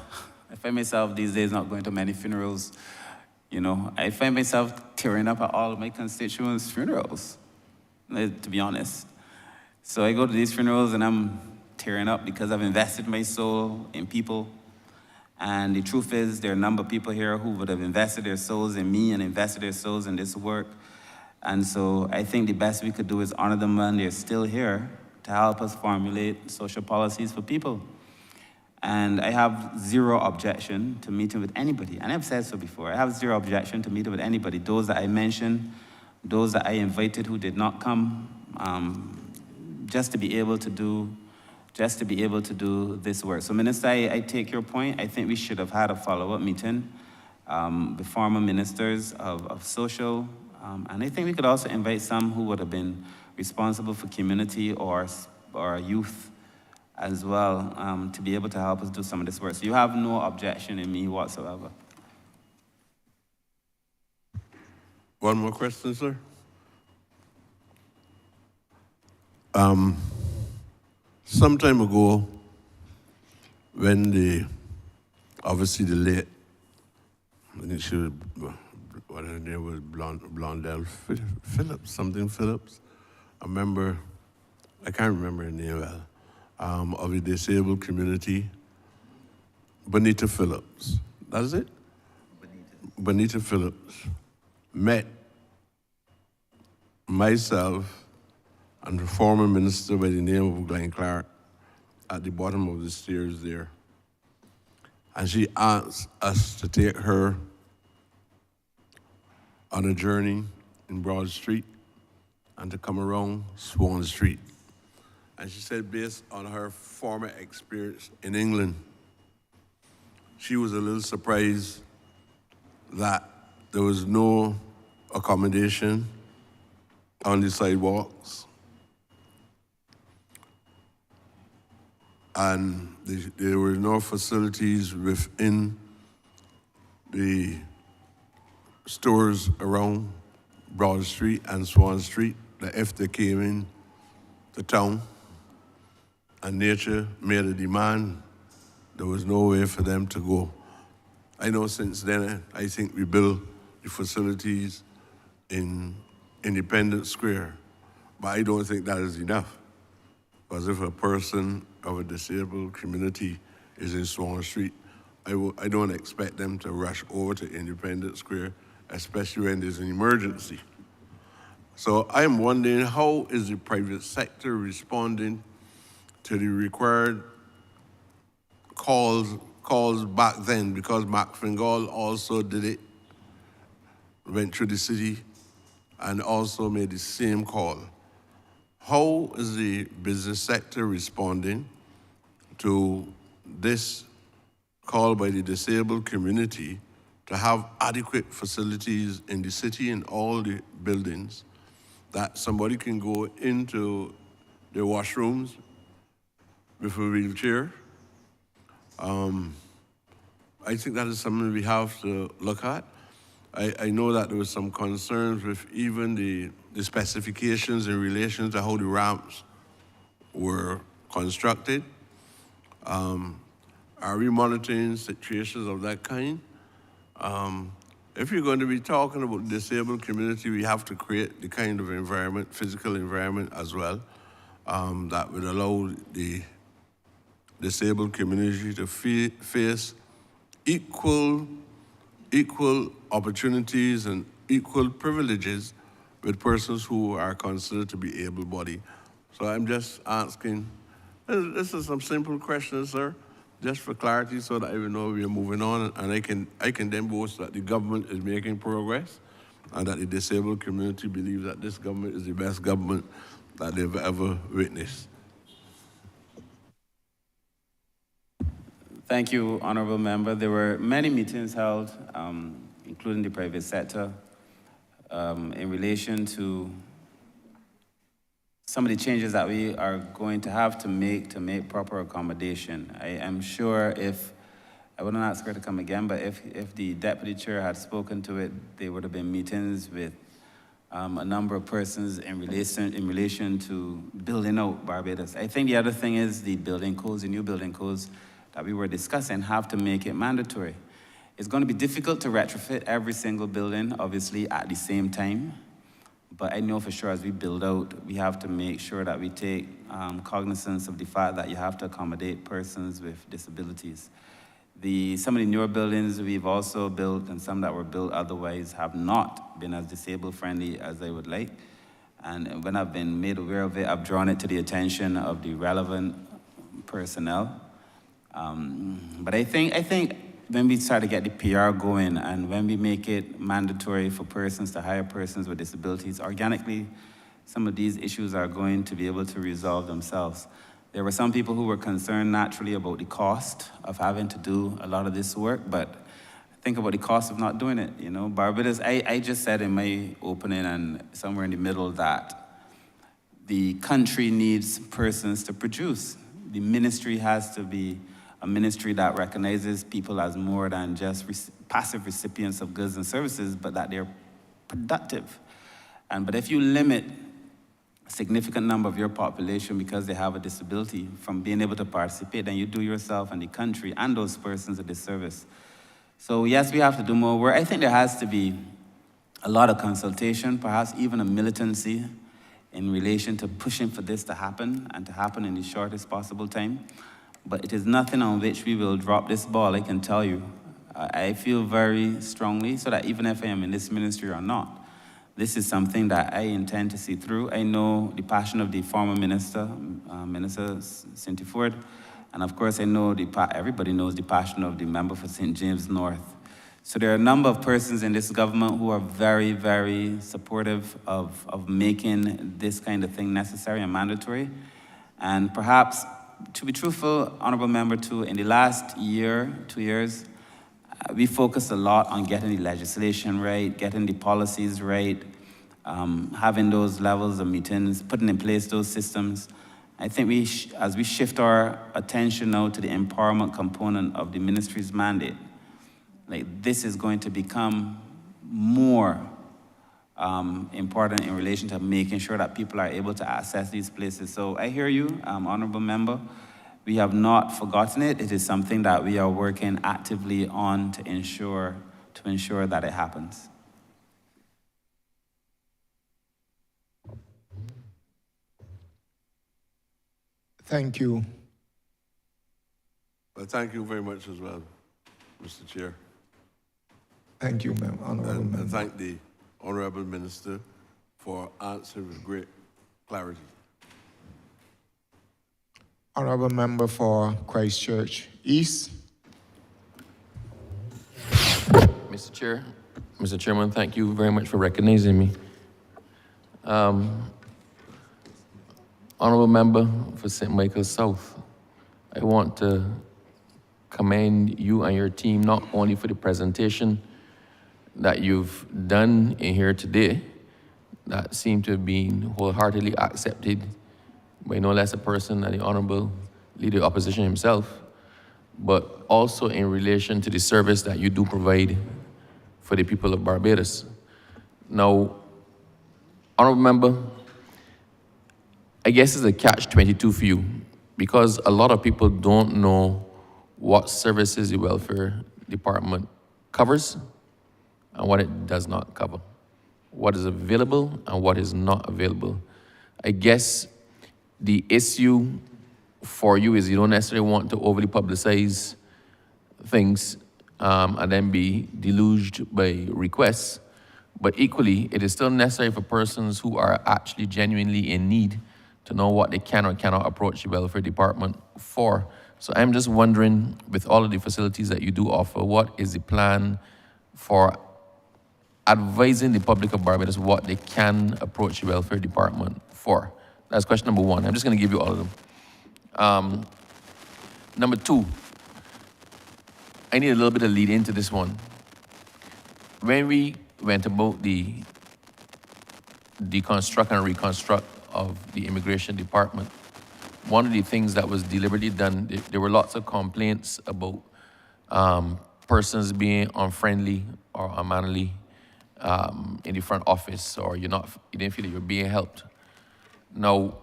these days not going to many funerals. You know, I find myself tearing up at all of my constituents' funerals, to be honest. So I go to these funerals and I'm tearing up because I've invested my soul in people. And the truth is, there are a number of people here who would have invested their souls in me and invested their souls in this work. And so I think the best we could do is honor them when they're still here to help us formulate social policies for people. And I have zero objection to meeting with anybody. And I've said so before. I have zero objection to meeting with anybody. Those that I mentioned, those that I invited who did not come, just to be able to do this work. So Minister, I take your point. I think we should have had a follow-up meeting with former ministers of social. And I think we could also invite some who would have been responsible for community or youth as well, to be able to help us do some of this work. So you have no objection in me whatsoever. One more question, sir. Some time ago, when obviously the late, I think she was, what her name was, Blondell Phillips. I remember, I can't remember her name well, of the disabled community, Bonita Phillips. That's it? Bonita Phillips met myself and the former minister by the name of Glenn Clark at the bottom of the stairs there. And she asked us to take her on a journey in Broad Street and to come around Swan Street. And she said, based on her former experience in England, she was a little surprised that there was no accommodation on the sidewalks, and there were no facilities within the stores around Broad Street and Swan Street, that if they came in to town and nature made a demand, there was no way for them to go. I know since then, I think we built the facilities in Independence Square, but I don't think that is enough. Because if a person of a disabled community is in Swan Street, I don't expect them to rush over to Independence Square, especially when there's an emergency. So I'm wondering, how is the private sector responding to the required calls back then? Because Mark Fingal also did it, went through the city, and also made the same call. How is the business sector responding to this call by the disabled community to have adequate facilities in the city in all the buildings, that somebody can go into their washrooms with a wheelchair? I think that is something we have to look at. I know that there was some concerns with even the specifications in relation to how the ramps were constructed. Are we monitoring situations of that kind? If you're going to be talking about the disabled community, we have to create the kind of environment, physical environment as well, that would allow the disabled community to face equal opportunities and equal privileges with persons who are considered to be able-bodied. So I'm just asking, this is some simple questions, sir, just for clarity so that I will know we are moving on, and I can then boast that the government is making progress and that the disabled community believes that this government is the best government that they've ever witnessed. Thank you, Honourable Member. There were many meetings held, including the private sector, in relation to some of the changes that we are going to have to make proper accommodation. I am sure if, I wouldn't ask her to come again, but if the deputy chair had spoken to it, there would have been meetings with a number of persons in relation to building out Barbados. I think the other thing is the building codes, the new building codes that we were discussing, have to make it mandatory. It's going to be difficult to retrofit every single building, obviously, at the same time. But I know for sure as we build out, we have to make sure that we take cognizance of the fact that you have to accommodate persons with disabilities. Some of the newer buildings we've also built, and some that were built otherwise, have not been as disabled friendly as I would like. And when I've been made aware of it, I've drawn it to the attention of the relevant personnel. But I think when we start to get the PR going and when we make it mandatory for persons to hire persons with disabilities, organically, some of these issues are going to be able to resolve themselves. There were some people who were concerned naturally about the cost of having to do a lot of this work, but think about the cost of not doing it. You know, Barbados, I just said in my opening and somewhere in the middle that the country needs persons to produce. The ministry has to be a ministry that recognizes people as more than just passive recipients of goods and services, but that they're productive. But if you limit a significant number of your population because they have a disability from being able to participate, then you do yourself and the country and those persons a disservice. So yes, we have to do more work. I think there has to be a lot of consultation, perhaps even a militancy in relation to pushing for this to happen and to happen in the shortest possible time. But it is nothing on which we will drop this ball, I can tell you. I feel very strongly so that even if I am in this ministry or not, this is something that I intend to see through. I know the passion of the former minister, Minister Cynthia Ford, and of course I know everybody knows the passion of the member for St. James North. So there are a number of persons in this government who are very, very supportive of making this kind of thing necessary and mandatory. And perhaps, to be truthful, Honourable Member, too, in the last year, 2 years, we focused a lot on getting the legislation right, getting the policies right, having those levels of meetings, putting in place those systems. I think as we shift our attention now to the empowerment component of the ministry's mandate, like this is going to become more important in relation to making sure that people are able to access these places. So I hear you, Honourable Member. We have not forgotten it. It is something that we are working actively on to ensure that it happens. Thank you. Well, thank you very much as well, Mr. Chair. Thank you, Honourable Member. And thank the Honourable Minister for answering with great clarity. Honourable Member for Christchurch East. Mr. Chairman, thank you very much for recognizing me. Honourable Member for St. Michael's South, I want to commend you and your team not only for the presentation that you've done in here today, that seemed to have been wholeheartedly accepted by no less a person than the Honourable Leader of Opposition himself, but also in relation to the service that you do provide for the people of Barbados. Now, Honourable Member, I guess it's a catch-22 for you, because a lot of people don't know what services the Welfare Department covers and what it does not cover, what is available and what is not available. I guess the issue for you is you don't necessarily want to overly publicize things and then be deluged by requests, but equally, it is still necessary for persons who are actually genuinely in need to know what they can or cannot approach the Welfare Department for. So I'm just wondering, with all of the facilities that you do offer, what is the plan for advising the public of Barbados what they can approach the Welfare Department for? That's question number one. I'm just going to give you all of them. Number two, I need a little bit of lead into this one. When we went about the deconstruct and reconstruct of the Immigration Department, one of the things that was deliberately done, there were lots of complaints about persons being unfriendly or unmannerly in the front office, or you didn't feel that you're being helped. Now,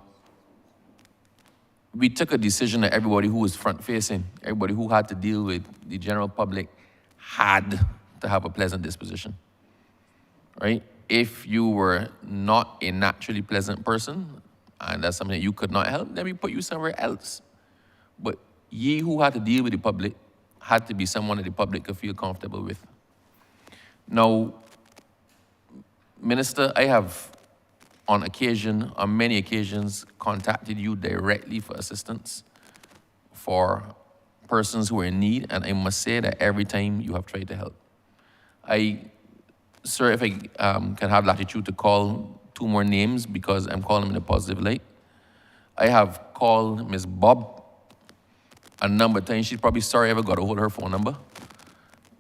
we took a decision that everybody who was front-facing, everybody who had to deal with the general public had to have a pleasant disposition, right? If you were not a naturally pleasant person, and that's something that you could not help, then we put you somewhere else. But ye who had to deal with the public had to be someone that the public could feel comfortable with. Now, Minister, I have on many occasions, contacted you directly for assistance for persons who are in need, and I must say that every time you have tried to help. Sir, if I can have latitude to call 2 more names, because I'm calling them in a positive light. I have called Ms. Bob a number of times. She's probably sorry I ever got a hold of her phone number.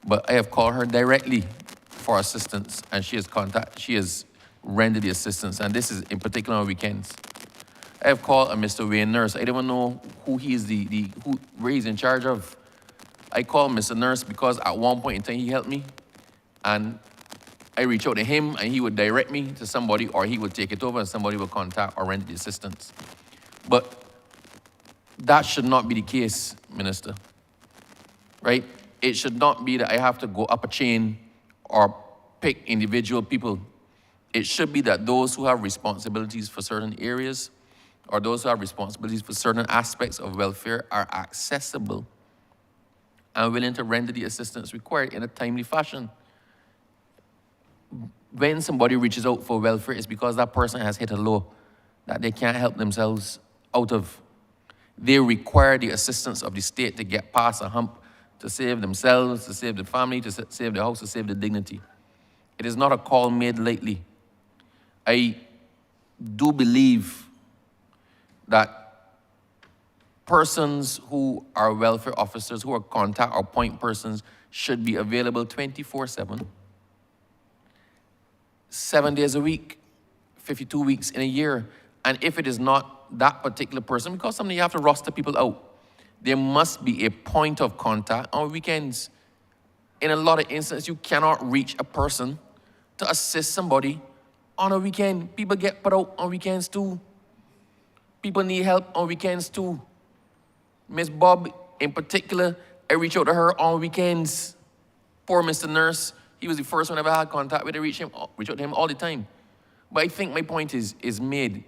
But I have called her directly for assistance, and she has rendered the assistance, and this is in particular on weekends. I have called a Mr. Wayne Nurse. I don't even know who he is, where he's in charge of. I called Mr. Nurse because at one point in time he helped me, and I reach out to him and he would direct me to somebody, or he would take it over and somebody would contact or render the assistance. But that should not be the case, Minister, right? It should not be that I have to go up a chain or pick individual people. It should be that those who have responsibilities for certain areas or those who have responsibilities for certain aspects of welfare are accessible and willing to render the assistance required in a timely fashion. When somebody reaches out for welfare, it's because that person has hit a low that they can't help themselves out of. They require the assistance of the state to get past a hump, to save themselves, to save the family, to save the house, to save the dignity. It is not a call made lightly. I do believe that persons who are welfare officers, who are contact or point persons, should be available 24/7, 7 days a week, 52 weeks in a year. And if it is not that particular person, because sometimes you have to roster people out, there must be a point of contact on weekends. In a lot of instances, you cannot reach a person to assist somebody on a weekend. People get put out on weekends too. People need help on weekends too. Miss Bob, in particular, I reach out to her on weekends. Poor Mr. Nurse, he was the first one I ever had contact with. I reach out to him all the time. But I think my point is made.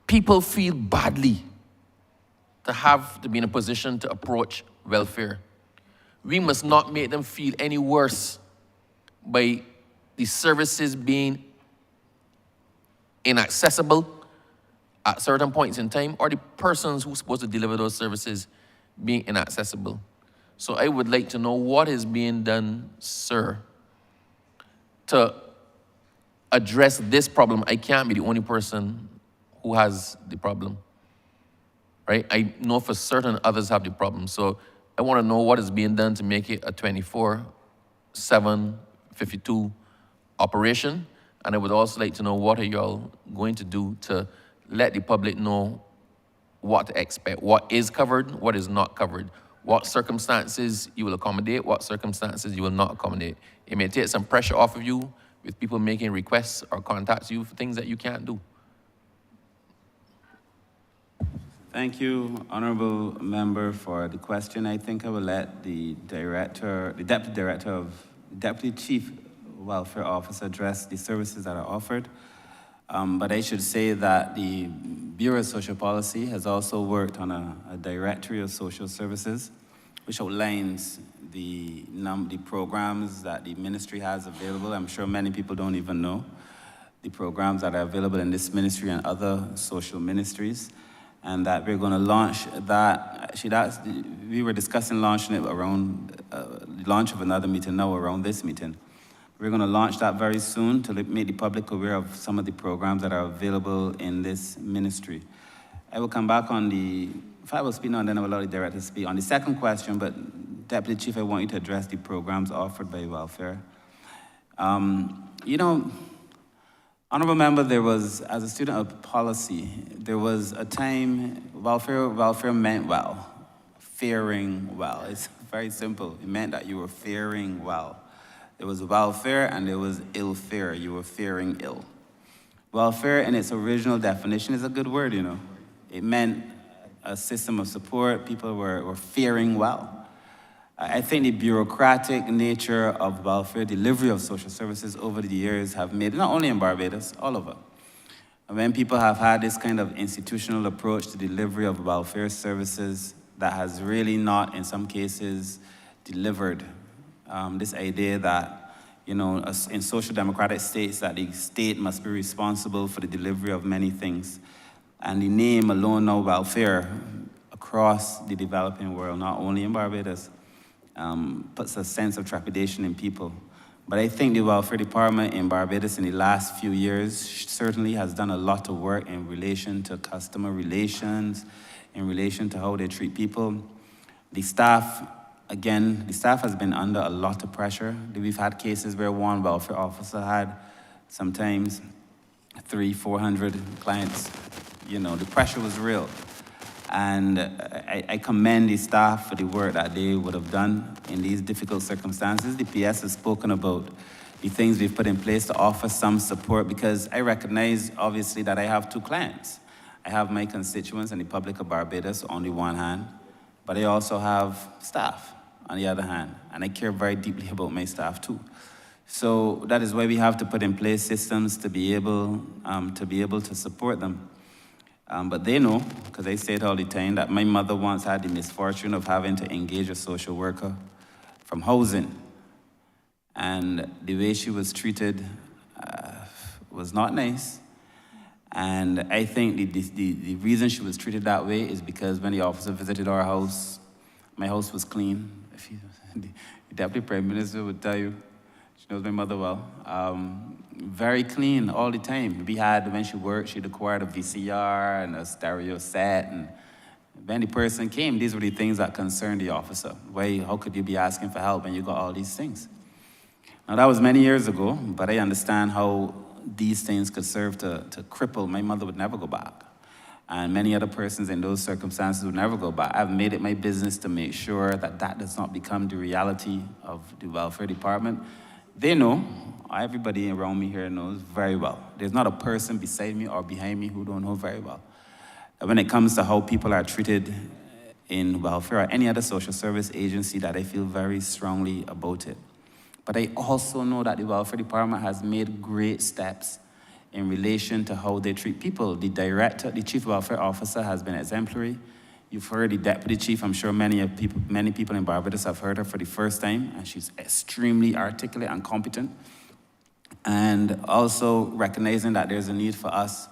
People feel badly to have to be in a position to approach welfare. We must not make them feel any worse by the services being inaccessible at certain points in time, or the persons who are supposed to deliver those services being inaccessible. So I would like to know what is being done, sir, to address this problem. I can't be the only person who has the problem, right? I know for certain others have the problem. So I want to know what is being done to make it a 24/7, 52 operation. And I would also like to know what are y'all going to do to let the public know what to expect, what is covered, what is not covered, what circumstances you will accommodate, what circumstances you will not accommodate. It may take some pressure off of you with people making requests or contacts you for things that you can't do. Thank you, Honourable Member, for the question. I think I will let the Deputy Chief Welfare Officer address the services that are offered. But I should say that the Bureau of Social Policy has also worked on a directory of social services, which outlines the programs that the ministry has available. I'm sure many people don't even know the programs that are available in this ministry and other social ministries, and that we're going to launch that. We were discussing launching it around the launch of another meeting now around this meeting. We're going to launch that very soon to make the public aware of some of the programs that are available in this ministry. I will come back on if I will speak now, and then I will allow the director to speak on the second question, but Deputy Chief, I want you to address the programs offered by welfare. Honourable Member, there was, as a student of policy, there was a time welfare meant well, faring well. It's very simple. It meant that you were faring well. There was welfare and there was ill fare. You were faring ill. Welfare in its original definition is a good word, you know. It meant a system of support. People were faring well. I think the bureaucratic nature of welfare, delivery of social services over the years have made, not only in Barbados, all over. And when people have had this kind of institutional approach to delivery of welfare services that has really not, in some cases, delivered this idea that, in social democratic states, that the state must be responsible for the delivery of many things. And the name alone now, welfare, across the developing world, not only in Barbados, puts a sense of trepidation in people. But I think the Welfare Department in Barbados in the last few years certainly has done a lot of work in relation to customer relations, in relation to how they treat people. The staff has been under a lot of pressure. We've had cases where one welfare officer had sometimes 300-400 clients. The pressure was real. And I commend the staff for the work that they would have done in these difficult circumstances. The PS has spoken about the things we've put in place to offer some support, because I recognize, obviously, that I have two clients. I have my constituents and the public of Barbados on the one hand, but I also have staff on the other hand, and I care very deeply about my staff too. So that is why we have to put in place systems to be able to support them. But they know, because I say it all the time, that my mother once had the misfortune of having to engage a social worker from housing. And the way she was treated was not nice. And I think the reason she was treated that way is because when the officer visited our house, my house was clean. The Deputy Prime Minister would tell you, she knows my mother well, very clean all the time. We had, when she worked, she'd acquired a VCR and a stereo set, and when the person came, these were the things that concerned the officer. How could you be asking for help when you got all these things? Now, that was many years ago, but I understand how these things could serve to cripple. My mother would never go back. And many other persons in those circumstances would never go back. I've made it my business to make sure that that does not become the reality of the welfare department. They know, everybody around me here knows very well. There's not a person beside me or behind me who don't know very well. When it comes to how people are treated in welfare or any other social service agency, that I feel very strongly about it. But I also know that the welfare department has made great steps in relation to how they treat people. The director, the chief welfare officer has been exemplary. You've heard the deputy chief. I'm sure many people in Barbados have heard her for the first time, and she's extremely articulate and competent. And also recognizing that there's a need for us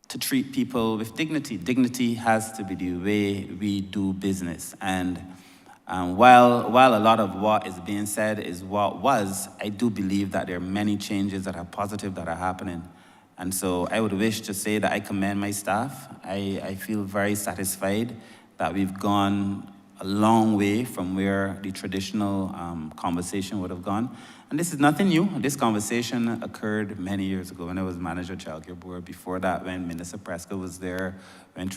to treat people with dignity. Dignity has to be the way we do business. And while a lot of what is being said is what was, I do believe that there are many changes that are positive that are happening. And so I would wish to say that I commend my staff. I feel very satisfied that we've gone a long way from where the traditional conversation would have gone. And this is nothing new. This conversation occurred many years ago when I was manager of Child Care Board. Before that, when Minister Prescott was there, when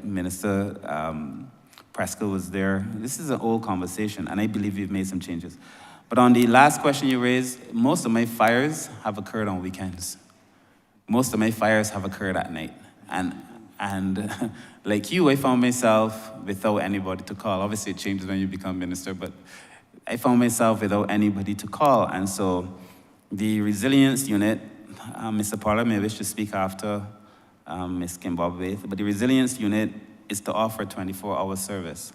Minister Prescott was there. This is an old conversation, and I believe we've made some changes. But on the last question you raised, most of my fires have occurred on weekends. Most of my fires have occurred at night. And like you, I found myself without anybody to call. Obviously, it changes when you become minister, but I found myself without anybody to call. And so the resilience unit, Mr. Parler may wish to speak after Ms. Kimbabwe, but the resilience unit is to offer 24-hour service.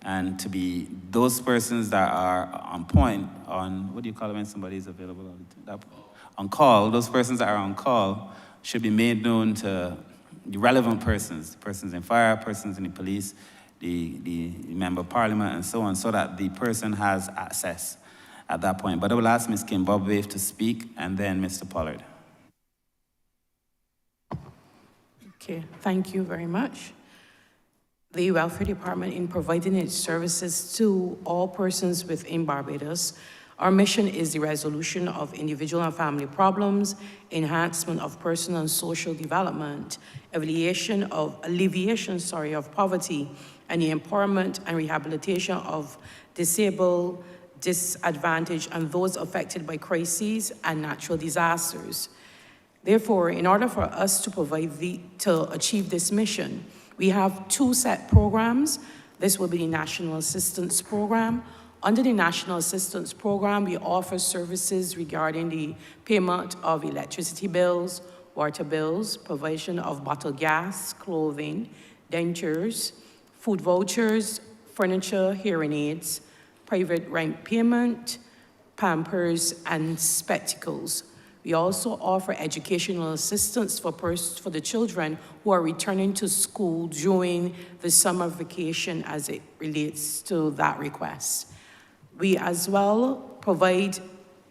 And to be those persons that are on point, on, what do you call it when somebody is available all the time? On call, those persons that are on call should be made known to the relevant persons in fire, persons in the police, the member of parliament, and so on, so that the person has access at that point. But I will ask Ms. Kimbabwe to speak, and then Mr. Pollard. Okay, thank you very much. The Welfare Department, in providing its services to all persons within Barbados, our mission is the resolution of individual and family problems, enhancement of personal and social development, alleviation of poverty, and the empowerment and rehabilitation of disabled, disadvantaged, and those affected by crises and natural disasters. Therefore, in order for us to achieve this mission, we have two set programs. This will be the National Assistance Program. Under the National Assistance Program, we offer services regarding the payment of electricity bills, water bills, provision of bottled gas, clothing, dentures, food vouchers, furniture, hearing aids, private rent payment, Pampers, and spectacles. We also offer educational assistance for the children who are returning to school during the summer vacation as it relates to that request. We as well provide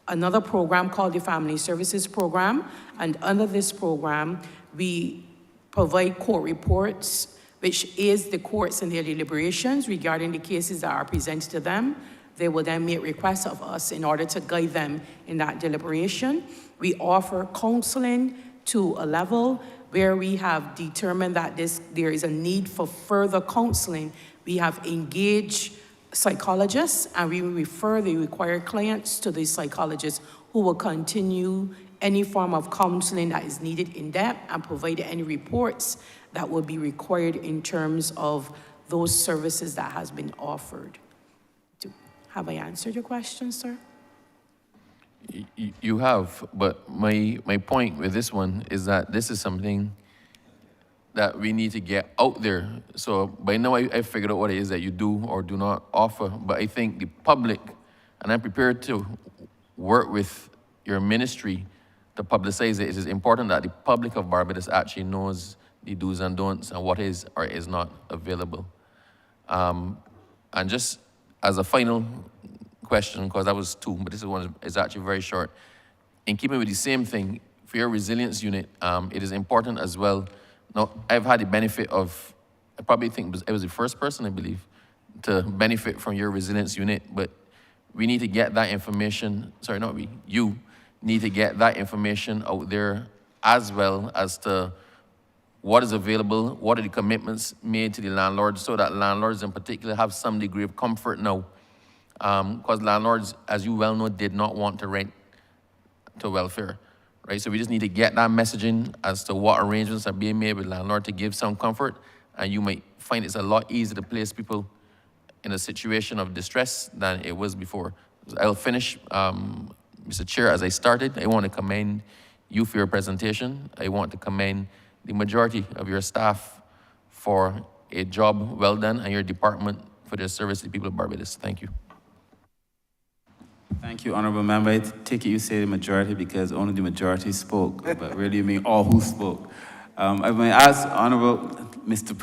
another program called the Family Services Program, and under this program, we provide court reports, which aids the courts in their deliberations regarding the cases that are presented to them. They will then make requests of us in order to guide them in that deliberation. We offer counseling to a level where we have determined that there is a need for further counseling. We have engaged psychologists, and we refer the required clients to the psychologists who will continue any form of counseling that is needed in depth and provide any reports that will be required in terms of those services that has been offered. Have I answered your question, sir? You have, but my point with this one is that this is something that we need to get out there. So by now I figured out what it is that you do or do not offer, but I think the public, and I'm prepared to work with your ministry to publicize it. It is important that the public of Barbados actually knows the do's and don'ts and what is or is not available. And just as a final question, because that was two, but this one is actually very short. In keeping with the same thing, for your resilience unit, it is important as well. Now, I've had the benefit of, I probably think I was the first person, I believe, to benefit from your resilience unit, but we need to get that information, sorry, not we, you need to get that information out there as well as to what is available, what are the commitments made to the landlords, so that landlords in particular have some degree of comfort now. Because landlords, as you well know, did not want to rent to welfare, right? So we just need to get that messaging as to what arrangements are being made with landlord to give some comfort, and you might find it's a lot easier to place people in a situation of distress than it was before. So I'll finish, Mr. Chair, as I started. I want to commend you for your presentation. I want to commend the majority of your staff for a job well done, and your department for their service to the people of Barbados. Thank you. Thank you, Honourable Member. I take it you say the majority because only the majority spoke, but really you mean all who spoke. I may ask Honourable Mr.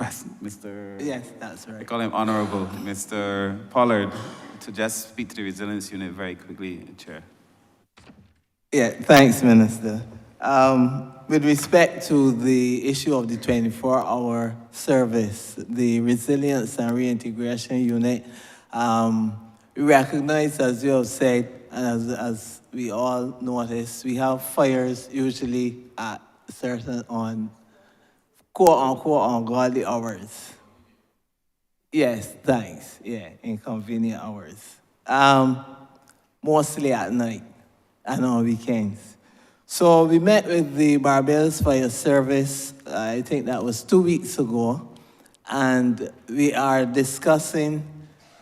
Mr. Yes, that's right. I call him Honourable Mr. Pollard to just speak to the resilience unit very quickly, Chair. Yeah, thanks, Minister. With respect to the issue of the 24-hour service, the Resilience and Reintegration Unit, we recognize, as you have said, and as we all notice, we have fires usually at certain on quote-unquote ungodly hours. Yes, thanks. Yeah, inconvenient hours. Mostly at night and on weekends. So we met with the Barbados Fire Service, I think that was 2 weeks ago, and we are discussing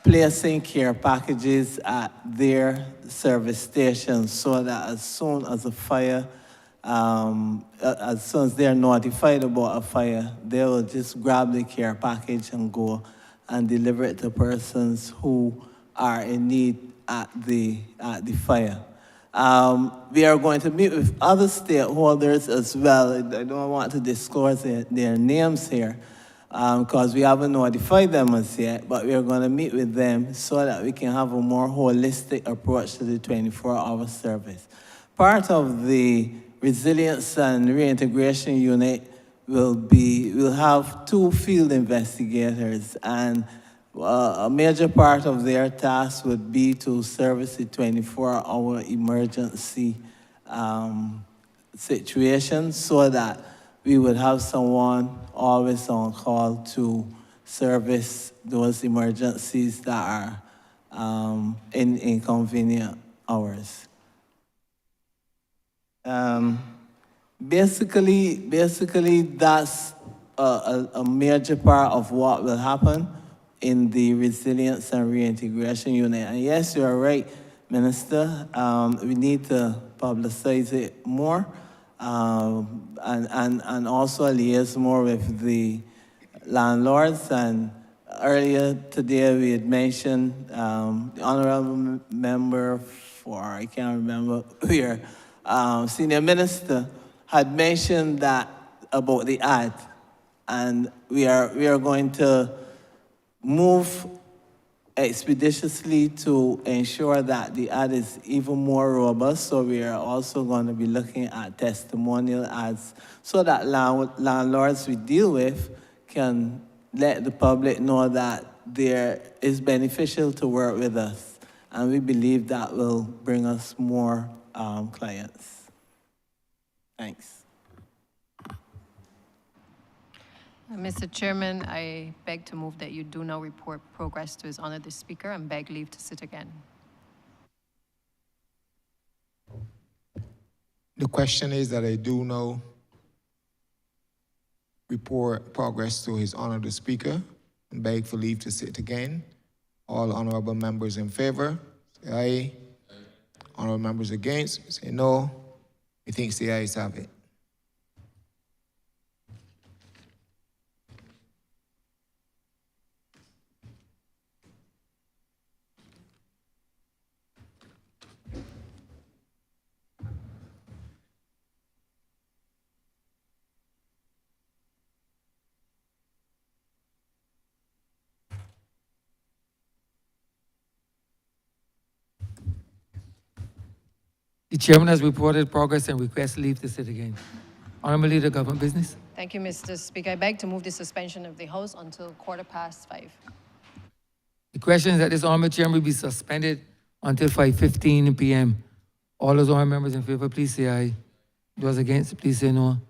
placing care packages at their service stations so that as soon as a fire, as soon as they're notified about a fire, they will just grab the care package and go and deliver it to persons who are in need at the fire. We are going to meet with other stakeholders as well. I don't want to disclose their names here because we haven't notified them as yet, but we are going to meet with them so that we can have a more holistic approach to the 24-hour service. Part of the Resilience and Reintegration Unit will have 2 field investigators, and a major part of their task would be to service the 24-hour emergency situation so that we would have someone always on call to service those emergencies that are in inconvenient hours. Basically, that's a major part of what will happen in the Resilience and Reintegration Unit. And yes, you are right, Minister. We need to publicize it more and also liaise more with the landlords. And earlier today we had mentioned the Honourable Member for, I can't remember where, Senior Minister had mentioned that about the ad. And we are going to move expeditiously to ensure that the ad is even more robust. So we are also going to be looking at testimonial ads so that landlords we deal with can let the public know that there is beneficial to work with us. And we believe that will bring us more clients. Thanks. Mr. Chairman, I beg to move that you do now report progress to His Honor the Speaker and beg leave to sit again. The question is that I do now report progress to His Honor the Speaker and beg for leave to sit again. All honorable members in favor, say aye. Honorable members against, say no. Methinks the ayes have it. The chairman has reported progress and requests leave to sit again. Honourable Leader, Government Business. Thank you, Mr. Speaker. I beg to move the suspension of the House until 5:15. The question is that this honourable chairman be suspended until 5:15 p.m. All those honourable members in favour, please say aye. Those against, please say no.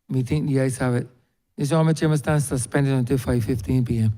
Me think the ayes have it. This honourable chairman stands suspended until 5:15 p.m.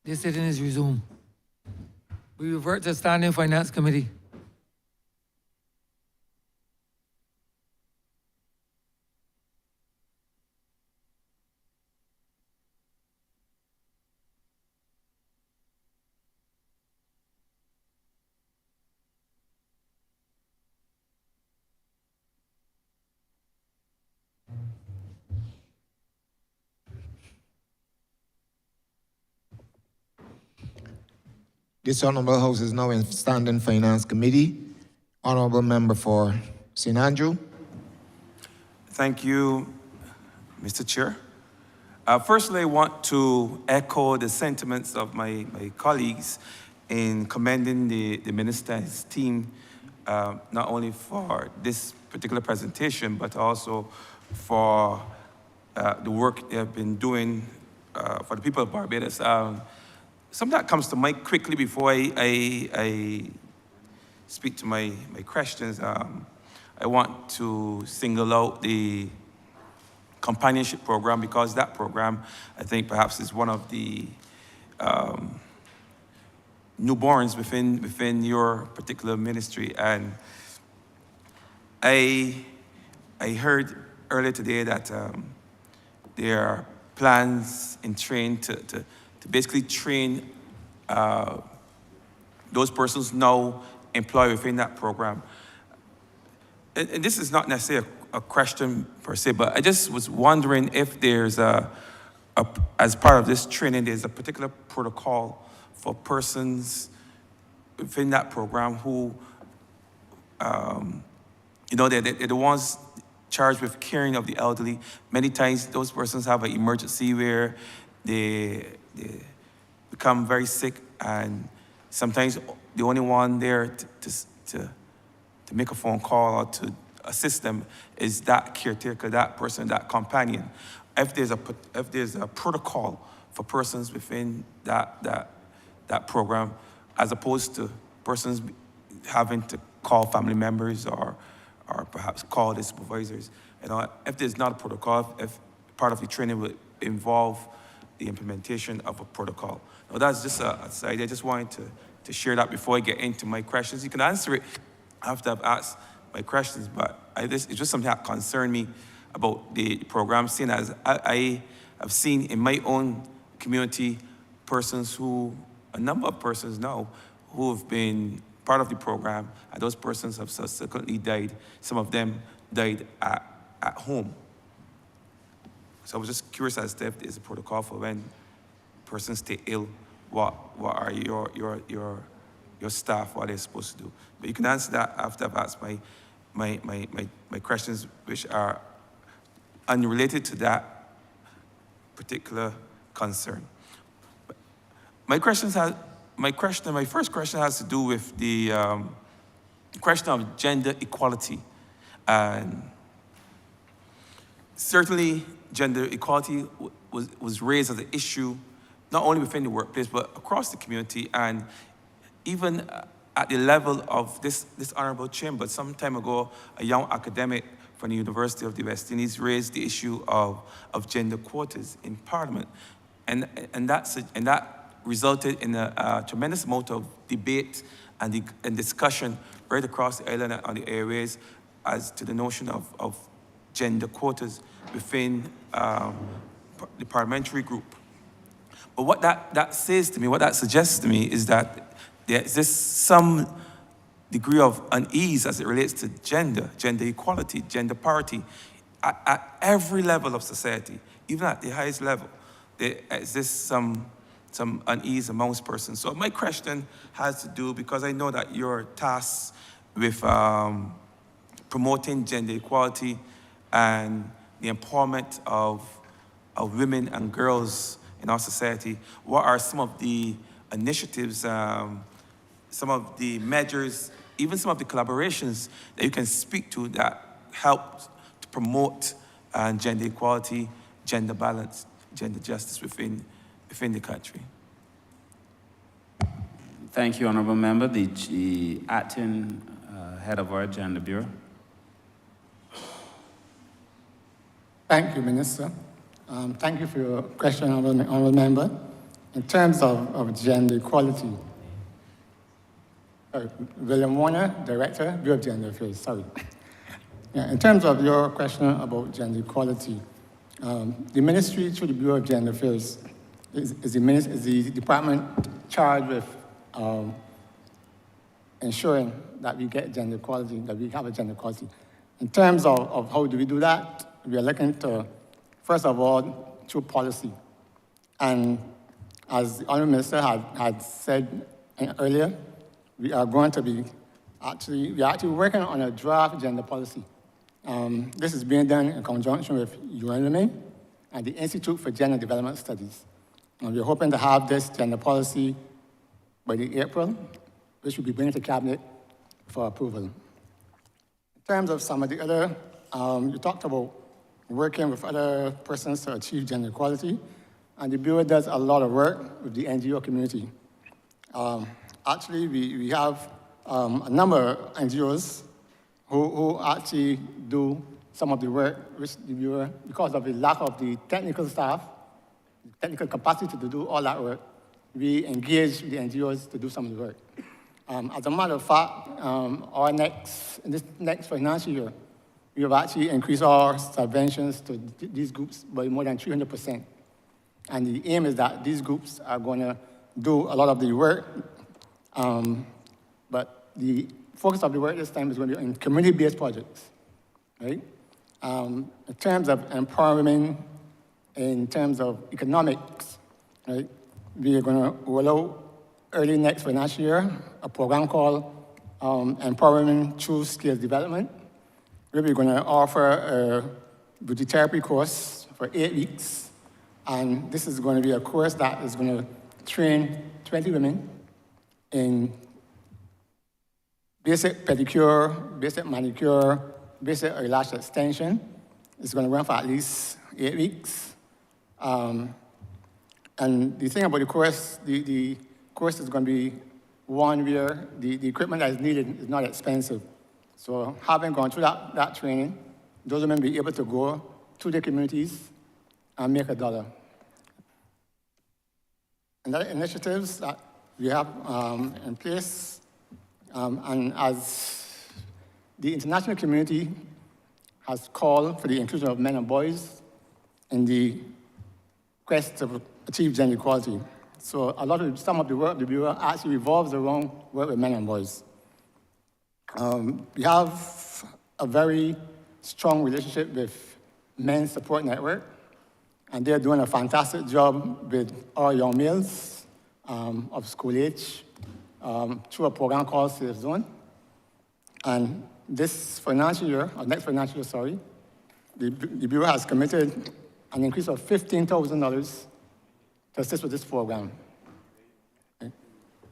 This sitting is resumed. We revert to Standing Finance Committee. This Honourable House is now in Standing Finance Committee. Honourable Member for St. Andrew. Thank you, Mr. Chair. Firstly, I want to echo the sentiments of my colleagues in commending the Minister and his team, not only for this particular presentation, but also for the work they have been doing for the people of Barbados. Something that comes to mind quickly before I speak to my questions, I want to single out the companionship program, because that program, I think perhaps is one of the newborns within your particular ministry. And I heard earlier today that there are plans in train to basically train those persons now employed within that program. And this is not necessarily a question per se, but I just was wondering if there's as part of this training, there's a particular protocol for persons within that program who, they're the ones charged with caring of the elderly. Many times those persons have an emergency where they become very sick, and sometimes the only one there to make a phone call or to assist them is that caretaker, that person, that companion. If there's a protocol for persons within that program, as opposed to persons having to call family members or perhaps call the supervisors, if there's not a protocol, if part of the training would involve the implementation of a protocol. Now, that's just a side. I just wanted to share that before I get into my questions. You can answer it after I've asked my questions, but it's just something that concerned me about the program, seeing as I have seen in my own community a number of persons now who have been part of the program, and those persons have subsequently died. Some of them died at home. So I was just curious as to if there's a protocol for when persons stay ill, what are your staff, what they're supposed to do. But you can answer that after I've asked my questions, which are unrelated to that particular concern. My first question has to do with the question of gender equality. And certainly, gender equality was raised as an issue, not only within the workplace, but across the community, and even at the level of this honorable chamber. Some time ago, a young academic from the University of the West Indies raised the issue of gender quotas in Parliament, and that resulted in a tremendous amount of debate and discussion right across the island and on the airways as to the notion of gender quotas within the parliamentary group. But what that says to me, what that suggests to me, is that there is some degree of unease as it relates to gender equality, gender parity, at every level of society, even at the highest level. There exists some unease amongst persons. So my question has to do, because I know that you're tasked with promoting gender equality and the empowerment of women and girls in our society. What are some of the initiatives, some of the measures, even some of the collaborations that you can speak to that help to promote gender equality, gender balance, gender justice within the country? Thank you, Honourable Member. The acting head of our Gender Bureau. Thank you, Minister. Thank you for your question, Honourable Member. In terms of gender equality, William Warner, Director, Bureau of Gender Affairs, sorry. Yeah, in terms of your question about gender equality, the ministry through the Bureau of Gender Affairs is the department charged with ensuring that we get gender equality, that we have a gender equality. In terms of how do we do that, we are looking to, first of all, through policy. And as the Honourable Minister had said earlier, we are going to be actually working on a draft gender policy. This is being done in conjunction with UN Women and the Institute for Gender Development Studies. And we're hoping to have this gender policy by the April, which will be bringing to Cabinet for approval. In terms of some of the other, you talked about working with other persons to achieve gender equality, and the Bureau does a lot of work with the NGO community. Actually, we have a number of NGOs who actually do some of the work which the Bureau, because of the lack of the technical staff, technical capacity to do all that work, we engage the NGOs to do some of the work. As a matter of fact, in this next financial year, we have actually increased our subventions to these groups by more than 300%. And the aim is that these groups are going to do a lot of the work, but the focus of the work this time is going to be in community-based projects, right? In terms of empowerment, in terms of economics, right? We are going to roll out early next financial year a program called Empowerment Through Skills Development, where we're going to offer a beauty therapy course for 8 weeks. And this is going to be a course that is going to train 20 women in basic pedicure, basic manicure, basic eyelash extension. It's going to run for at least 8 weeks. And the thing about the course is going to be one where the equipment that is needed is not expensive. So having gone through that training, those women will be able to go to their communities and make $1. And other initiatives that we have in place, and as the international community has called for the inclusion of men and boys in the quest to achieve gender equality. So some of the work of the Bureau actually revolves around work with men and boys. We have a very strong relationship with Men's Support Network, and they're doing a fantastic job with our young males of school age through a program called Safe Zone. And this financial year, or next financial year, sorry, the Bureau has committed an increase of $15,000 to assist with this program. Okay.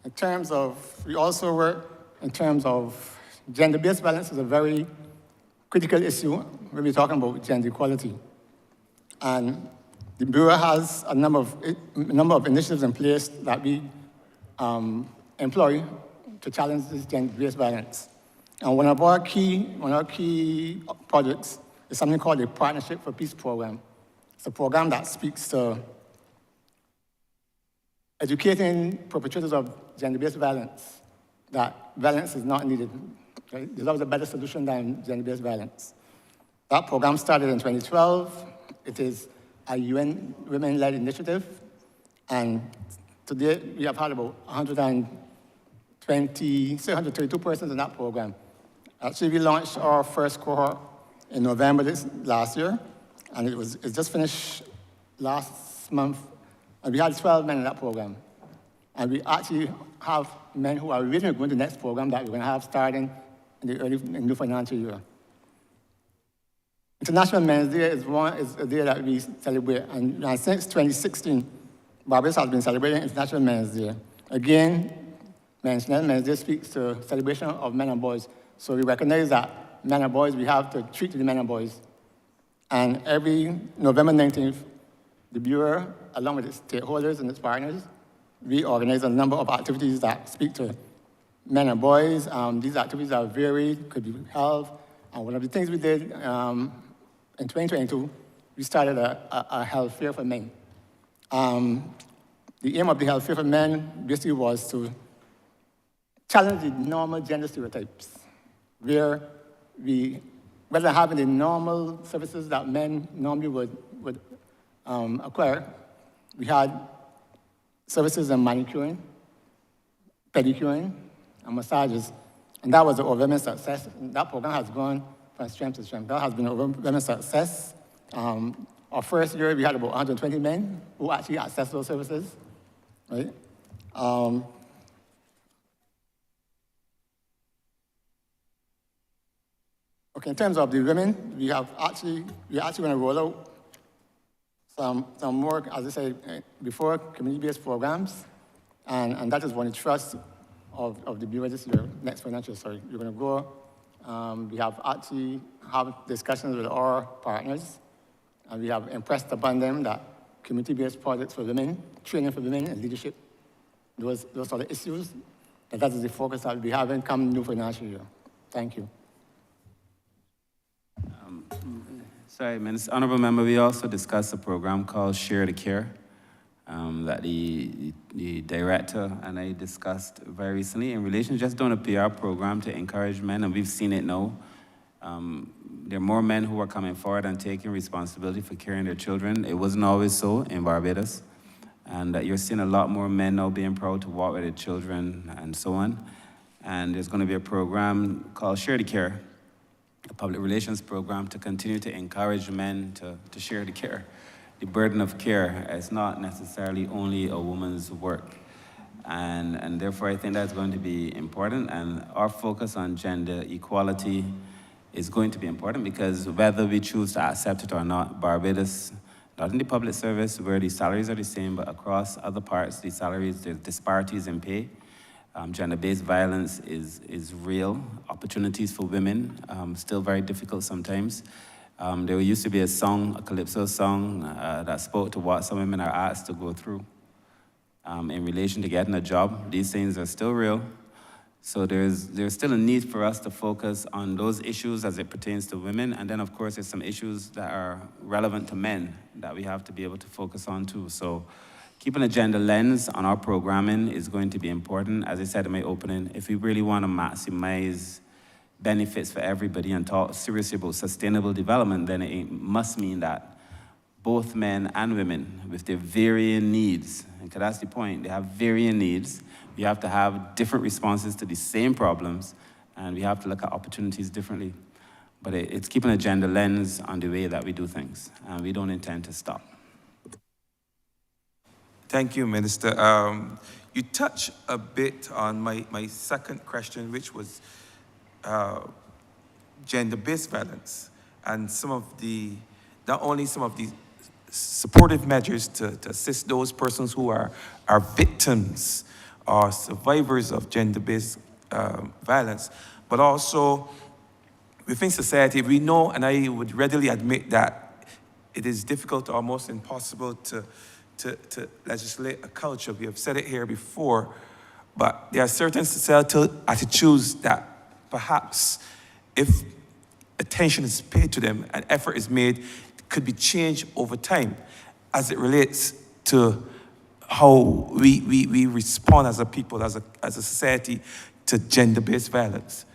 In terms of, we also work in terms of gender-based violence is a very critical issue when we're talking about gender equality. And the Bureau has a number of initiatives in place that we employ to challenge this gender-based violence. And one of our key projects is something called the Partnership for Peace program. It's a program that speaks to educating perpetrators of gender-based violence that violence is not needed. Right? There's always a better solution than gender-based violence. That program started in 2012. It is a UN women-led initiative, and today we have had about 132 persons in that program. Actually, we launched our first cohort in November last year, and it just finished last month, and we had 12 men in that program. And we actually have men who are waiting to go into the next program that we're going to have starting in the new financial year. International Men's Day is a day that we celebrate, and since 2016, Barbados has been celebrating International Men's Day. Again, International Men's Day speaks to celebration of men and boys. So we recognize that men and boys, we have to treat the men and boys. And every November 19th, the Bureau, along with its stakeholders and its partners, we organize a number of activities that speak to men and boys. These activities are varied, could be health. And one of the things we did in 2022, we started a health fair for men. The the aim of the Health Fair for Men basically was to challenge the normal gender stereotypes, where rather than having the normal services that men normally would acquire, we had services in manicuring, pedicuring, and massages. And that was the overwhelming success. That program has gone from strength to strength. That has been an overwhelming success. Our first year, we had about 120 men who actually accessed those services, right? Okay, in terms of the women, we're actually going to roll out some more, as I said before, community-based programs, and that is one of the trusts of the Bureau this year, next financial, sorry. We're going to go, we have actually had discussions with our partners, and we have impressed upon them that community-based projects for women, training for women and leadership, those are the issues, and that is the focus that we'll be having come new financial year. Thank you. Sorry, Honourable Member, we also discussed a program called Share the Care that the director and I discussed very recently in relation to just doing a PR program to encourage men, and we've seen it now. There are more men who are coming forward and taking responsibility for caring their children. It wasn't always so in Barbados. And you're seeing a lot more men now being proud to walk with their children and so on. And there's going to be a program called Share the Care, a public relations program to continue to encourage men to share the care. The burden of care is not necessarily only a woman's work. And therefore, I think that's going to be important. And our focus on gender equality is going to be important because whether we choose to accept it or not, Barbados, not in the public service where the salaries are the same, but across other parts, the salaries, there's disparities in pay. Gender-based violence is real. Opportunities for women, still very difficult sometimes. There used to be a song, a calypso song, that spoke to what some women are asked to go through in relation to getting a job. These things are still real. So there's still a need for us to focus on those issues as it pertains to women. And then, of course, there's some issues that are relevant to men that we have to be able to focus on, too. So keeping a gender lens on our programming is going to be important. As I said in my opening, if we really want to maximize benefits for everybody and talk seriously about sustainable development, then it must mean that both men and women, with their varying needs, because that's the point, they have varying needs. We have to have different responses to the same problems, and we have to look at opportunities differently. But it's keeping a gender lens on the way that we do things, and we don't intend to stop. Thank you, Minister. You touched a bit on my second question, which was gender-based violence, and not only some of the supportive measures to assist those persons who are victims or survivors of gender-based violence, but also within society, we know, and I would readily admit that it is difficult, almost impossible to legislate a culture. We have said it here before, but there are certain societal attitudes that perhaps, if attention is paid to them and effort is made, could be changed over time as it relates to how we respond as a people, as a society, to gender-based violence.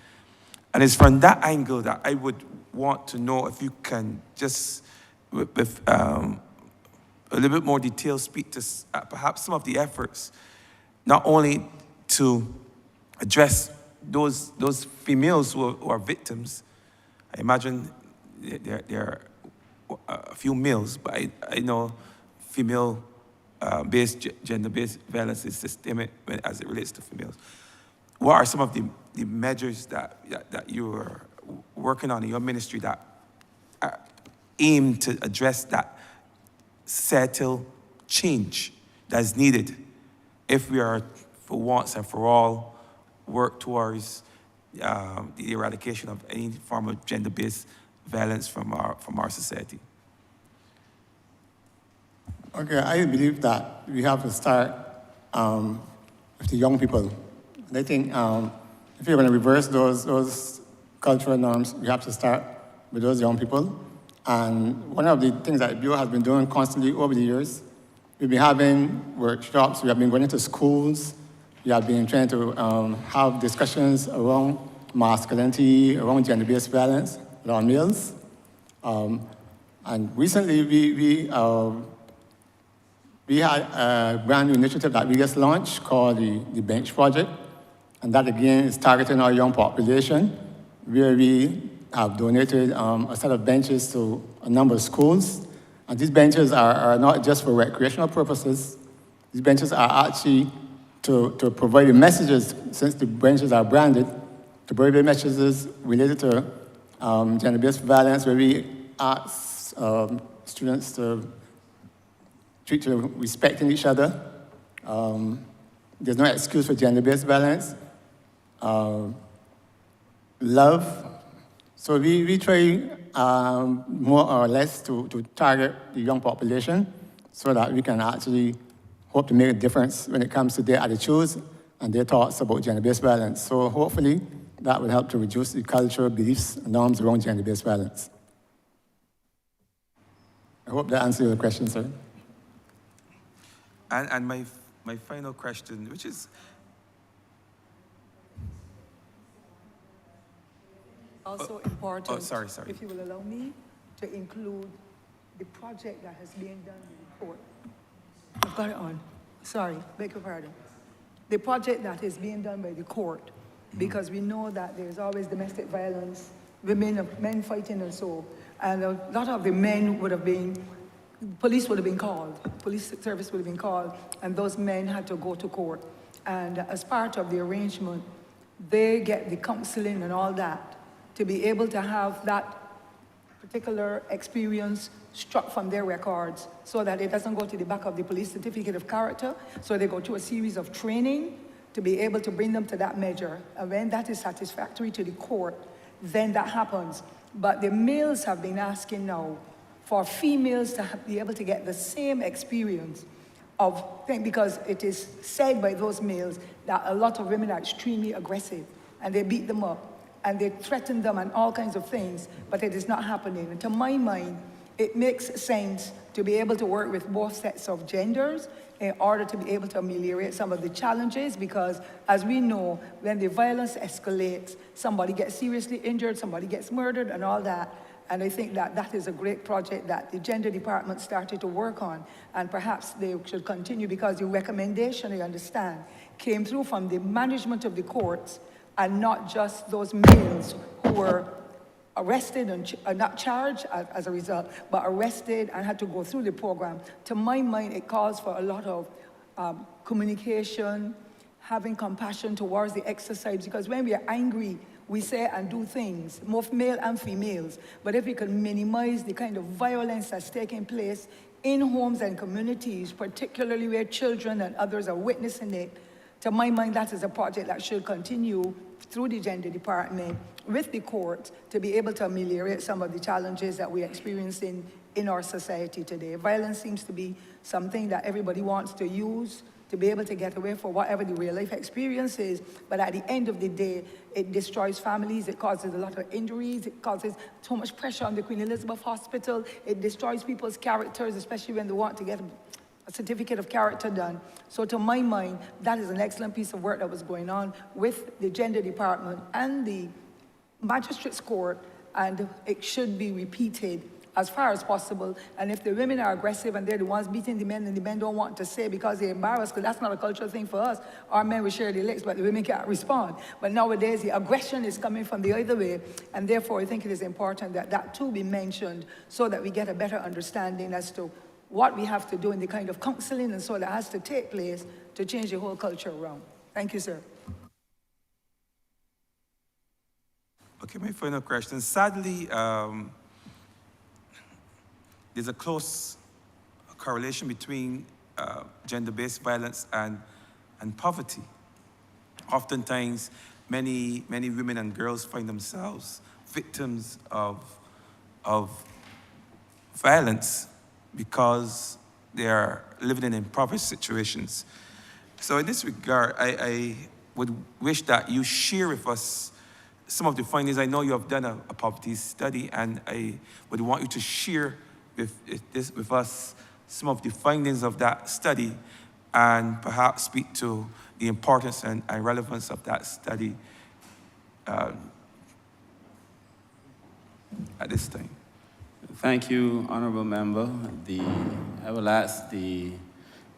And it's from that angle that I would want to know if you can just, with a little bit more detail, speak to perhaps some of the efforts, not only to address those females who are victims. I imagine there are a few males, but I know female gender-based violence is systemic as it relates to females. What are some of the measures that you are working on in your ministry that aim to address that societal change that is needed if we are, for once and for all, work towards the eradication of any form of gender-based violence from our society? Okay, I believe that we have to start with the young people. And I think if you're going to reverse those cultural norms, we have to start with those young people. And one of the things that the Bureau has been doing constantly over the years, we've been having workshops, we have been going into schools, we have been trying to have discussions around masculinity, around gender-based violence, around males. And recently, we had a brand new initiative that we just launched called the Bench Project. And that, again, is targeting our young population, where we have donated a set of benches to a number of schools. And these benches are not just for recreational purposes. These benches are actually to provide the messages, since the benches are branded, to provide the messages related to gender-based violence, where we ask students to treat to respecting each other. There's no excuse for gender-based violence. Love. So we try more or less to target the young population so that we can actually hope to make a difference when it comes to their attitudes and their thoughts about gender-based violence. So hopefully that will help to reduce the cultural beliefs and norms around gender-based violence. I hope that answers your question, sir. And my final question, which is, Also important, sorry. if you will allow me, to include the project that has been done in the court. I've got it on. Sorry, beg your pardon. The project that is being done by the court, because we know that there's always domestic violence, men fighting and so, and a lot of the men would have been, police would have been called, police service would have been called, and those men had to go to court. And as part of the arrangement, they get the counseling and all that to be able to have that particular experience struck from their records so that it doesn't go to the back of the police certificate of character. So they go through a series of training to be able to bring them to that measure. And when that is satisfactory to the court, then that happens. But the males have been asking now for females to be able to get the same experience of thing, because it is said by those males that a lot of women are extremely aggressive and they beat them up and they threaten them and all kinds of things, but it is not happening. And to my mind, it makes sense to be able to work with both sets of genders in order to be able to ameliorate some of the challenges, because as we know, when the violence escalates, somebody gets seriously injured, somebody gets murdered and all that. And I think that that is a great project that the gender department started to work on, and perhaps they should continue, because the recommendation, I understand, came through from the management of the courts and not just those males who were arrested and not charged as a result, but arrested and had to go through the program. To my mind, it calls for a lot of communication, having compassion towards the exercise, because when we are angry, we say and do things, both male and females. But if we can minimize the kind of violence that's taking place in homes and communities, particularly where children and others are witnessing it, to my mind, that is a project that should continue through the gender department with the court to be able to ameliorate some of the challenges that we're experiencing in our society today. Violence seems to be something that everybody wants to use to be able to get away for whatever the real life experience is, but at the end of the day, it destroys families, it causes a lot of injuries, it causes so much pressure on the Queen Elizabeth Hospital, it destroys people's characters, especially when they want to get a certificate of character done. So to my mind, that is an excellent piece of work that was going on with the gender department and the magistrates court, and it should be repeated as far as possible. And if the women are aggressive and they're the ones beating the men and the men don't want to say because they're embarrassed, because that's not a cultural thing for us. Our men will share their legs, but the women can't respond. But nowadays, the aggression is coming from the other way, and therefore I think it is important that that too be mentioned so that we get a better understanding as to what we have to do in the kind of counseling and so that has to take place to change the whole culture around. Thank you, sir. Okay, my final question. Sadly, there's a close correlation between gender-based violence and poverty. Oftentimes, many women and girls find themselves victims of violence because they are living in impoverished situations. So in this regard, I would wish that you share with us some of the findings. I know you have done a poverty study, and I would want you to share with us some of the findings of that study and perhaps speak to the importance and relevance of that study at this time. Thank you, Honourable Member. I will ask the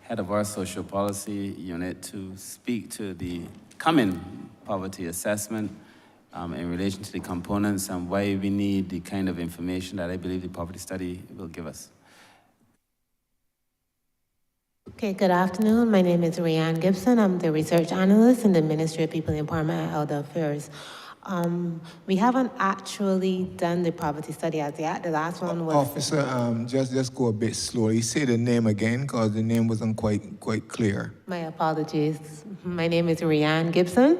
head of our social policy unit to speak to the coming poverty assessment in relation to the components and why we need the kind of information that I believe the poverty study will give us. Okay, good afternoon. My name is Rianne Gibson. I'm the research analyst in the Ministry of People Empowerment and Elder Affairs. We haven't actually done the poverty study as yet. The last one was... Officer, just go a bit slowly. Say the name again, because the name wasn't quite clear. My apologies. My name is Rianne Gibson.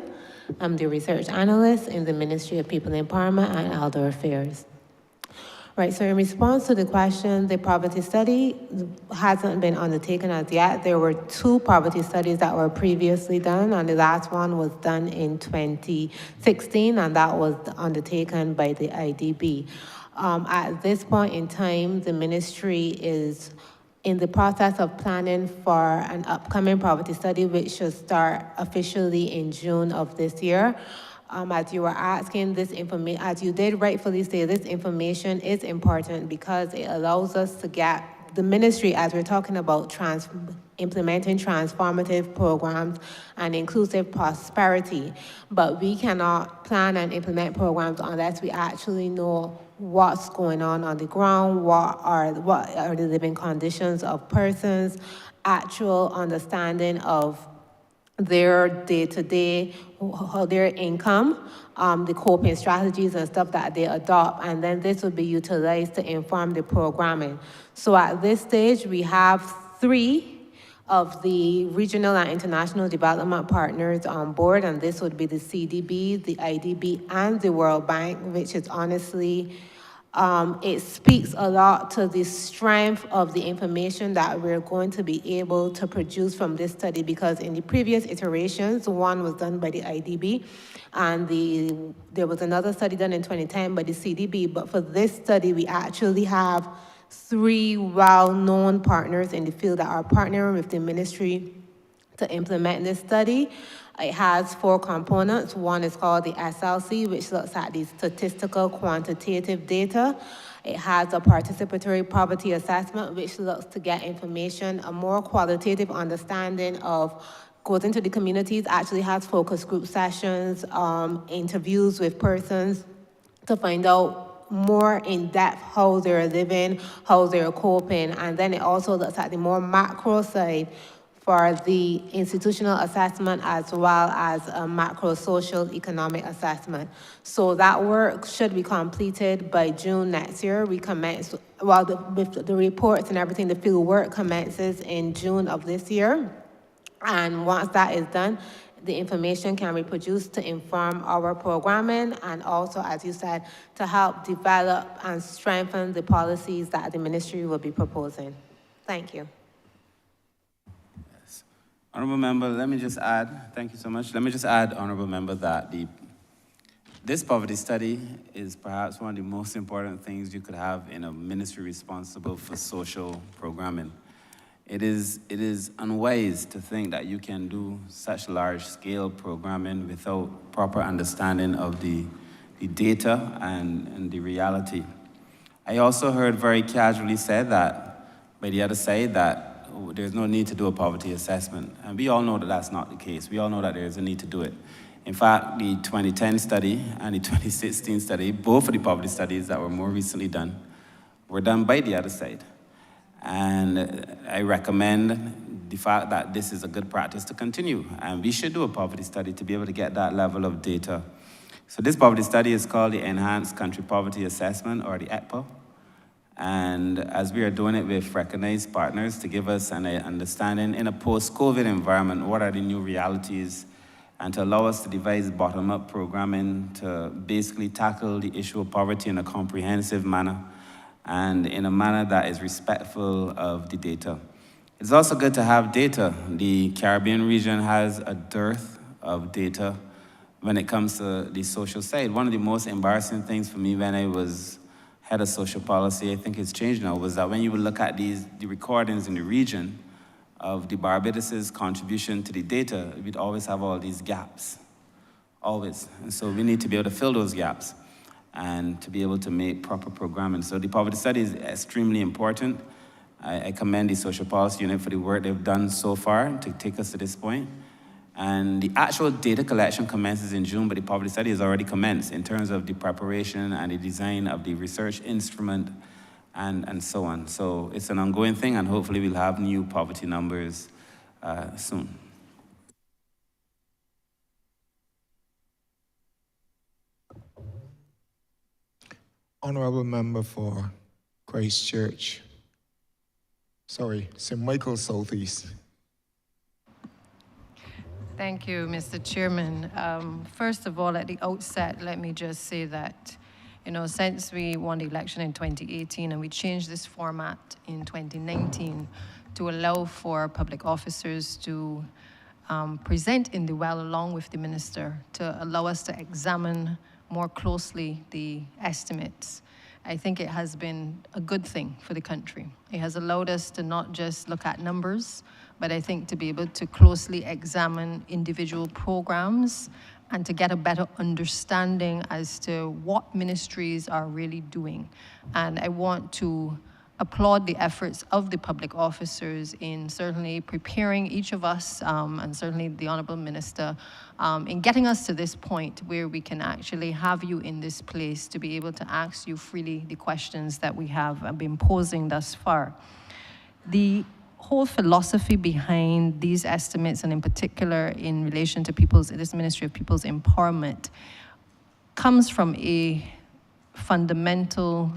I'm the research analyst in the Ministry of People Empowerment and Elder Affairs. Right, so in response to the question, the poverty study hasn't been undertaken as yet. There were 2 poverty studies that were previously done, and the last one was done in 2016, and that was undertaken by the IDB. At this point in time, the ministry is in the process of planning for an upcoming poverty study, which should start officially in June of this year. As you were asking, this information, as you did rightfully say, this information is important because it allows us to get the ministry, as we're talking about implementing transformative programs and inclusive prosperity. But we cannot plan and implement programs unless we actually know what's going on the ground, what are the living conditions of persons, actual understanding of their day-to-day, their income, the coping strategies and stuff that they adopt, and then this would be utilized to inform the programming. So at this stage, we have 3 of the regional and international development partners on board, and this would be the CDB, the IDB, and the World Bank, which is honestly, it speaks a lot to the strength of the information that we're going to be able to produce from this study, because in the previous iterations, one was done by the IDB, and there was another study done in 2010 by the CDB, but for this study, we actually have 3 well-known partners in the field that are partnering with the ministry to implement this study. It has 4 components. One is called the SLC, which looks at the statistical quantitative data. It has a participatory poverty assessment, which looks to get information, a more qualitative understanding of, goes into the communities, actually has focus group sessions, interviews with persons to find out more in depth how they're living, how they're coping, and then it also looks at the more macro side for the institutional assessment as well as a macro social economic assessment. So that work should be completed by June next year. We commence, with the reports and everything, the field work commences in June of this year. And once that is done, the information can be produced to inform our programming and also, as you said, to help develop and strengthen the policies that the ministry will be proposing. Thank you. Honourable Member, let me just add, thank you so much. Let me just add, Honourable Member, that this poverty study is perhaps one of the most important things you could have in a ministry responsible for social programming. It is unwise to think that you can do such large-scale programming without proper understanding of the data and the reality. I also heard very casually said that, by the other side, that there's no need to do a poverty assessment. And we all know that that's not the case. We all know that there is a need to do it. In fact, the 2010 study and the 2016 study, both of the poverty studies that were more recently done, were done by the other side. And I recommend the fact that this is a good practice to continue. And we should do a poverty study to be able to get that level of data. So this poverty study is called the Enhanced Country Poverty Assessment, or the ECPA. And as we are doing it with recognized partners to give us an understanding in a post-COVID environment, what are the new realities, and to allow us to devise bottom-up programming to basically tackle the issue of poverty in a comprehensive manner and in a manner that is respectful of the data. It's also good to have data. The Caribbean region has a dearth of data when it comes to the social side. One of the most embarrassing things for me when I was head of social policy, I think it's changed now, was that when you would look at the recordings in the region of the Barbados's contribution to the data, we'd always have all these gaps, always. And so we need to be able to fill those gaps and to be able to make proper programming. So the poverty study is extremely important. I commend the social policy unit for the work they've done so far to take us to this point. And the actual data collection commences in June, but the poverty study has already commenced in terms of the preparation and the design of the research instrument and so on. So it's an ongoing thing, and hopefully we'll have new poverty numbers soon. Honourable member for Christchurch. Sorry, St. Michael Southeast. Thank you, Mr. Chairman. First of all, at the outset, let me just say that, since we won the election in 2018 and we changed this format in 2019 to allow for public officers to present in the well along with the minister to allow us to examine more closely the estimates, I think it has been a good thing for the country. It has allowed us to not just look at numbers, but I think to be able to closely examine individual programs and to get a better understanding as to what ministries are really doing. And I want to applaud the efforts of the public officers in certainly preparing each of us, and certainly the Honourable Minister, in getting us to this point where we can actually have you in this place to be able to ask you freely the questions that we have been posing thus far. The whole philosophy behind these estimates, and in particular in relation to this Ministry of People's Empowerment, comes from a fundamental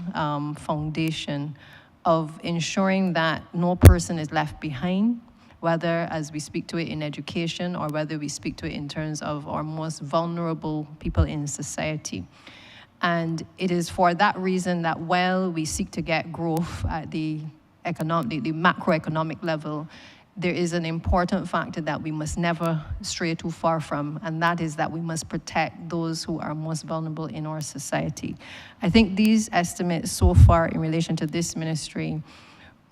foundation of ensuring that no person is left behind, whether as we speak to it in education or whether we speak to it in terms of our most vulnerable people in society. And it is for that reason that while we seek to get growth at the macroeconomic level, there is an important factor that we must never stray too far from, and that is that we must protect those who are most vulnerable in our society. I think these estimates so far in relation to this ministry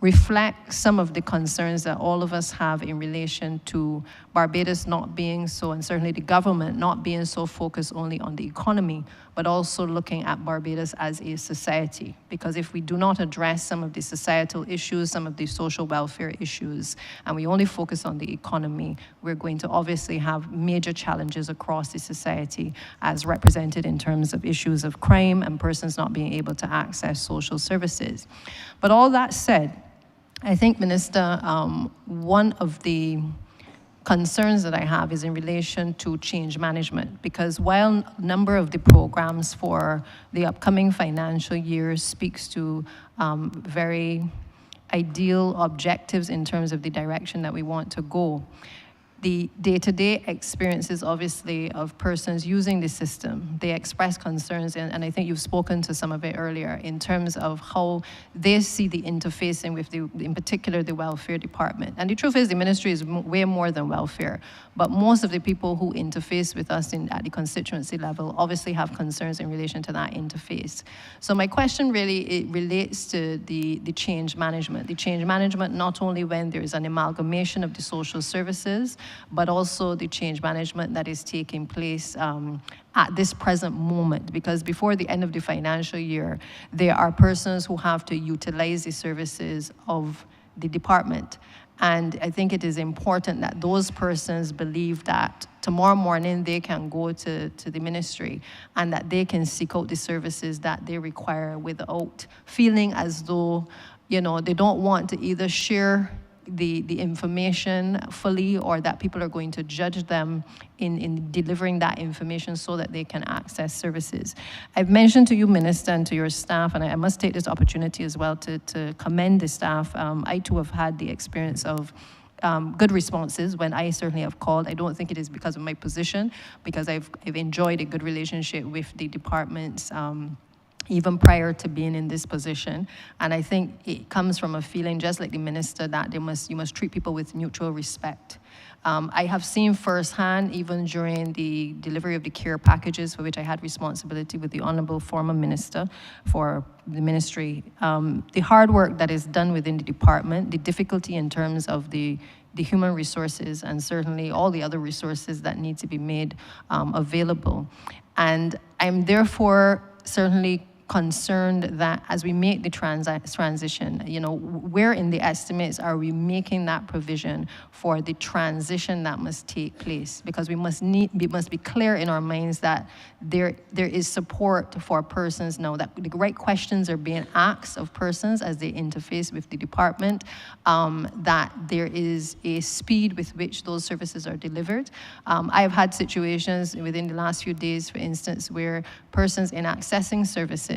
reflect some of the concerns that all of us have in relation to Barbados not being so, and certainly the government not being so focused only on the economy, but also looking at Barbados as a society. Because if we do not address some of the societal issues, some of the social welfare issues, and we only focus on the economy, we're going to obviously have major challenges across the society as represented in terms of issues of crime and persons not being able to access social services. But all that said, I think, Minister, one of the concerns that I have is in relation to change management, because while a number of the programs for the upcoming financial year speaks to very ideal objectives in terms of the direction that we want to go, the day-to-day experiences, obviously, of persons using the system, they express concerns, and I think you've spoken to some of it earlier, in terms of how they see the interfacing with, in particular, the welfare department. And the truth is, the ministry is way more than welfare, but most of the people who interface with us at the constituency level obviously have concerns in relation to that interface. So my question really, it relates to the change management. The change management, not only when there is an amalgamation of the social services, but also the change management that is taking place at this present moment, because before the end of the financial year, there are persons who have to utilize the services of the department. And I think it is important that those persons believe that tomorrow morning they can go to the ministry and that they can seek out the services that they require without feeling as though, they don't want to either share the information fully, or that people are going to judge them in delivering that information so that they can access services. I've mentioned to you, Minister, and to your staff, and I must take this opportunity as well to commend the staff. I too have had the experience of good responses when I certainly have called. I don't think it is because of my position, because I've enjoyed a good relationship with the departments even prior to being in this position. And I think it comes from a feeling, just like the minister, that you must treat people with mutual respect. I have seen firsthand, even during the delivery of the care packages, for which I had responsibility with the Honourable former minister for the ministry, the hard work that is done within the department, the difficulty in terms of the human resources, and certainly all the other resources that need to be made available. And I'm therefore certainly concerned that as we make the transition, where in the estimates are we making that provision for the transition that must take place? Because we must be clear in our minds that there is support for persons now, that the right questions are being asked of persons as they interface with the department, that there is a speed with which those services are delivered. I have had situations within the last few days, for instance, where persons in accessing services,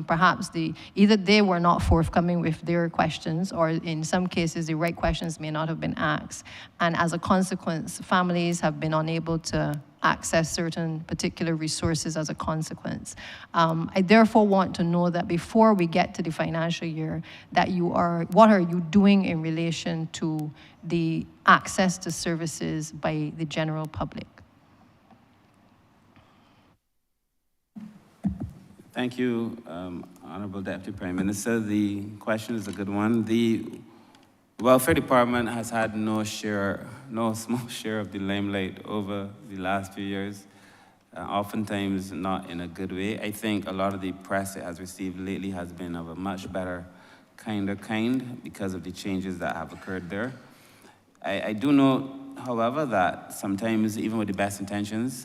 perhaps either they were not forthcoming with their questions, or in some cases the right questions may not have been asked. And as a consequence, families have been unable to access certain particular resources as a consequence. I therefore want to know that before we get to the financial year, that what are you doing in relation to the access to services by the general public? Thank you, Honourable Deputy Prime Minister. The question is a good one. The Welfare Department has had no small share of the limelight over the last few years, oftentimes not in a good way. I think a lot of the press it has received lately has been of a much better kind because of the changes that have occurred there. I do know, however, that sometimes even with the best intentions,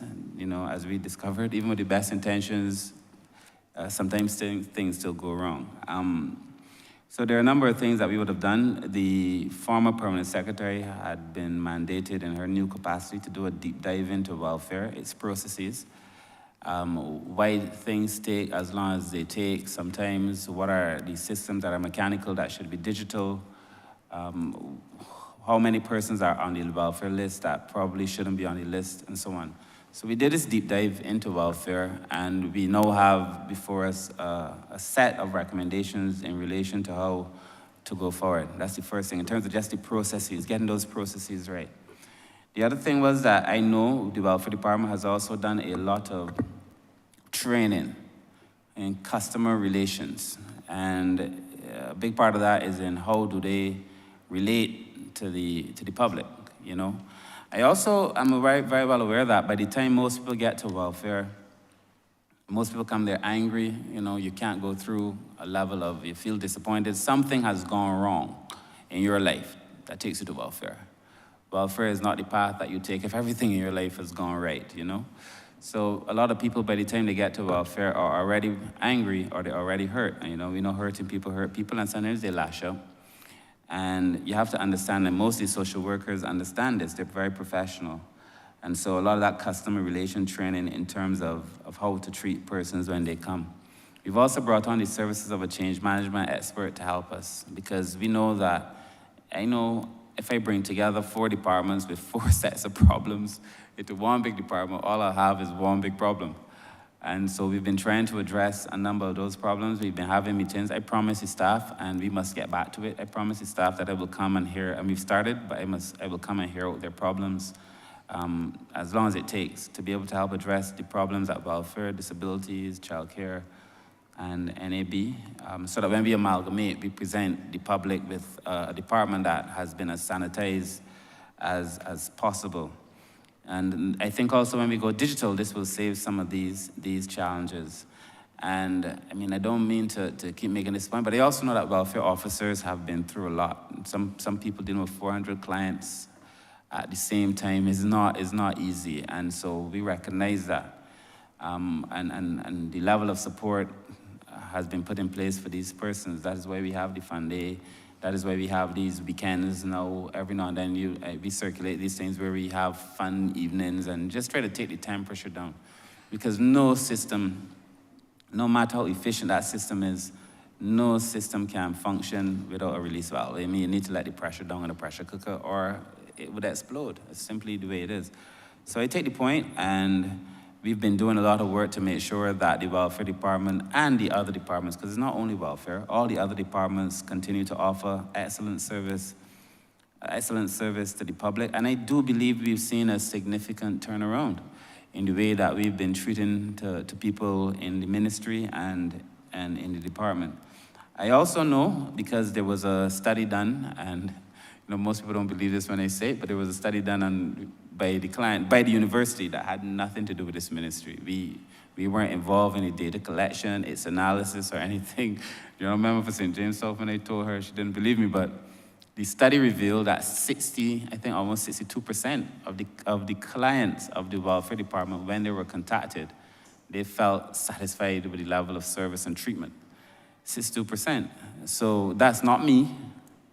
as we discovered, even with the best intentions, sometimes things still go wrong. So there are a number of things that we would have done. The former permanent secretary had been mandated in her new capacity to do a deep dive into welfare, its processes, why things take as long as they take sometimes, what are the systems that are mechanical that should be digital, how many persons are on the welfare list that probably shouldn't be on the list, and so on. So we did this deep dive into welfare, and we now have before us a set of recommendations in relation to how to go forward. That's the first thing, in terms of just the processes, getting those processes right. The other thing was that I know the Welfare Department has also done a lot of training in customer relations, and a big part of that is in how do they relate to the public, I also am very, very well aware that by the time most people get to welfare, most people come there angry, you can't go through a level of, you feel disappointed, something has gone wrong in your life that takes you to welfare. Welfare is not the path that you take if everything in your life has gone right, So a lot of people, by the time they get to welfare, are already angry or they're already hurt. We know hurting people hurt people, and sometimes they lash out. And you have to understand that most of these social workers understand this. They're very professional. And so a lot of that customer relation training in terms of how to treat persons when they come. We've also brought on the services of a change management expert to help us, because we know that, if I bring together 4 departments with 4 sets of problems into one big department, all I have is one big problem. And so we've been trying to address a number of those problems. We've been having meetings. I promise the staff, and we must get back to it, I promise the staff that I will come and hear, and we've started, but I will come and hear out their problems as long as it takes to be able to help address the problems at welfare, disabilities, childcare, and NAB, so that when we amalgamate, we present the public with a department that has been as sanitized as possible. And I think also when we go digital, this will save some of these challenges. And I don't mean to keep making this point, but I also know that welfare officers have been through a lot. Some people dealing with 400 clients at the same time is not easy. And so we recognize that. And the level of support has been put in place for these persons. That is why we have the fund day. That is why we have these weekends now. Every now and then we circulate these things where we have fun evenings and just try to take the temperature down. Because no system, no matter how efficient that system is, no system can function without a release valve. You need to let the pressure down in a pressure cooker or it would explode. It's simply the way it is. So I take the point, and we've been doing a lot of work to make sure that the welfare department and the other departments, because it's not only welfare, all the other departments continue to offer excellent service to the public. And I do believe we've seen a significant turnaround in the way that we've been treating to people in the ministry and in the department. I also know, because there was a study done, and most people don't believe this when I say it, but there was a study done by the university that had nothing to do with this ministry. We weren't involved in the data collection, its analysis, or anything. I remember for St. James South when I told her, she didn't believe me, but the study revealed that almost 62% of the clients of the welfare department, when they were contacted, they felt satisfied with the level of service and treatment. 62%. So that's not me.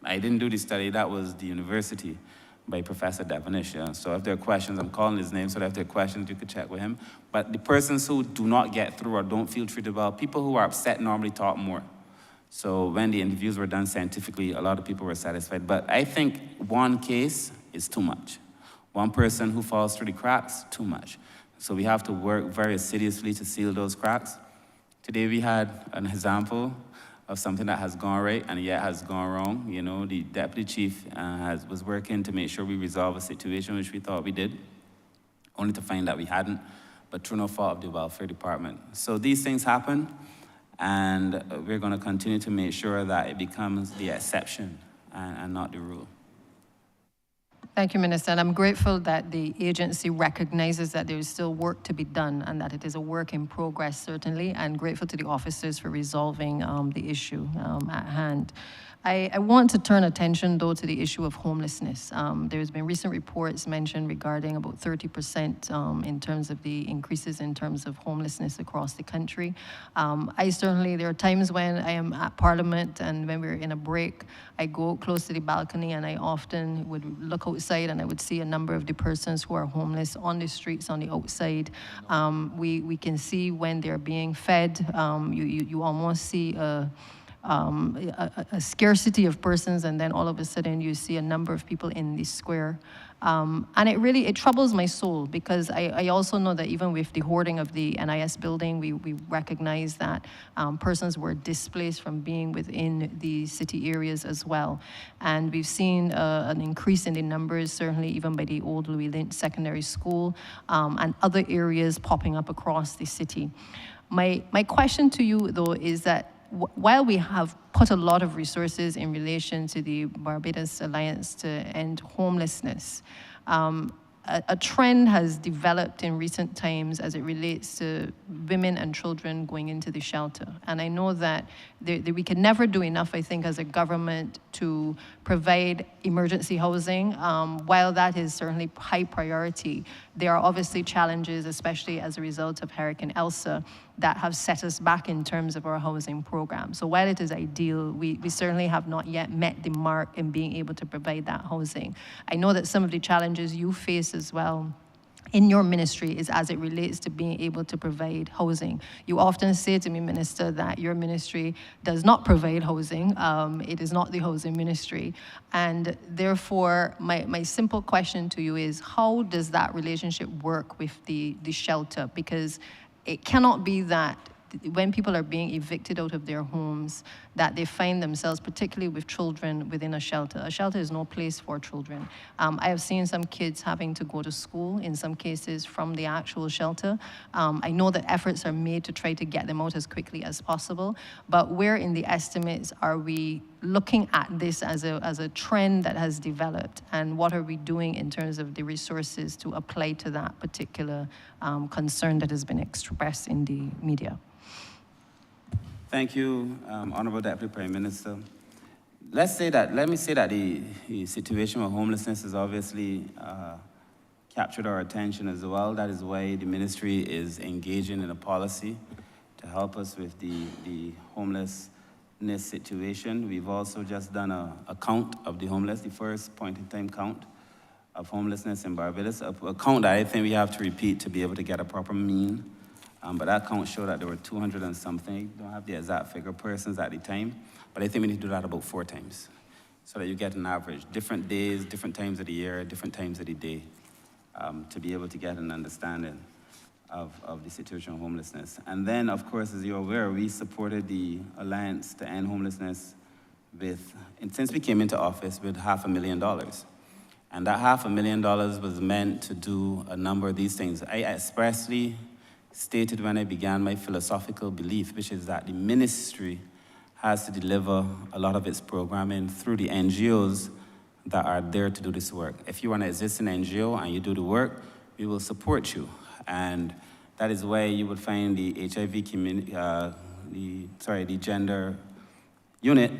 I didn't do the study, that was the university by Professor Devonish. Yeah? So if there are questions, I'm calling his name, so that if there are questions, you could check with him. But the persons who do not get through or don't feel treated well, people who are upset normally talk more. So when the interviews were done scientifically, a lot of people were satisfied. But I think one case is too much. One person who falls through the cracks, too much. So we have to work very assiduously to seal those cracks. Today we had an example of something that has gone right and yet has gone wrong. The deputy chief was working to make sure we resolve a situation, which we thought we did, only to find that we hadn't, but through no fault of the welfare department. So these things happen, and we're going to continue to make sure that it becomes the exception and not the rule. Thank you, Minister. And I'm grateful that the agency recognizes that there is still work to be done and that it is a work in progress, certainly, and grateful to the officers for resolving the issue at hand. I want to turn attention, though, to the issue of homelessness. There's been recent reports mentioned regarding about 30% in terms of the increases in terms of homelessness across the country. There are times when I am at Parliament and when we're in a break, I go close to the balcony and I often would look outside and I would see a number of the persons who are homeless on the streets, on the outside. We can see when they're being fed. You almost see a scarcity of persons, and then all of a sudden you see a number of people in the square. And it troubles my soul, because I also know that even with the hoarding of the NIS building, we recognize that persons were displaced from being within the city areas as well. And we've seen an increase in the numbers, certainly even by the old Louis Lynch Secondary School, and other areas popping up across the city. My question to you, though, is that while we have put a lot of resources in relation to the Barbados Alliance to End Homelessness, a trend has developed in recent times as it relates to women and children going into the shelter. And I know that we can never do enough, I think, as a government to provide emergency housing. While that is certainly high priority, there are obviously challenges, especially as a result of Hurricane Elsa, that have set us back in terms of our housing program. So while it is ideal, we certainly have not yet met the mark in being able to provide that housing. I know that some of the challenges you face as well in your ministry is as it relates to being able to provide housing. You often say to me, Minister, that your ministry does not provide housing. It is not the housing ministry. And therefore, my simple question to you is, how does that relationship work with the shelter? Because it cannot be that when people are being evicted out of their homes, that they find themselves, particularly with children, within a shelter. A shelter is no place for children. I have seen some kids having to go to school, in some cases, from the actual shelter. I know that efforts are made to try to get them out as quickly as possible, but where in the estimates are we looking at this as a trend that has developed, and what are we doing in terms of the resources to apply to that particular concern that has been expressed in the media? Thank you, Honourable Deputy Prime Minister. Let me say that the situation with homelessness has obviously captured our attention as well. That is why the ministry is engaging in a policy to help us with the homelessness situation. We've also just done a count of the homeless, the first point-in-time count of homelessness in Barbados, a count that I think we have to repeat to be able to get a proper mean. But that count showed that there were 200 and something, don't have the exact figure, persons at the time, but I think we need to do that about 4 times so that you get an average. Different days, different times of the year, different times of the day, to be able to get an understanding. of the situation of homelessness. And then, of course, as you're aware, we supported the Alliance to End Homelessness with, and since we came into office, with $500,000. And that $500,000 was meant to do a number of these things. I expressly stated when I began my philosophical belief, which is that the ministry has to deliver a lot of its programming through the NGOs that are there to do this work. If you want to exist in an NGO and you do the work, we will support you. And that is why you would find the HIV community, the gender unit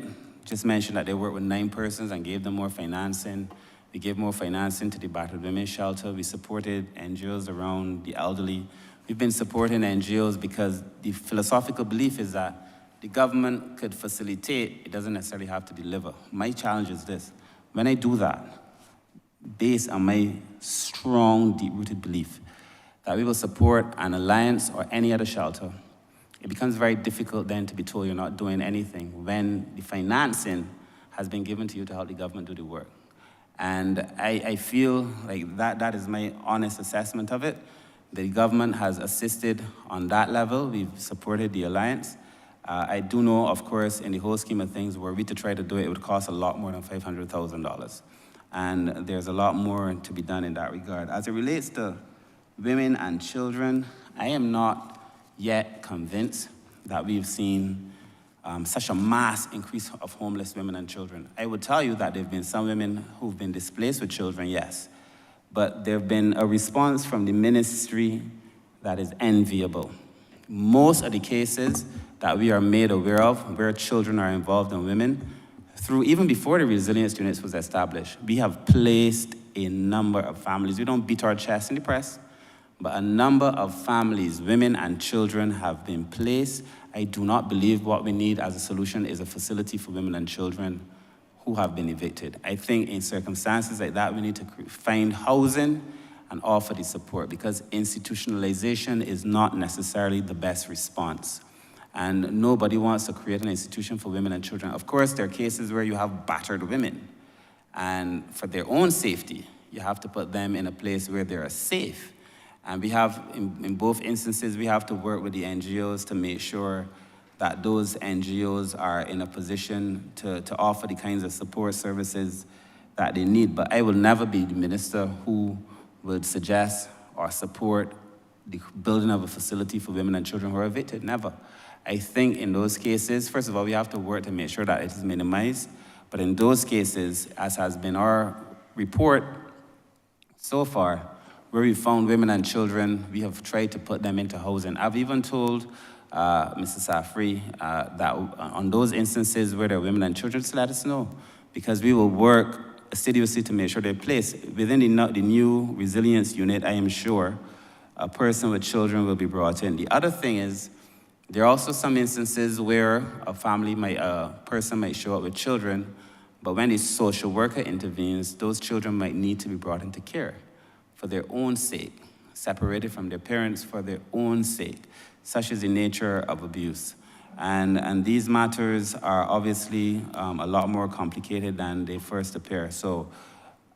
just mentioned that they work with 9 persons and gave them more financing. We gave more financing to the battered women's shelter. We supported NGOs around the elderly. We've been supporting NGOs because the philosophical belief is that the government could facilitate, it doesn't necessarily have to deliver. My challenge is this: when I do that, based on my strong, deep-rooted belief that we will support an alliance or any other shelter, it becomes very difficult then to be told you're not doing anything when the financing has been given to you to help the government do the work. And I feel like that is my honest assessment of it. The government has assisted on that level. We've supported the alliance. I do know, of course, in the whole scheme of things, were we to try to do it, it would cost a lot more than $500,000. And there's a lot more to be done in that regard. As it relates to women and children, I am not yet convinced that we've seen such a mass increase of homeless women and children. I would tell you that there have been some women who've been displaced with children, yes. But there have been a response from the ministry that is enviable. Most of the cases that we are made aware of where children are involved and women, through even before the resilience units was established, we have placed a number of families. We don't beat our chest in the press, but a number of families, women and children, have been placed. I do not believe what we need as a solution is a facility for women and children who have been evicted. I think in circumstances like that, we need to find housing and offer the support, because institutionalization is not necessarily the best response. And nobody wants to create an institution for women and children. Of course, there are cases where you have battered women, and for their own safety, you have to put them in a place where they are safe. And we have, in both instances, we have to work with the NGOs to make sure that those NGOs are in a position to offer the kinds of support services that they need. But I will never be the minister who would suggest or support the building of a facility for women and children who are evicted, never. I think in those cases, first of all, we have to work to make sure that it is minimized. But in those cases, as has been our report so far, where we found women and children, we have tried to put them into housing. I've even told Mr. Safri that on those instances where there are women and children, just let us know, because we will work assiduously to make sure they're placed. Within the new resilience unit, I am sure a person with children will be brought in. The other thing is, there are also some instances where a person might show up with children, but when the social worker intervenes, those children might need to be brought into care for their own sake, separated from their parents for their own sake. Such is the nature of abuse. And these matters are obviously a lot more complicated than they first appear. So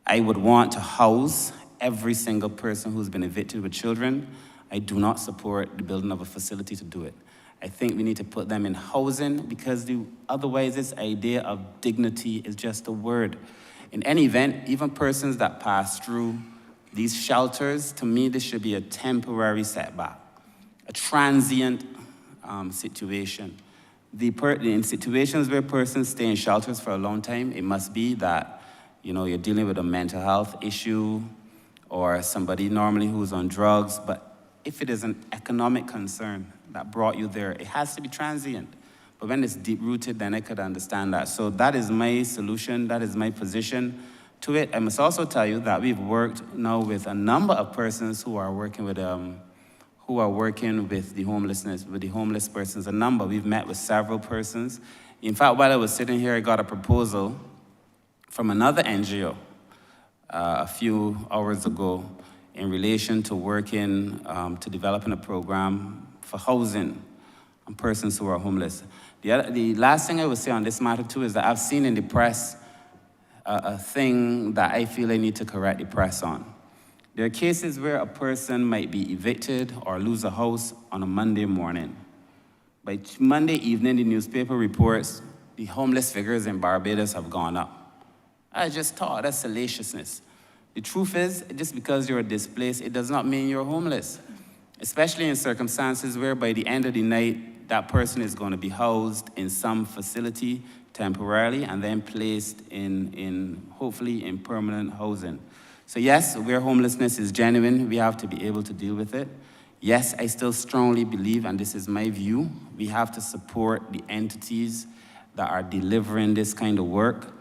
I would want to house every single person who's been evicted with children. I do not support the building of a facility to do it. I think we need to put them in housing, because otherwise this idea of dignity is just a word. In any event, even persons that pass through these shelters, to me, this should be a temporary setback, a transient situation. In situations where persons stay in shelters for a long time, it must be that you're dealing with a mental health issue or somebody normally who's on drugs. But if it is an economic concern that brought you there, it has to be transient. But when it's deep-rooted, then I could understand that. So that is my solution, that is my position to it. I must also tell you that we've worked now with a number of persons who are working with the homeless persons, a number. We've met with several persons. In fact, while I was sitting here, I got a proposal from another NGO a few hours ago in relation to working to developing a program for housing on persons who are homeless. The last thing I would say on this matter too is that I've seen in the press a thing that I feel I need to correct the press on. There are cases where a person might be evicted or lose a house on a Monday morning. By Monday evening, the newspaper reports the homeless figures in Barbados have gone up. I just thought that's salaciousness. The truth is, just because you're displaced, it does not mean you're homeless, especially in circumstances where by the end of the night, that person is going to be housed in some facility temporarily and then placed hopefully in permanent housing. So yes, where homelessness is genuine, we have to be able to deal with it. Yes, I still strongly believe, and this is my view, we have to support the entities that are delivering this kind of work.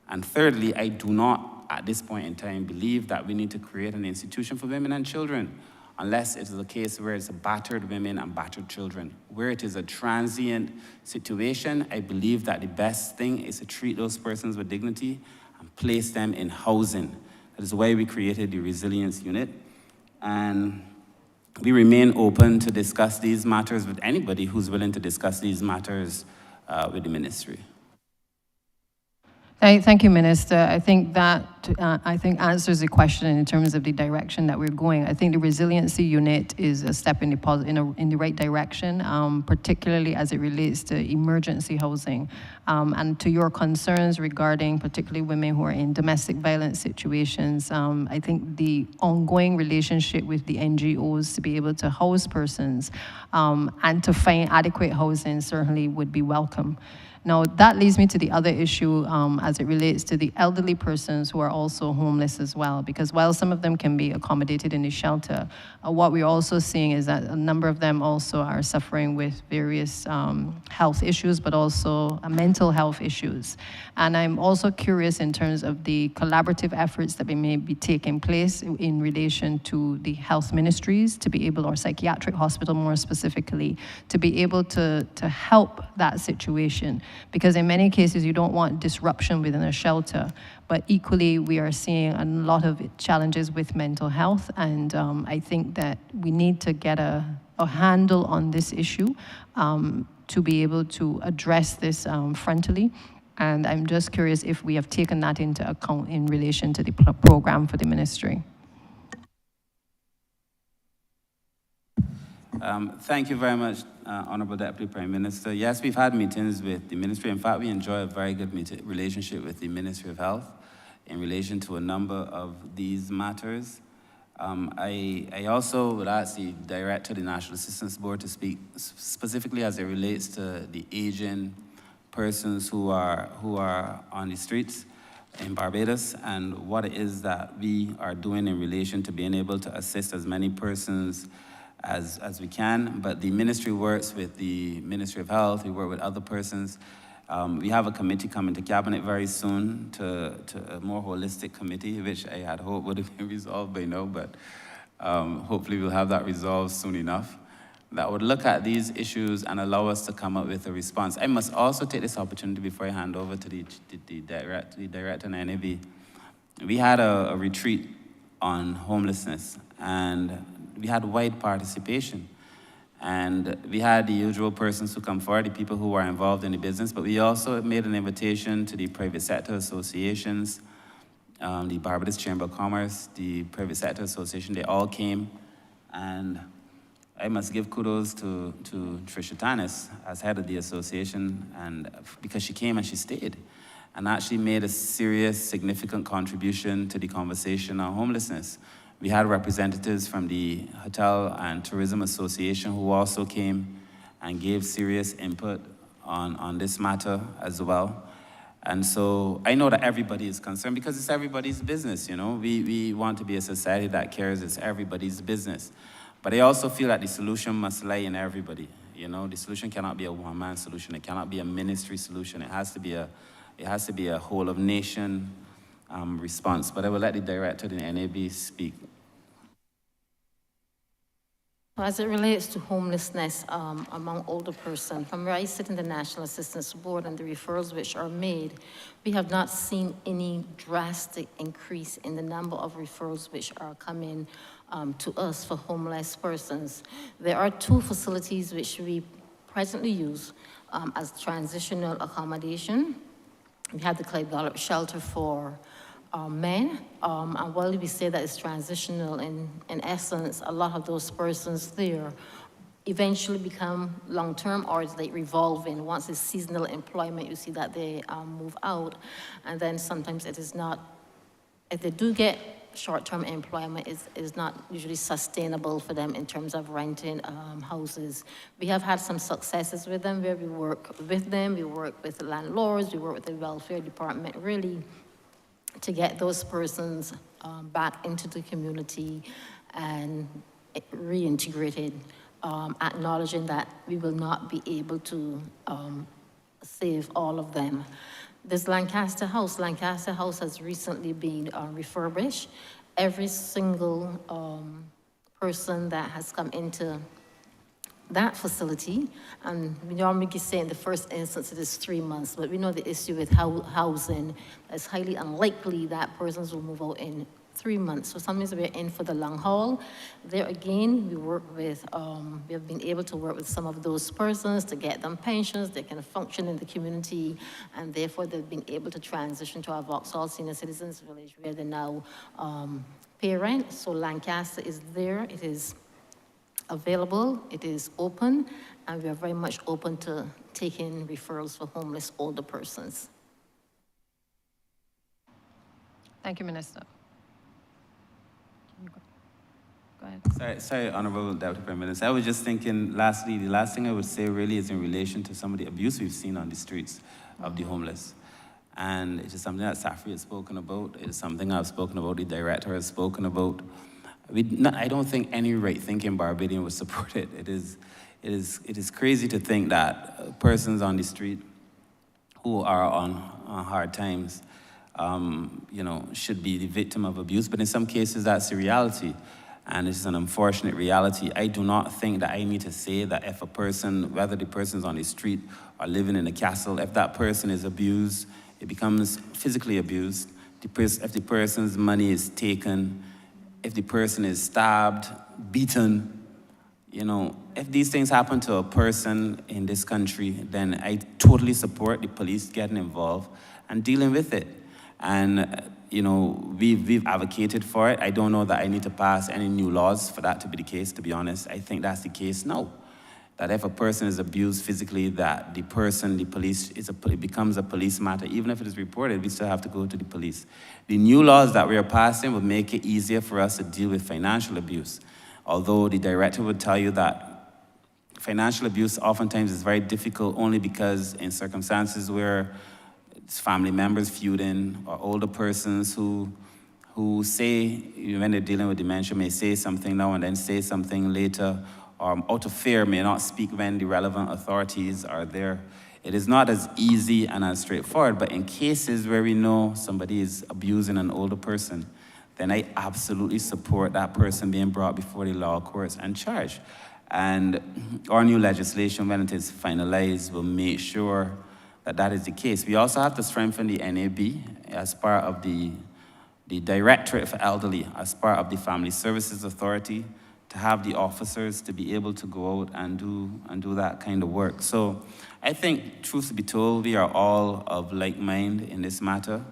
And thirdly, I do not, at this point in time, believe that we need to create an institution for women and children, unless it is a case where it's battered women and battered children. Where it is a transient situation, I believe that the best thing is to treat those persons with dignity and place them in housing. That is why we created the Resilience Unit. And we remain open to discuss these matters with anybody who's willing to discuss these matters with the ministry. Thank you, Minister. I think that answers the question in terms of the direction that we're going. I think the resiliency unit is a step in the right direction, particularly as it relates to emergency housing. And to your concerns regarding particularly women who are in domestic violence situations, I think the ongoing relationship with the NGOs to be able to house persons and to find adequate housing certainly would be welcome. Now, that leads me to the other issue as it relates to the elderly persons who are also homeless as well, because while some of them can be accommodated in the shelter, what we're also seeing is that a number of them also are suffering with various health issues, but also mental health issues. And I'm also curious in terms of the collaborative efforts that may be taking place in relation to the health ministries to be able, or psychiatric hospital more specifically, to be able to help that situation. Because in many cases, you don't want disruption within a shelter, but equally, we are seeing a lot of challenges with mental health, and I think that we need to get a handle on this issue to be able to address this frontally. And I'm just curious if we have taken that into account in relation to the program for the ministry. Thank you very much, Honourable Deputy Prime Minister. Yes, we've had meetings with the ministry. In fact, we enjoy a very good relationship with the Ministry of Health in relation to a number of these matters. I also would ask the Director of the National Assistance Board to speak specifically as it relates to the aging persons who are on the streets in Barbados and what it is that we are doing in relation to being able to assist as many persons as we can, but the ministry works with the Ministry of Health, we work with other persons. We have a committee coming to Cabinet very soon, to a more holistic committee, which I had hoped would have been resolved by now, but hopefully we'll have that resolved soon enough. That would look at these issues and allow us to come up with a response. I must also take this opportunity before I hand over to the director in NAB. We had a retreat on homelessness, and we had wide participation. And we had the usual persons who come forward, the people who are involved in the business, but we also made an invitation to the private sector associations, the Barbados Chamber of Commerce, the Private Sector Association, they all came. And I must give kudos to Tricia Tanis as head of the association, and because she came and she stayed and actually made a serious, significant contribution to the conversation on homelessness. We had representatives from the Hotel and Tourism Association who also came and gave serious input on this matter as well. And so I know that everybody is concerned because it's everybody's business, you know. We want to be a society that cares, it's everybody's business. But I also feel that the solution must lie in everybody, you know. The solution cannot be a one-man solution, it cannot be a ministry solution, it has to be a whole of nation response. But I will let the director of the NAB speak. As it relates to homelessness among older persons, from where I sit in the National Assistance Board and the referrals which are made, we have not seen any drastic increase in the number of referrals which are coming to us for homeless persons. There are 2 facilities which we presently use as transitional accommodation. We have the Clyde Gollop Shelter for men. And while we say that it's transitional, in essence, a lot of those persons there eventually become long-term, or it's like revolving. Once it's seasonal employment, you see that they move out. And then sometimes it is not, if they do get short-term employment, is not usually sustainable for them in terms of renting houses. We have had some successes with them where we work with them, we work with the landlords, we work with the welfare department, really to get those persons back into the community and reintegrated, acknowledging that we will not be able to save all of them. This Lancaster House has recently been refurbished. Every single person that has come into that facility, and we normally say in the first instance it is 3 months, but we know the issue with housing, it's highly unlikely that persons will move out in 3 months. So sometimes we're in for the long haul. There again, we work with, we have been able to work with some of those persons to get them pensions, they can function in the community, and therefore they've been able to transition to our Vauxhall Senior Citizens Village where they now pay rent. So Lancaster is there, it is available, it is open, and we are very much open to taking referrals for homeless older persons. Thank you, Minister. Go ahead. Sorry, Honourable Deputy Prime Minister. I was just thinking, lastly, the last thing I would say really is in relation to some of the abuse we've seen on the streets of the homeless. And it is something that Safri has spoken about. It is something I've spoken about, the director has spoken about. I don't think any right-thinking Barbadian would support it. It is crazy to think that persons on the street who are on hard times, should be the victim of abuse. But in some cases, that's the reality. And it's an unfortunate reality. I do not think that I need to say that if a person, whether the person's on the street or living in a castle, if that person is abused, it becomes physically abused. If the person's money is taken, if the person is stabbed, beaten, if these things happen to a person in this country, then I totally support the police getting involved and dealing with it. And, we've advocated for it. I don't know that I need to pass any new laws for that to be the case, to be honest. I think that's the case now. That if a person is abused physically, that the police, it becomes a police matter. Even if it is reported, we still have to go to the police. The new laws that we are passing would make it easier for us to deal with financial abuse. Although the director would tell you that financial abuse oftentimes is very difficult only because in circumstances where it's family members feuding or older persons who say, when they're dealing with dementia, may say something now and then say something later, or out of fear may not speak when the relevant authorities are there. It is not as easy and as straightforward, but in cases where we know somebody is abusing an older person, then I absolutely support that person being brought before the law courts and charged. And our new legislation, when it is finalized, will make sure that that is the case. We also have to strengthen the NAB as part of the Directorate for Elderly, as part of the Family Services Authority, to have the officers to be able to go out and do that kind of work. So I think, truth to be told, we are all of like mind in this matter.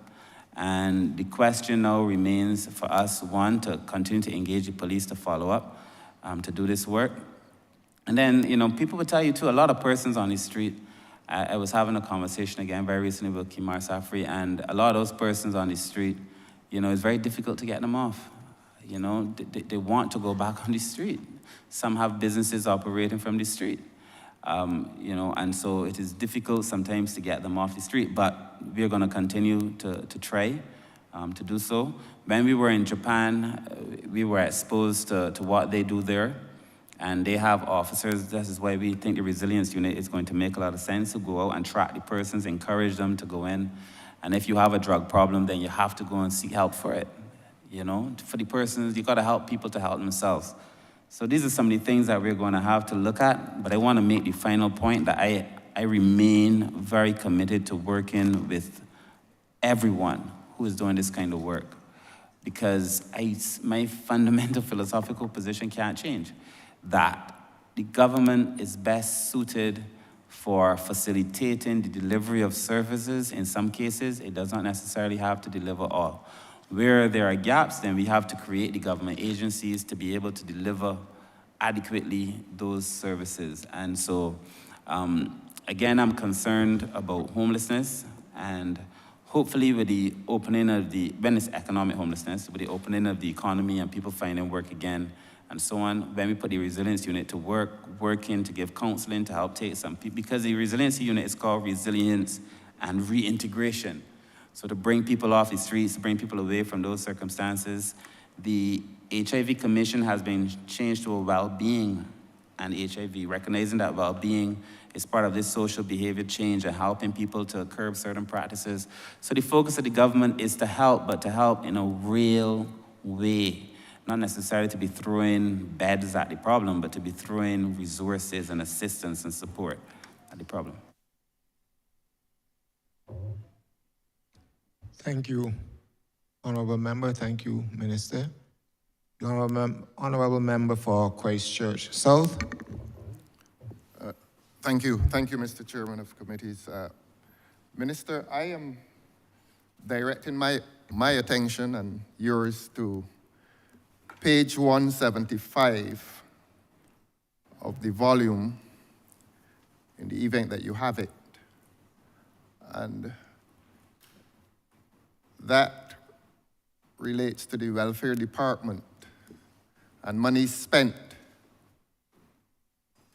And the question now remains for us, one, to continue to engage the police to follow up, to do this work. And then, people will tell you too, a lot of persons on the street, I was having a conversation again very recently with Kimar Safri, and a lot of those persons on the street, it's very difficult to get them off. They want to go back on the street. Some have businesses operating from the street. And so it is difficult sometimes to get them off the street, but we're gonna continue to try to do so. When we were in Japan, we were exposed to what they do there. And they have officers. This is why we think the resilience unit is going to make a lot of sense, to go out and track the persons, encourage them to go in. And if you have a drug problem, then you have to go and seek help for it. For the persons, you gotta help people to help themselves. So these are some of the things that we're gonna have to look at, but I wanna make the final point that I remain very committed to working with everyone who is doing this kind of work, because my fundamental philosophical position can't change. That the government is best suited for facilitating the delivery of services. In some cases, it does not necessarily have to deliver all. Where there are gaps, then we have to create the government agencies to be able to deliver adequately those services. And so, again, I'm concerned about homelessness, and hopefully with the opening of when it's economic homelessness, with the opening of the economy and people finding work again, and so on, when we put the resilience unit to working to give counseling, to help take some people, because the resilience unit is called resilience and reintegration. So to bring people off the streets, to bring people away from those circumstances. The HIV Commission has been changed to a well-being and HIV, recognizing that well-being is part of this social behavior change and helping people to curb certain practices. So the focus of the government is to help, but to help in a real way. Not necessarily to be throwing beds at the problem, but to be throwing resources and assistance and support at the problem. Thank you, Honourable Member. Thank you, Minister. The Honourable Member for Christchurch South. Thank you, Mr. Chairman of Committees. Minister, I am directing my attention and yours to page 175 of the volume, in the event that you have it. And that relates to the Welfare Department and money spent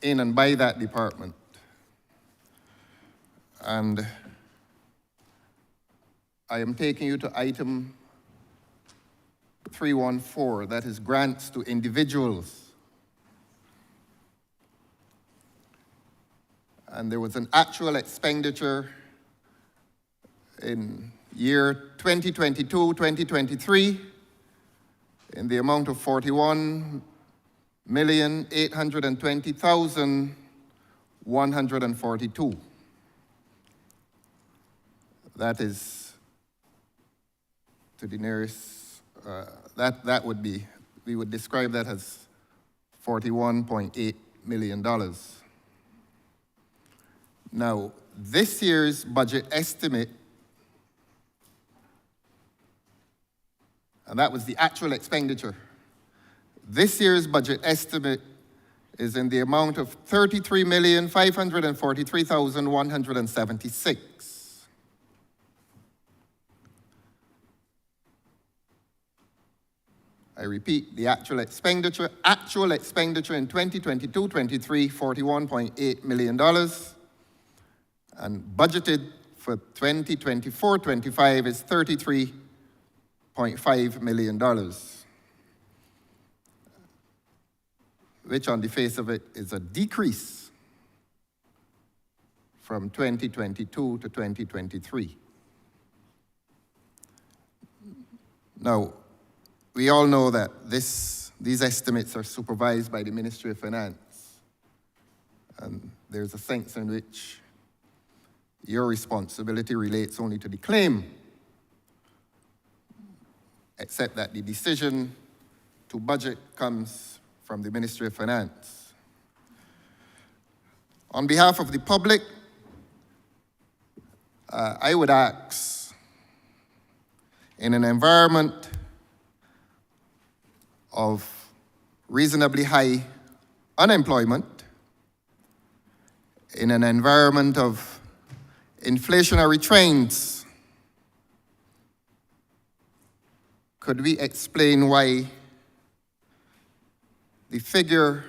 in and by that department. And I am taking you to item 314, that is grants to individuals. And there was an actual expenditure in year 2022-2023 in the amount of 41,820,142. That is to the nearest, that would be, we would describe that as $41.8 million. Now, this year's budget estimate, and that was the actual expenditure. This year's budget estimate is in the amount of $33,543,176. I repeat, the actual expenditure in 2022-23, $41.8 million, and budgeted for 2024-25 is $33.5 million, which on the face of it is a decrease from 2022 to 2023. Now, we all know that these estimates are supervised by the Ministry of Finance, and there's a sense in which your responsibility relates only to the claim, except that the decision to budget comes from the Ministry of Finance. On behalf of the public, I would ask, in an environment of reasonably high unemployment, in an environment of inflationary trends, could we explain why the figure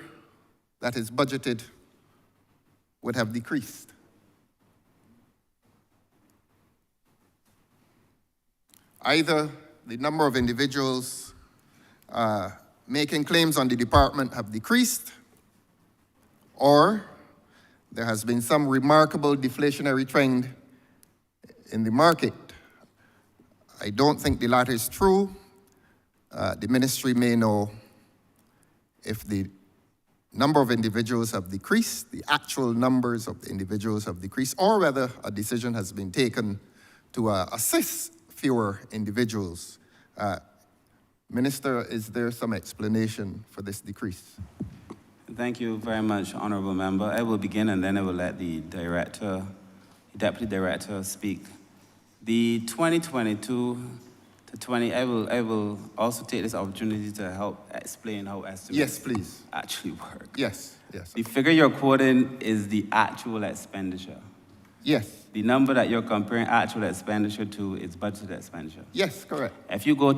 that is budgeted would have decreased? Either the number of individuals making claims on the department have decreased, or there has been some remarkable deflationary trend in the market. I don't think the latter is true. The ministry may know if the number of individuals have decreased, the actual numbers of the individuals have decreased, or whether a decision has been taken to assist fewer individuals. Minister, is there some explanation for this decrease? Thank you very much, Honourable Member. I will begin and then I will let the Deputy Director speak. The 2022 to 20, I will also take this opportunity to help explain how estimates Yes, please. actually work. Yes, yes. The figure you're quoting is the actual expenditure. Yes. The number that you're comparing actual expenditure to is budgeted expenditure. Yes, correct. If you were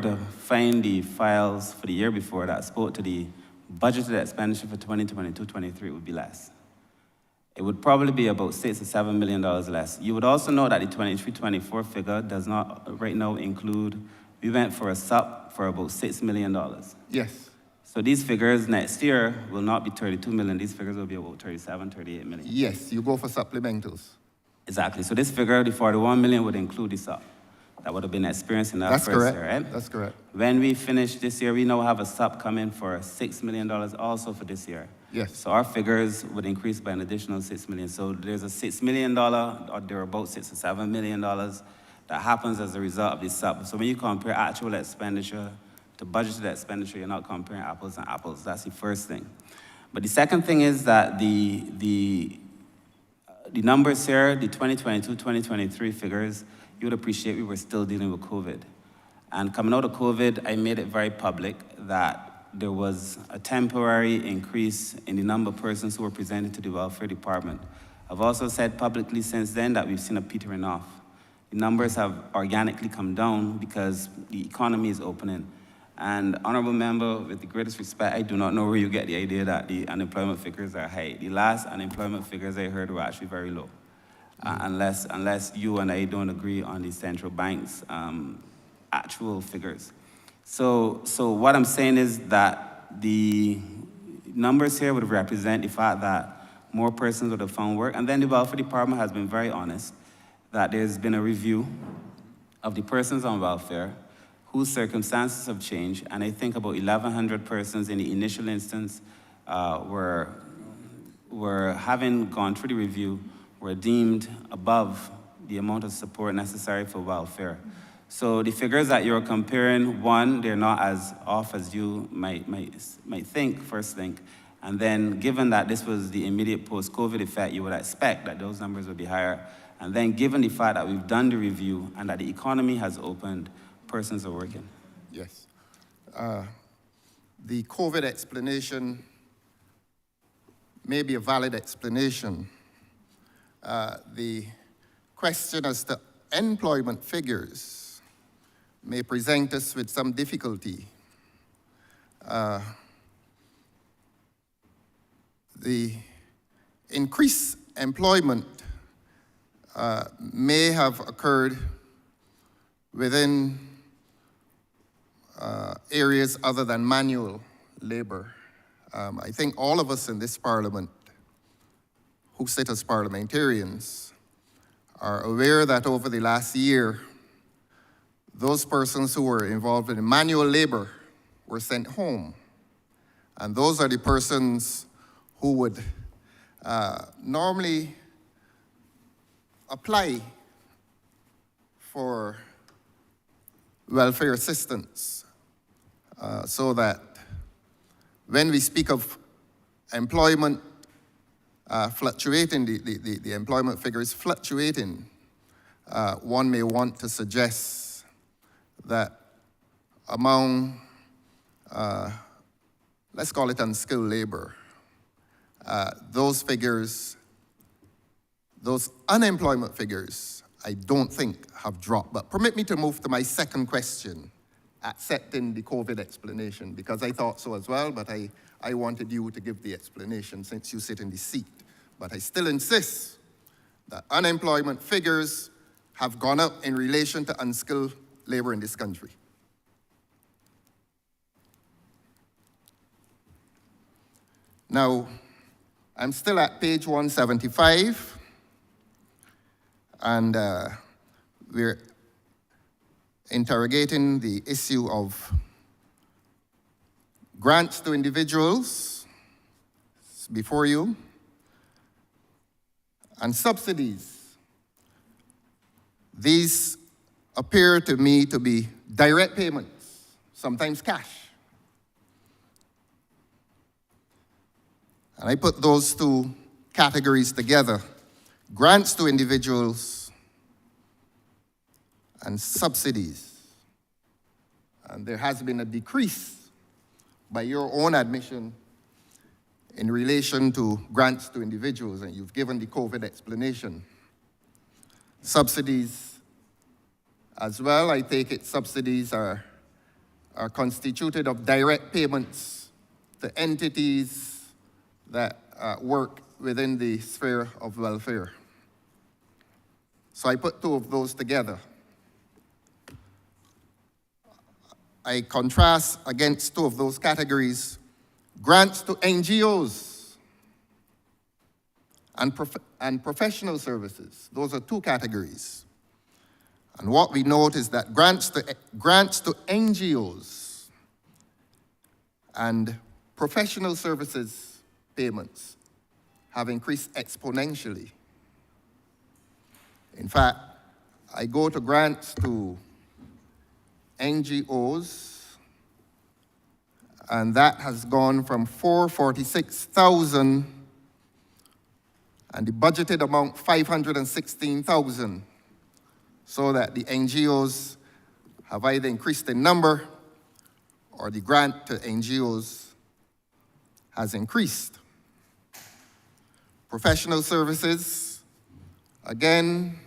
to find the files for the year before that spoke to the budgeted expenditure for 2022-23, it would be less. It would probably be about $6 to $7 million less. You would also know that the 23-24 figure does not right now include, we went for a SUP for about $6 million. Yes. So these figures next year will not be 32 million, these figures will be about 37, 38 million. Yes, you go for supplementals. Exactly, so this figure, the 41 million, would include the SUP. That would have been experienced in that first year, right? That's correct. When we finish this year, we now have a SUP coming for $6 million also for this year. Yes. So our figures would increase by an additional $6 million. So there's a $6 million, or there are about $6 to $7 million that happens as a result of this SUP. So when you compare actual expenditure to budgeted expenditure, you're not comparing apples and apples. That's the first thing. But the second thing is that the numbers here, the 2022-2023 figures, you would appreciate we were still dealing with COVID. And coming out of COVID, I made it very public that there was a temporary increase in the number of persons who were presented to the welfare department. I've also said publicly since then that we've seen a petering off. The numbers have organically come down because the economy is opening. And Honourable Member, with the greatest respect, I do not know where you get the idea that the unemployment figures are high. The last unemployment figures I heard were actually very low, unless you and I don't agree on the central bank's actual figures. So what I'm saying is that the numbers here would represent the fact that more persons would have found work. And then the welfare department has been very honest that there's been a review of the persons on welfare whose circumstances have changed, and I think about 1,100 persons in the initial instance were having gone through the review, were deemed above the amount of support necessary for welfare. So the figures that you're comparing, one, they're not as off as you might first think, and then given that this was the immediate post-COVID effect, you would expect that those numbers would be higher, and then given the fact that we've done the review and that the economy has opened, persons are working. Yes. The COVID explanation may be a valid explanation. The question as to employment figures may present us with some difficulty. The increased employment may have occurred within areas other than manual labor. I think all of us in this parliament who sit as parliamentarians are aware that over the last year, those persons who were involved in manual labor were sent home. And those are the persons who would normally apply for welfare assistance, so that when we speak of employment fluctuating, the employment figures fluctuating, one may want to suggest that among, let's call it unskilled labor, those figures, those unemployment figures, I don't think have dropped. But permit me to move to my second question, accepting the COVID explanation, because I thought so as well, but I wanted you to give the explanation since you sit in the seat. But I still insist that unemployment figures have gone up in relation to unskilled labor in this country. Now, I'm still at page 175. And we're interrogating the issue of grants to individuals, it's before you, and subsidies. These appear to me to be direct payments, sometimes cash. And I put those two categories together: grants to individuals and subsidies. And there has been a decrease by your own admission in relation to grants to individuals, and you've given the COVID explanation. Subsidies as well, I take it subsidies are constituted of direct payments to entities that work within the sphere of welfare. So I put two of those together. I contrast against two of those categories grants to NGOs and professional services. Those are two categories. And what we note is that grants to NGOs and professional services payments have increased exponentially. In fact, I go to grants to NGOs, and that has gone from 446,000 and the budgeted amount 516,000, so that the NGOs have either increased in number or the grant to NGOs has increased. Professional services, again,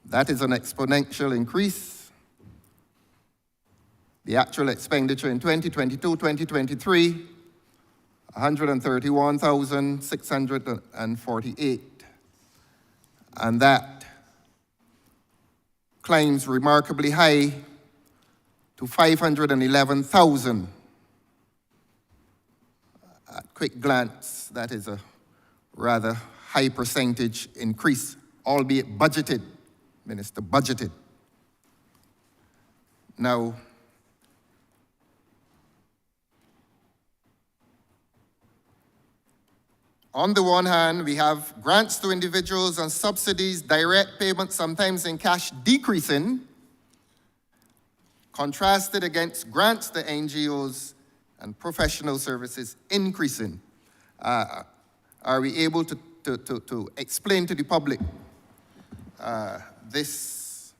that is an exponential increase. The actual expenditure in 2022-2023, 131,648. And that climbs remarkably high to 511,000. At quick glance, that is a rather high percentage increase, albeit budgeted, Minister, budgeted. Now, on the one hand, we have grants to individuals and subsidies, direct payments, sometimes in cash, decreasing, contrasted against grants to NGOs and professional services increasing. Are we able to explain to the public this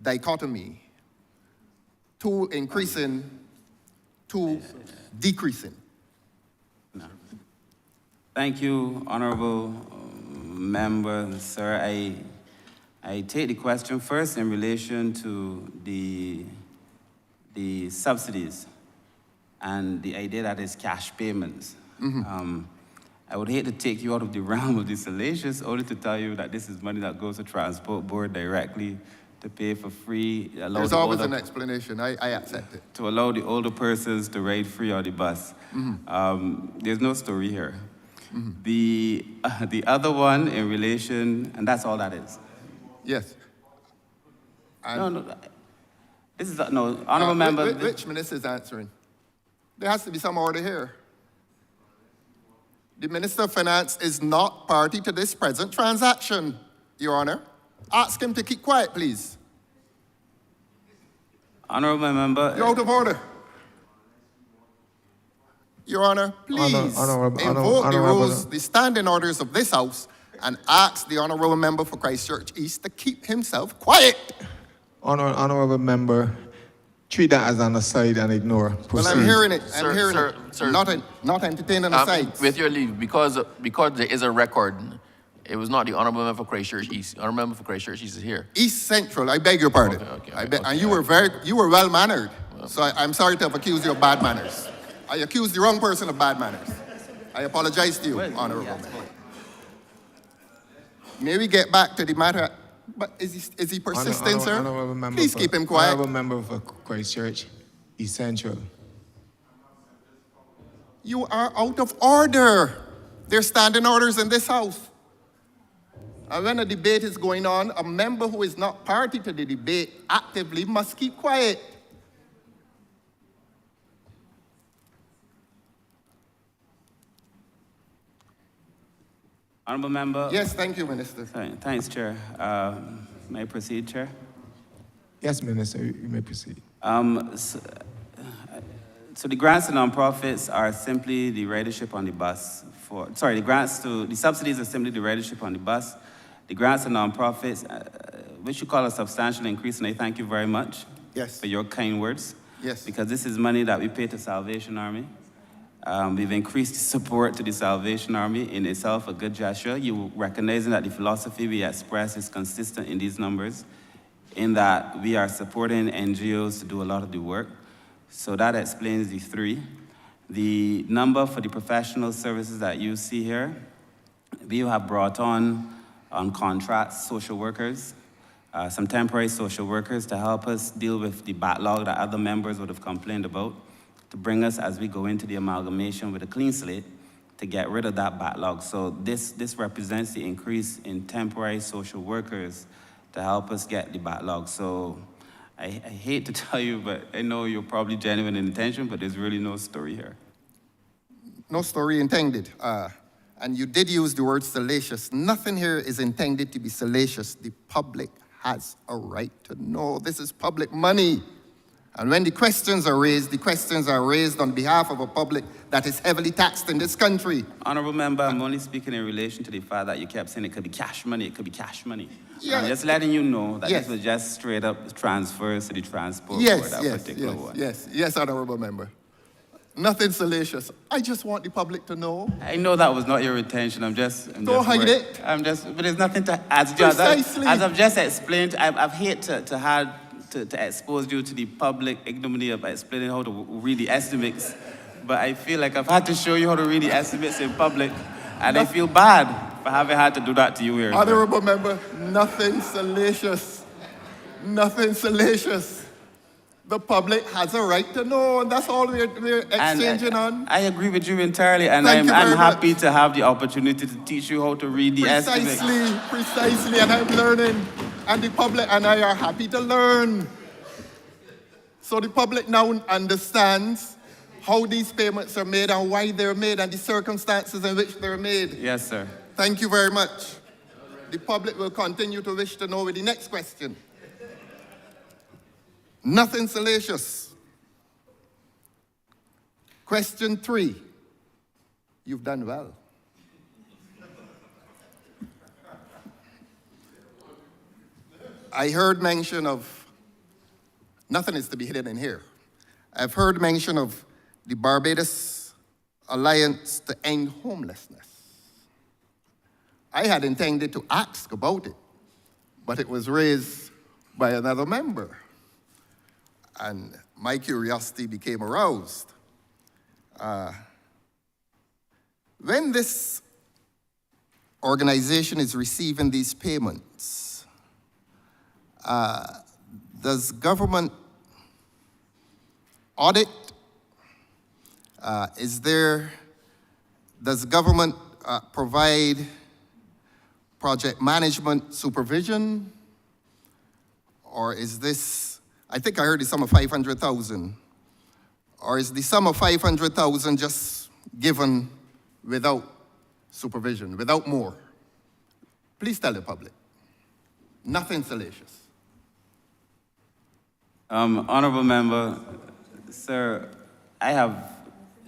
dichotomy? Two increasing, two decreasing. Thank you, Honourable Member, sir. I take the question first in relation to the subsidies and the idea that it's cash payments. Mm-hmm. I would hate to take you out of the realm of the salacious, only to tell you that this is money that goes to Transport Board directly to pay for free. There's always an explanation. I accept it. To allow the older persons to ride free on the bus. Mm-hmm. There's no story here. Mm-hmm. The other one in relation, and that's all that is. Yes. No, this is, no, Honourable Member. Which minister is answering? There has to be some order here. The Minister of Finance is not party to this present transaction, Your Honour. Ask him to keep quiet, please. Honourable Member. You're out of order. Your Honour, please invoke the rules, the standing orders of this House, and ask the Honourable Member for Christchurch East to keep himself quiet. Honourable Member, treat that as an aside and ignore. Proceed. Well, I'm hearing it. I'm Sir, hearing sir, it. sir. Not entertaining asides. With your leave, because there is a record, it was not the Honourable Member for Christchurch East. The Honourable Member for Christchurch East is here. East Central, I beg your pardon. And you were well mannered. So I'm sorry to have accused you of bad manners. I accused the wrong person of bad manners. I apologize to you, Honourable. May we get back to the matter? But is he persistent, sir? Please keep him quiet. Honourable Member for Christchurch East Central. You are out of order. There's standing orders in this House. And when a debate is going on, a member who is not party to the debate actively must keep quiet. Honourable Member. Yes, thank you, Minister. Thanks, Chair. May I proceed, Chair? Yes, Minister, you may proceed. So the grants to nonprofits are simply the ridership on the bus. The subsidies are simply the ridership on the bus. The grants to nonprofits, which you call a substantial increase, and I thank you very much. Yes. for your kind words. Yes. Because this is money that we pay to Salvation Army. We've increased the support to the Salvation Army, in itself a good gesture. You recognizing that the philosophy we express is consistent in these numbers, in that we are supporting NGOs to do a lot of the work. So that explains the 3. The number for the professional services that you see here, we have brought on contract social workers, some temporary social workers to help us deal with the backlog that other members would have complained about, to bring us as we go into the amalgamation with a clean slate to get rid of that backlog. So this represents the increase in temporary social workers to help us get the backlog. So I hate to tell you, but I know you're probably genuine in intention, but there's really no story here. No story intended. And you did use the word salacious. Nothing here is intended to be salacious. The public has a right to know. This is public money. And when the questions are raised on behalf of a public that is heavily taxed in this country. Honourable Member, I'm only speaking in relation to the fact that you kept saying it could be cash money, it could be cash money. Yeah. I'm just letting you know that Yes. this was just straight up transfers to the transport Yes, for that yes, particular yes, one. yes, Honourable Member. Nothing salacious. I just want the public to know. I know that was not your intention. I'm just Don't hide worried. it. But there's nothing to add. Precisely. As I've just explained, I've hate to expose you to the public ignominy of explaining how to read the estimates, but I feel like I've had to show you how to read the estimates in public, and I feel bad for having had to do that to you here. Honourable Member, nothing salacious. Nothing salacious. The public has a right to know, and that's all we're exchanging on. I agree with you entirely, and Thank you I'm very happy to have the opportunity to teach you how to read the estimates. Precisely, and I'm learning. And the public and I are happy to learn. So the public now understands how these payments are made and why they're made and the circumstances in which they're made. Yes, sir. Thank you very much. The public will continue to wish to know with the next question. Nothing salacious. Question 3. You've done well. I heard mention of, nothing is to be hidden in here. I've heard mention of the Barbados Alliance to End Homelessness. I had intended to ask about it, but it was raised by another member. And my curiosity became aroused. When this organization is receiving these payments, does government audit? Does government provide project management supervision? Or is this, I think I heard the sum of 500,000. Or is the sum of 500,000 just given without supervision, without more? Please tell the public. Nothing salacious. Honourable Member, sir, I have,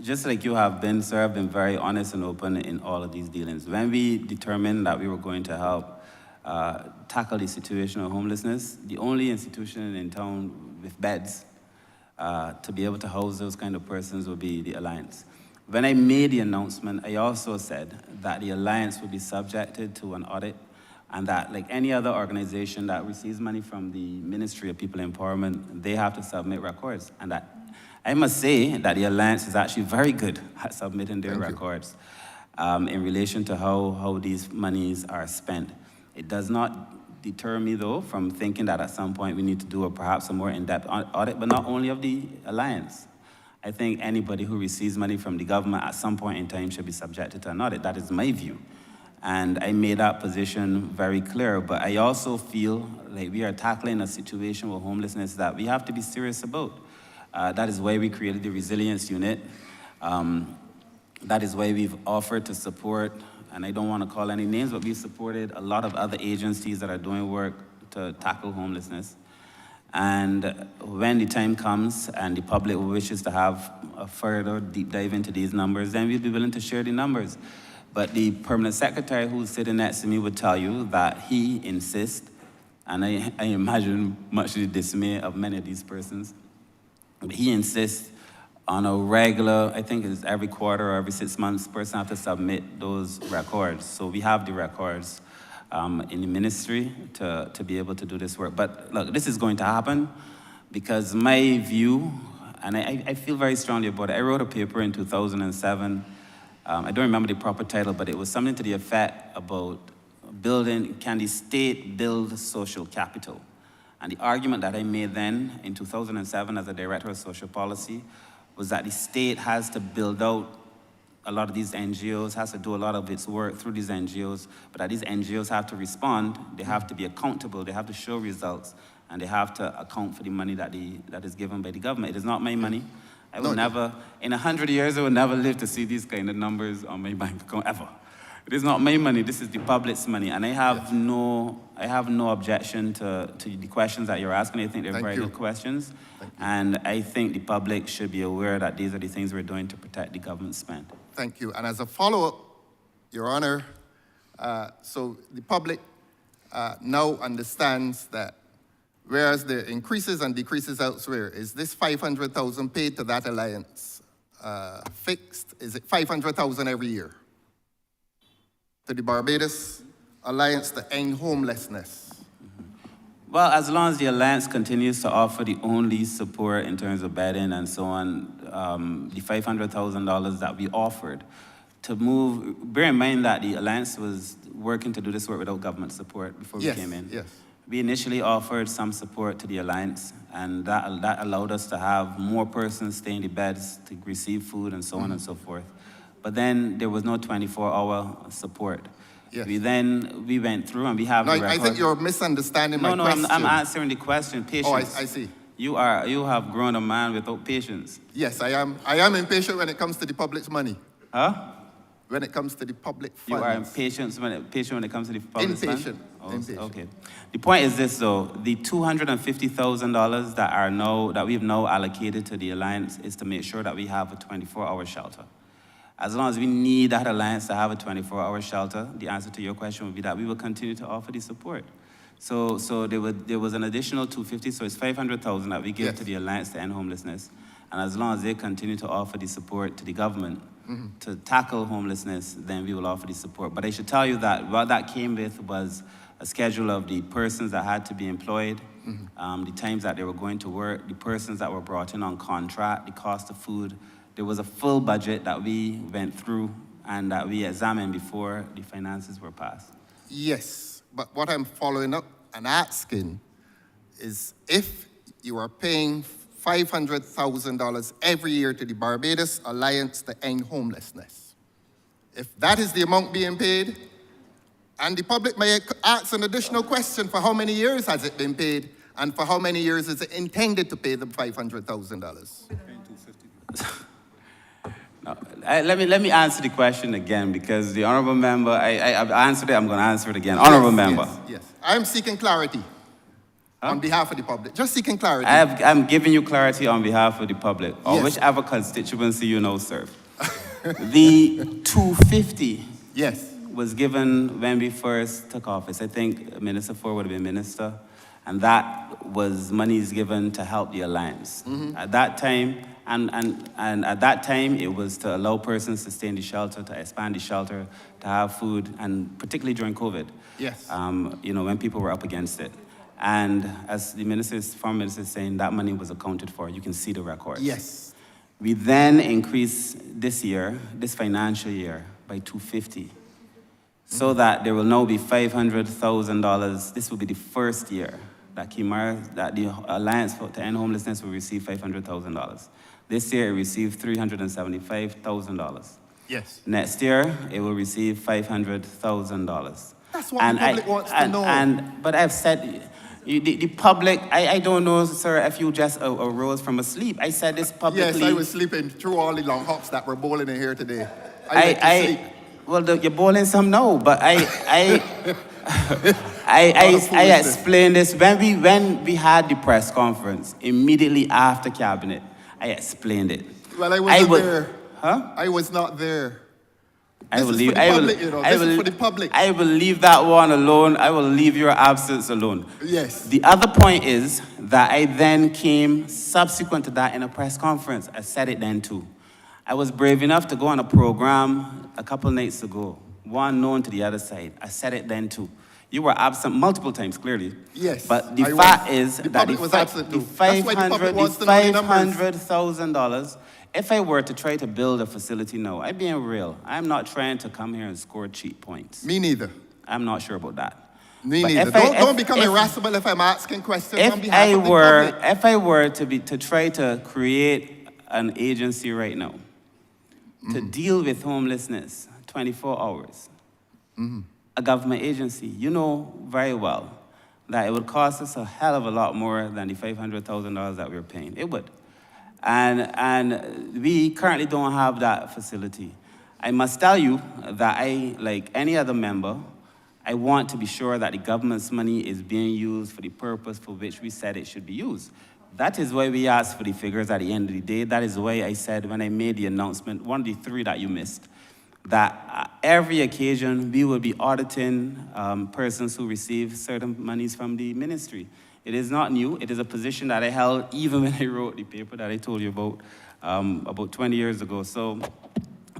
just like you have been, sir, I've been very honest and open in all of these dealings. When we determined that we were going to help tackle the situation of homelessness, the only institution in town with beds to be able to house those kind of persons would be the Alliance. When I made the announcement, I also said that the Alliance would be subjected to an audit, and that, like any other organization that receives money from the Ministry of People Empowerment, they have to submit records. And that I must say that the Alliance is actually very good at submitting their records in relation to how these monies are spent. It does not deter me, though, from thinking that at some point we need to do perhaps a more in-depth audit, but not only of the Alliance. I think anybody who receives money from the government at some point in time should be subjected to an audit. That is my view. And I made that position very clear, but I also feel like we are tackling a situation with homelessness that we have to be serious about. That is why we created the Resilience Unit. That is why we've offered to support, and I don't want to call any names, but we've supported a lot of other agencies that are doing work to tackle homelessness. And when the time comes and the public wishes to have a further deep dive into these numbers, then we'll be willing to share the numbers. But the permanent secretary who's sitting next to me would tell you that he insists and I imagine much to the dismay of many of these persons. But he insists on a regular, I think it's every quarter or every 6 months, person have to submit those records. So we have the records in the ministry to be able to do this work. But look, this is going to happen because my view, and I feel very strongly about it. I wrote a paper in 2007. I don't remember the proper title, but it was something to the effect about building, can the state build social capital? And the argument that I made then in 2007 as a director of social policy was that the state has to build out a lot of these NGOs, has to do a lot of its work through these NGOs, but that these NGOs have to respond, they have to be accountable, they have to show results, and they have to account for the money that is given by the government. It is not my money. I will never, in 100 years, I will never live to see these kind of numbers on my bank account, ever. It is not my money, this is the public's money, and I have no objection to the questions that you're asking. I think they're very good questions, and I think the public should be aware that these are the things we're doing to protect the government spend. Thank you. And as a follow-up, Your Honor, so the public now understands that whereas there are increases and decreases elsewhere, is this 500,000 paid to that alliance fixed? Is it 500,000 every year? To the Barbados Alliance to End Homelessness? Well, as long as the Alliance continues to offer the only support in terms of bedding and so on, the $500,000 that we offered to move, bear in mind that the Alliance was working to do this work without government support before we came in. Yes. We initially offered some support to the Alliance, and that allowed us to have more persons stay in the beds to receive food and so on and so forth. But then there was no 24-hour support. Yes. We went through and we have the record. I think you're misunderstanding my question. No, I'm answering the question. Patience. Oh, I see. You have grown a man without patience. Yes, I am. I am impatient when it comes to the public's money. Huh? When it comes to the public funds. You are impatient when it comes to the public funds? Impatient. Oh, Impatient. okay. The point is this, though. The $250,000 that we've now allocated to the Alliance is to make sure that we have a 24-hour shelter. As long as we need that Alliance to have a 24-hour shelter, the answer to your question would be that we will continue to offer the support. So there was an additional $250,000, so it's $500,000 that we give to the Alliance to End Homelessness. And as long as they continue to offer the support to the government to tackle homelessness, then we will offer the support. But I should tell you that what that came with was a schedule of the persons that had to be employed, the times that they were going to work, the persons that were brought in on contract, the cost of food. There was a full budget that we went through and that we examined before the finances were passed. Yes, but what I'm following up and asking is if you are paying $500,000 every year to the Barbados Alliance to End Homelessness, if that is the amount being paid, and the public may ask an additional question, for how many years has it been paid, and for how many years is it intended to pay them $500,000? No, let me answer the question again, because the Honourable Member, I've answered it, I'm going to answer it again. Honourable Member. Yes. I'm seeking clarity on behalf of the public. Just seeking clarity. I'm giving you clarity on behalf of the public, or Yes. whichever constituency you now serve. The $250 was given when we first took office. I think Minister Ford would have been minister, and that was monies given to help the Alliance. At that time, and at that time, it was to allow persons to stay in the shelter, to expand the shelter, to have food, and particularly during COVID. Yes. When people were up against it. And as the former minister is saying, that money was accounted for. You can see the records. Yes. We then increased this financial year, by $250, so that there will now be $500,000. This will be the first year that the Alliance to End Homelessness will receive $500,000. This year, it received $375,000. Yes. Next year, it will receive $500,000. That's what the public wants to know. But I've said, the public, I don't know, sir, if you just arose from a sleep. I said this publicly. Yes, I was sleeping through all the long hops that were bowling in here today. I went to sleep. Well, you're bowling some now, but I explained this when we had the press conference immediately after cabinet. I explained it. Well, I wasn't there. Huh? I was not there I will This is leave. for the I will. public, you know. I This will. is for the public. I will leave that one alone. I will leave your absence alone. Yes. The other point is that I then came subsequent to that in a press conference. I said it then too. I was brave enough to go on a program a couple nights ago, one known to the other side. I said it then too. You were absent multiple times, clearly. Yes, But the I fact was. is The that public was absent the too. That's why the public wants to know the numbers. $500,000, if I were to try to build a facility now, I'm being real. I'm not trying to come here and score cheap points. Me neither. I'm not sure about that. Me But neither. Don't become irascible if I'm asking questions on behalf of the public. If I were to try to create an agency right now to deal with homelessness 24 hours, a government agency, you know very well that it would cost us a hell of a lot more than the $500,000 that we're paying. It would. And we currently don't have that facility. I must tell you that I, like any other member, I want to be sure that the government's money is being used for the purpose for which we said it should be used. That is why we asked for the figures at the end of the day. That is why I said when I made the announcement, one of the three that you missed, that every occasion we will be auditing persons who receive certain monies from the ministry. It is not new. It is a position that I held even when I wrote the paper that I told you about 20 years ago. So,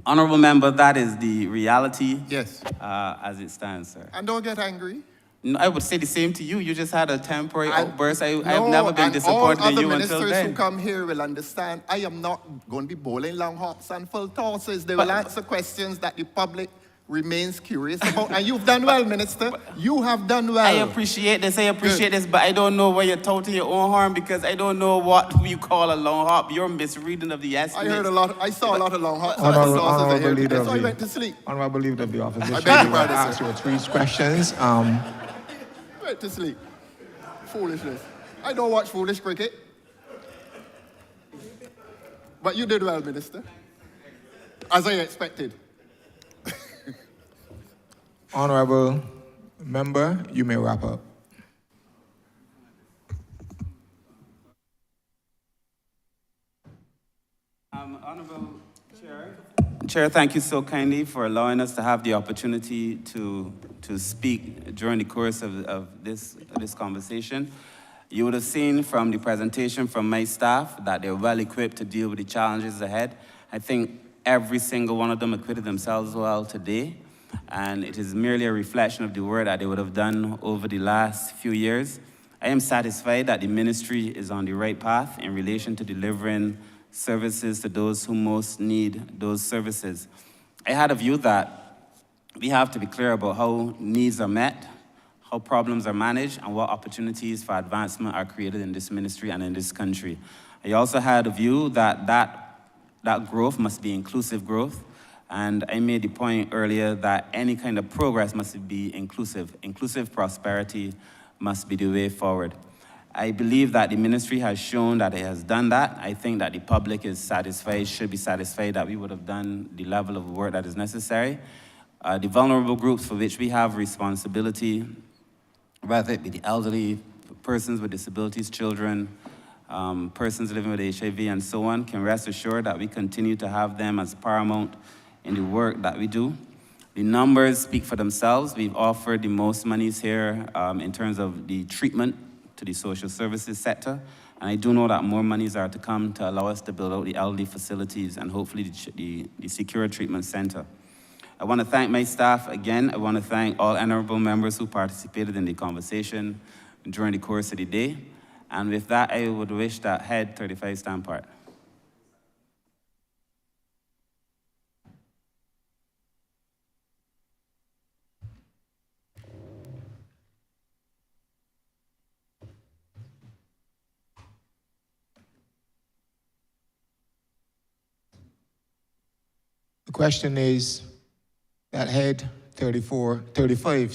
Honourable Member, that is the reality. Yes. As it stands, sir. And don't get angry. No, I would say the same to you. You just had a temporary outburst. I've No, never been and disappointed in you all other until ministers then. who come here will understand I am not going to be bowling long hops and full tosses. They will answer questions that the public remains curious about. And you've done well, Minister. You have done well. I appreciate this, but I don't know where you're touting your own horn because I don't know what you call a long hop. You're misreading of the I estimates. heard a lot. I saw a lot of long hops and Honourable, full tosses. I honourable heard leader today, of so I the, went to sleep. honourable leader of the opposition, I beg your I will pardon, ask sir. you 3 questions. Went to sleep. Foolishness. I don't watch foolish cricket. But you did well, Minister. As I expected. Honourable member, you may wrap up. Honourable Chair, thank you so kindly for allowing us to have the opportunity to speak during the course of this conversation. You would have seen from the presentation from my staff that they're well equipped to deal with the challenges ahead. I think every single one of them acquitted themselves well today, and it is merely a reflection of the work that they would have done over the last few years. I am satisfied that the ministry is on the right path in relation to delivering services to those who most need those services. I had a view that we have to be clear about how needs are met, how problems are managed, and what opportunities for advancement are created in this ministry and in this country. I also had a view that that growth must be inclusive growth, and I made the point earlier that any kind of progress must be inclusive. Inclusive prosperity must be the way forward. I believe that the ministry has shown that it has done that. I think that the public is satisfied, should be satisfied that we would have done the level of work that is necessary. The vulnerable groups for which we have responsibility, whether it be the elderly, persons with disabilities, children, persons living with HIV and so on, can rest assured that we continue to have them as paramount in the work that we do. The numbers speak for themselves. We've offered the most monies here in terms of the treatment to the social services sector. And I do know that more monies are to come to allow us to build out the elderly facilities and hopefully the secure treatment center. I want to thank my staff again. I want to thank all honourable members who participated in the conversation during the course of the day. And with that, I would wish that Head 35 stand part. The question is that Head 35,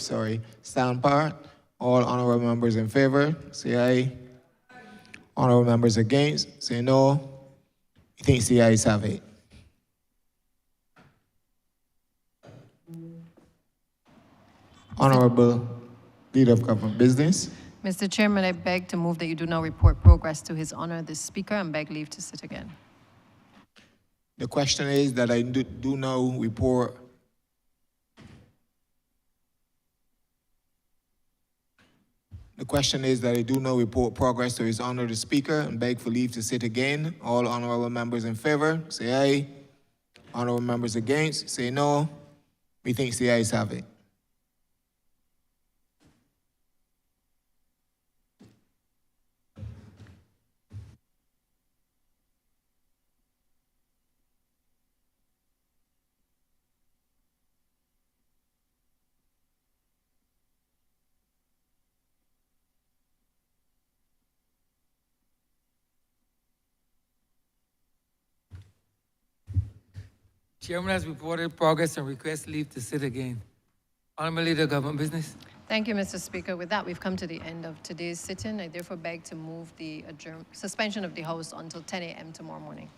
stand part. All honourable members in favour, say aye. Honourable members against, say no. He thinks the ayes have it. Honourable Leader of Government Business. Mr. Chairman, I beg to move that you do now report progress to His Honour the Speaker and beg leave to sit again. The question is that I do now report question is that I do now report progress to His Honor the Speaker and beg for leave to sit again. All honorable members in favor, say aye. Honorable members against, say no. Methinks the ayes have it. Chairman has reported progress and requests leave to sit again. Honorable Leader, Government Business. Thank you, Mr. Speaker. With that, we've come to the end of today's sitting. I therefore beg to move the suspension of the House until 10 a.m. tomorrow morning.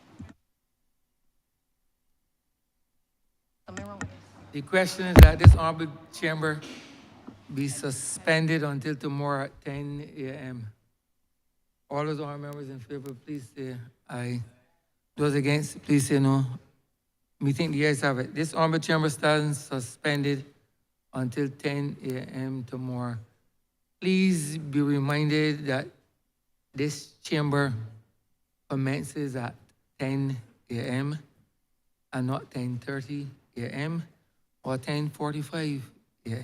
Something wrong? The question is that this honorable chamber be suspended until tomorrow at 10 a.m. All those honorable members in favor, please say aye. Those against, please say no. Meeting the ayes have it. This honorable chamber stands suspended until 10 a.m. tomorrow. Please be reminded that this chamber commences at 10 a.m. and not 10:30 a.m. or 10:45 a.m.